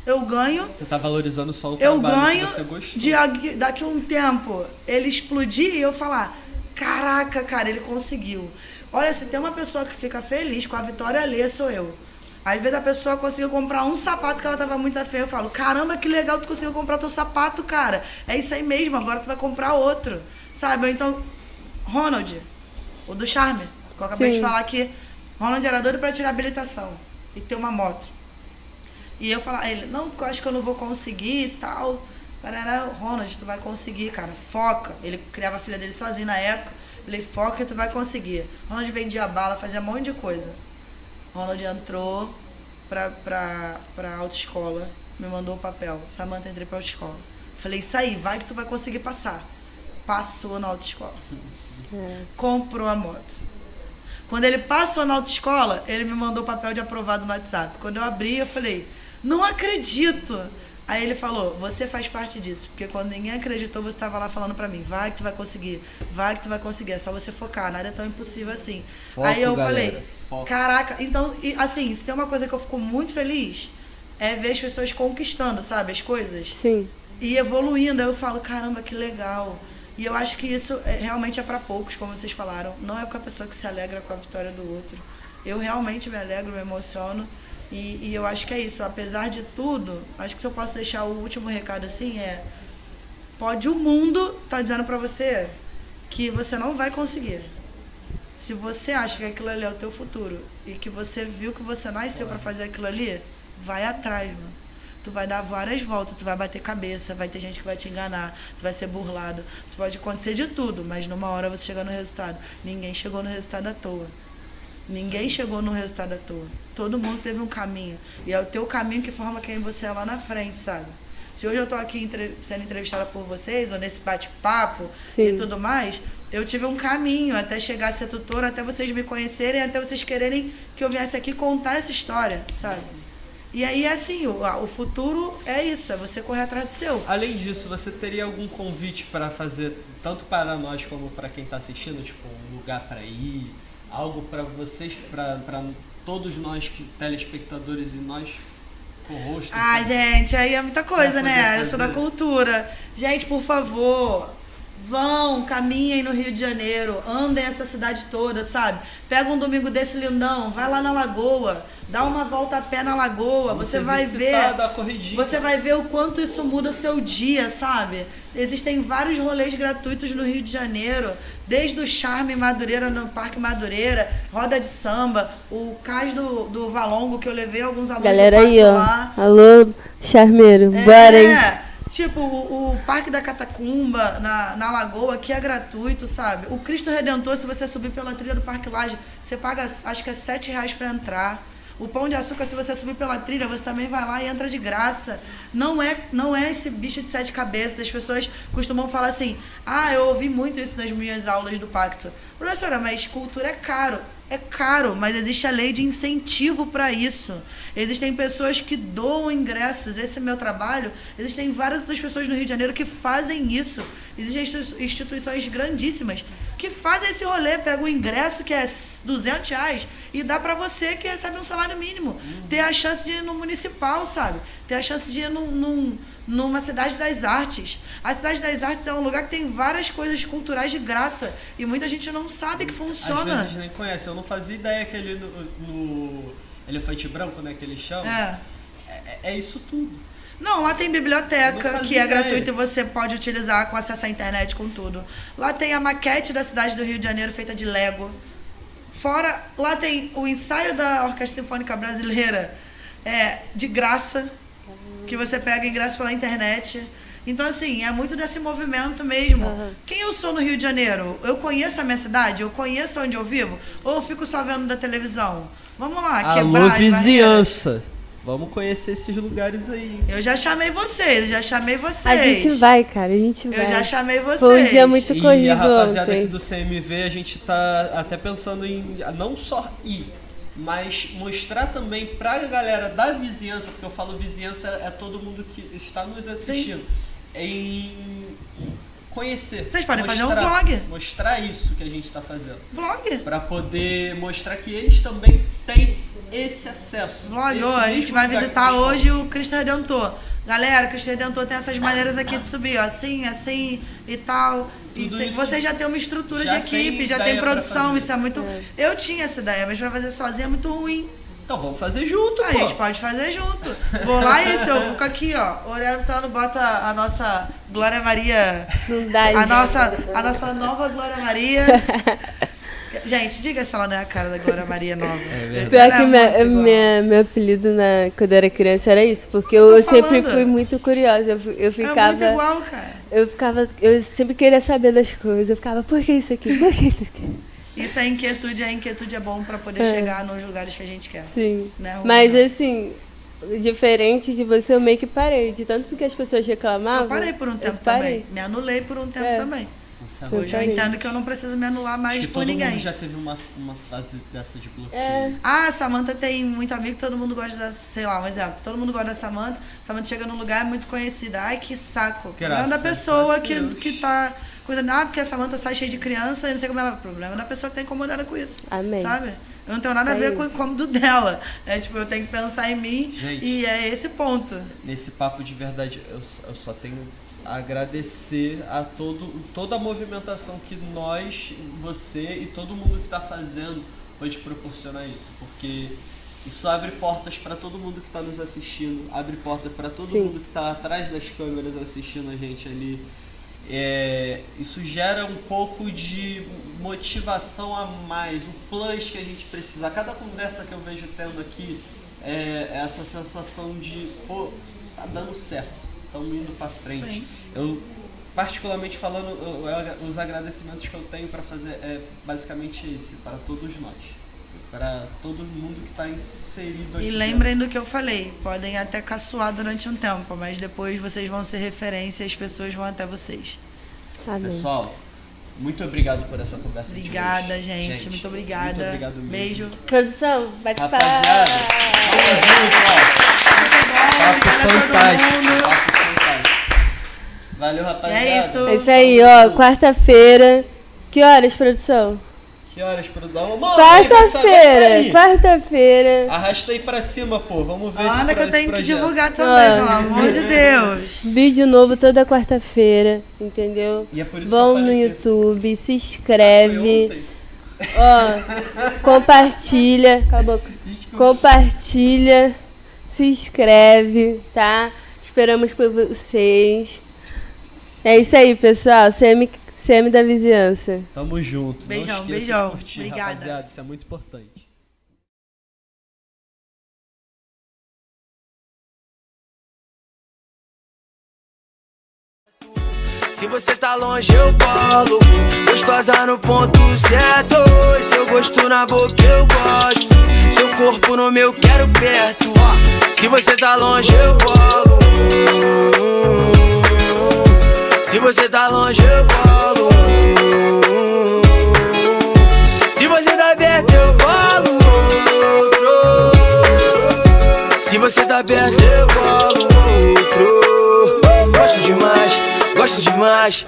Eu ganho... Você tá valorizando só o trabalho que você gostou. De daqui a um tempo, ele explodir e eu falar, caraca, cara, ele conseguiu. Olha, se tem uma pessoa que fica feliz com a vitória alheia, sou eu. Às vezes a pessoa conseguiu comprar um sapato que ela tava muito feia, eu falo, caramba, que legal tu conseguiu comprar teu sapato, cara. É isso aí mesmo, agora tu vai comprar outro. Sabe? Então, Ronald, o do Charme, que eu acabei de falar aqui, Ronald era doido pra tirar habilitação e ter uma moto. E eu falava, ele, não, porque eu acho que eu não vou conseguir e tal. Ronald, tu vai conseguir, cara, foca. Ele criava a filha dele sozinho na época. Eu falei, foca que tu vai conseguir. Ronald vendia bala, fazia um monte de coisa. Ronald entrou pra autoescola, me mandou o papel. Samanta, entrei pra autoescola. Falei, isso aí, vai que tu vai conseguir passar. Passou na autoescola. Comprou a moto. Quando ele passou na autoescola, ele me mandou o papel de aprovado no WhatsApp. Quando eu abri, eu falei, não acredito. Aí ele falou, você faz parte disso. Porque quando ninguém acreditou, você estava lá falando pra mim, vai que tu vai conseguir, vai que tu vai conseguir. É só você focar, nada é tão impossível assim. Foco, aí eu galera. falei, Foco. Caraca, então, assim, se tem uma coisa que eu fico muito feliz, é ver as pessoas conquistando, sabe, as coisas. Sim. E evoluindo. Aí eu falo, caramba, que legal. E eu acho que isso realmente é para poucos, como vocês falaram. Não é com a pessoa que se alegra com a vitória do outro. Eu realmente me alegro, me emociono. E eu acho que é isso. Apesar de tudo, acho que se eu posso deixar o último recado assim pode o mundo tá dizendo para você que você não vai conseguir. Se você acha que aquilo ali é o teu futuro e que você viu que você nasceu para fazer aquilo ali, vai atrás, mano. Tu vai dar várias voltas, tu vai bater cabeça, vai ter gente que vai te enganar, tu vai ser burlado, tu pode acontecer de tudo, mas numa hora você chega no resultado. Ninguém chegou no resultado à toa. Ninguém chegou no resultado à toa. Todo mundo teve um caminho. E é o teu caminho que forma quem você é lá na frente, sabe? Se hoje eu tô aqui sendo entrevistada por vocês, ou nesse bate-papo e tudo mais, eu tive um caminho até chegar a ser tutora, até vocês me conhecerem, até vocês quererem que eu viesse aqui contar essa história, sabe? E aí, assim, o futuro é isso, é você correr atrás do seu. Além disso, você teria algum convite para fazer, tanto para nós como para quem está assistindo, tipo, um lugar para ir, algo para vocês, para todos nós, telespectadores e nós, co-hosts? Ah, gente, aí é muita coisa, né? Eu sou da cultura. Gente, por favor, vão, caminhem no Rio de Janeiro, andem essa cidade toda, sabe? Pega um domingo desse lindão, vai lá na Lagoa, dá uma volta a pé na Lagoa, você vai ver o quanto isso muda o seu dia, sabe? Existem vários rolês gratuitos no Rio de Janeiro, desde o Charme Madureira, no Parque Madureira, roda de samba, o cais do Valongo, que eu levei alguns alunos galera do parque aí, ó. lá. Alô, charmeiro, bora, hein? Tipo, o Parque da Catacumba, na Lagoa, que é gratuito, sabe? O Cristo Redentor, se você subir pela trilha do Parque Lage, você paga, acho que é R$7 para entrar. O Pão de Açúcar, se você subir pela trilha, você também vai lá e entra de graça. Não é esse bicho de 7 cabeças. As pessoas costumam falar assim, eu ouvi muito isso nas minhas aulas do Pacto. Professora, mas cultura é caro. É caro, mas existe a lei de incentivo para isso. Existem pessoas que doam ingressos, esse é meu trabalho. Existem várias outras pessoas no Rio de Janeiro que fazem isso. Existem instituições grandíssimas que fazem esse rolê, pega o ingresso que é R$200 e dá para você que recebe um salário mínimo. Ter a chance de ir no municipal, sabe? Ter a chance de ir num numa cidade das artes. A cidade das artes é um lugar que tem várias coisas culturais de graça e muita gente não sabe que funciona. Às vezes nem conhece. Eu não fazia ideia que ali no Elefante Branco, né, que eles chamam, é isso tudo. Não, lá tem biblioteca, que é gratuita e você pode utilizar com acesso à internet, com tudo. Lá tem a maquete da cidade do Rio de Janeiro, feita de Lego. Fora, lá tem o ensaio da Orquestra Sinfônica Brasileira, de graça, que você pega ingresso pela internet. Então, assim, é muito desse movimento mesmo. Quem eu sou no Rio de Janeiro? Eu conheço a minha cidade? Eu conheço onde eu vivo? Ou eu fico só vendo da televisão? Vamos lá, quebrar alô, as vizinhança. barreiras. Vamos conhecer esses lugares aí. Eu já chamei vocês. A gente vai, cara, a gente vai. Eu já chamei vocês. Foi um dia muito corrido E a rapaziada ontem. aqui do CMV, a gente tá até pensando em não só ir, mas mostrar também pra galera da vizinhança, porque eu falo vizinhança é todo mundo que está nos assistindo, em conhecer. Vocês podem fazer um vlog. Mostrar isso que a gente tá fazendo. Vlog. Pra poder mostrar que eles também têm esse acesso. Vlog, esse a gente vai mesmo visitar lugar que hoje o Cristo Redentor. Galera, o Cristo Redentor tem essas maneiras aqui de subir, ó, assim e tal. E Tudo isso você já tem uma estrutura de já equipe, tem já tem ideia pra produção, fazer. isso é muito... Eu tinha essa ideia, mas pra fazer sozinha é muito ruim. Então vamos fazer junto, A pô. gente pode fazer junto. Vou lá e eu fico aqui, ó, orientando, bota a nossa Glória Maria... Não dá, a gente. nossa nova Glória Maria... Gente, diga se ela não é a cara da Glória Maria nova. Pior que meu apelido quando eu era criança era isso, porque eu sempre fui muito curiosa. Eu ficava. É muito igual, cara. Eu sempre queria saber das coisas. Eu ficava, por que isso aqui? Por que isso aqui? Isso é inquietude, a inquietude é bom pra poder chegar nos lugares que a gente quer. Sim. Né, mas assim, diferente de você, eu meio que parei. De tanto que as pessoas reclamavam. Eu parei por um tempo também. Me anulei por um tempo também. Hoje eu entendo que eu não preciso me anular mais por ninguém. Todo mundo já teve uma fase dessa de bloqueio. A Samantha tem muito amigo, todo mundo gosta da, sei lá, um exemplo. Todo mundo gosta da Samantha. Samantha chega num lugar, é muito conhecida. Ai, que saco. Problema da pessoa que tá cuidando. Porque a Samantha sai cheia de criança e não sei como ela... Problema da pessoa que tá incomodada com isso. Amém. Sabe? Eu não tenho nada a ver com o incômodo dela. É tipo, eu tenho que pensar em mim. Gente, e é esse ponto. Nesse papo de verdade, eu só tenho... agradecer a toda a movimentação que nós, você e todo mundo que está fazendo pode proporcionar isso, porque isso abre portas para todo mundo que está nos assistindo, abre portas para todo mundo que está atrás das câmeras assistindo a gente ali. Isso gera um pouco de motivação a mais, o plus que a gente precisa. A cada conversa que eu vejo tendo aqui é essa sensação de, pô, tá dando certo. Estamos indo para frente. Sim. Eu, particularmente falando, os agradecimentos que eu tenho para fazer é basicamente esse, para todos nós, para todo mundo que está inserido aqui. E lembrem do que eu falei, podem até caçoar durante um tempo, mas depois vocês vão ser referência e as pessoas vão até vocês. Amém. Pessoal, muito obrigado por essa conversa. Obrigada, gente. Muito obrigada. Muito obrigado mesmo. Beijo. Produção, bate palma. Rapaziada, tamo junto, ó. Papo fantástico. Valeu, rapaziada. É isso aí, ó. Quarta-feira. Que horas, produção? Que horas, produção? Quarta-feira. Arrasta aí pra cima, pô. Vamos ver que eu tenho que divulgar também, pelo amor de Deus. Vídeo novo toda quarta-feira, entendeu? E é por isso vão no YouTube, se inscreve. Ó, compartilha. Cala a boca. Compartilha. Se inscreve, tá? Esperamos por vocês. É isso aí, pessoal. CM da Vizinhança. Tamo junto. Beijão, Não beijão. De curtir, obrigada. Rapaziada, isso é muito importante. Se você tá longe eu colo, gostosa no ponto certo. Seu gosto na boca eu gosto, seu corpo no meu quero perto. Se você tá longe eu colo, se você tá longe eu colo, se você tá perto eu colo outro, se você tá perto eu colo outro. Gosto demais,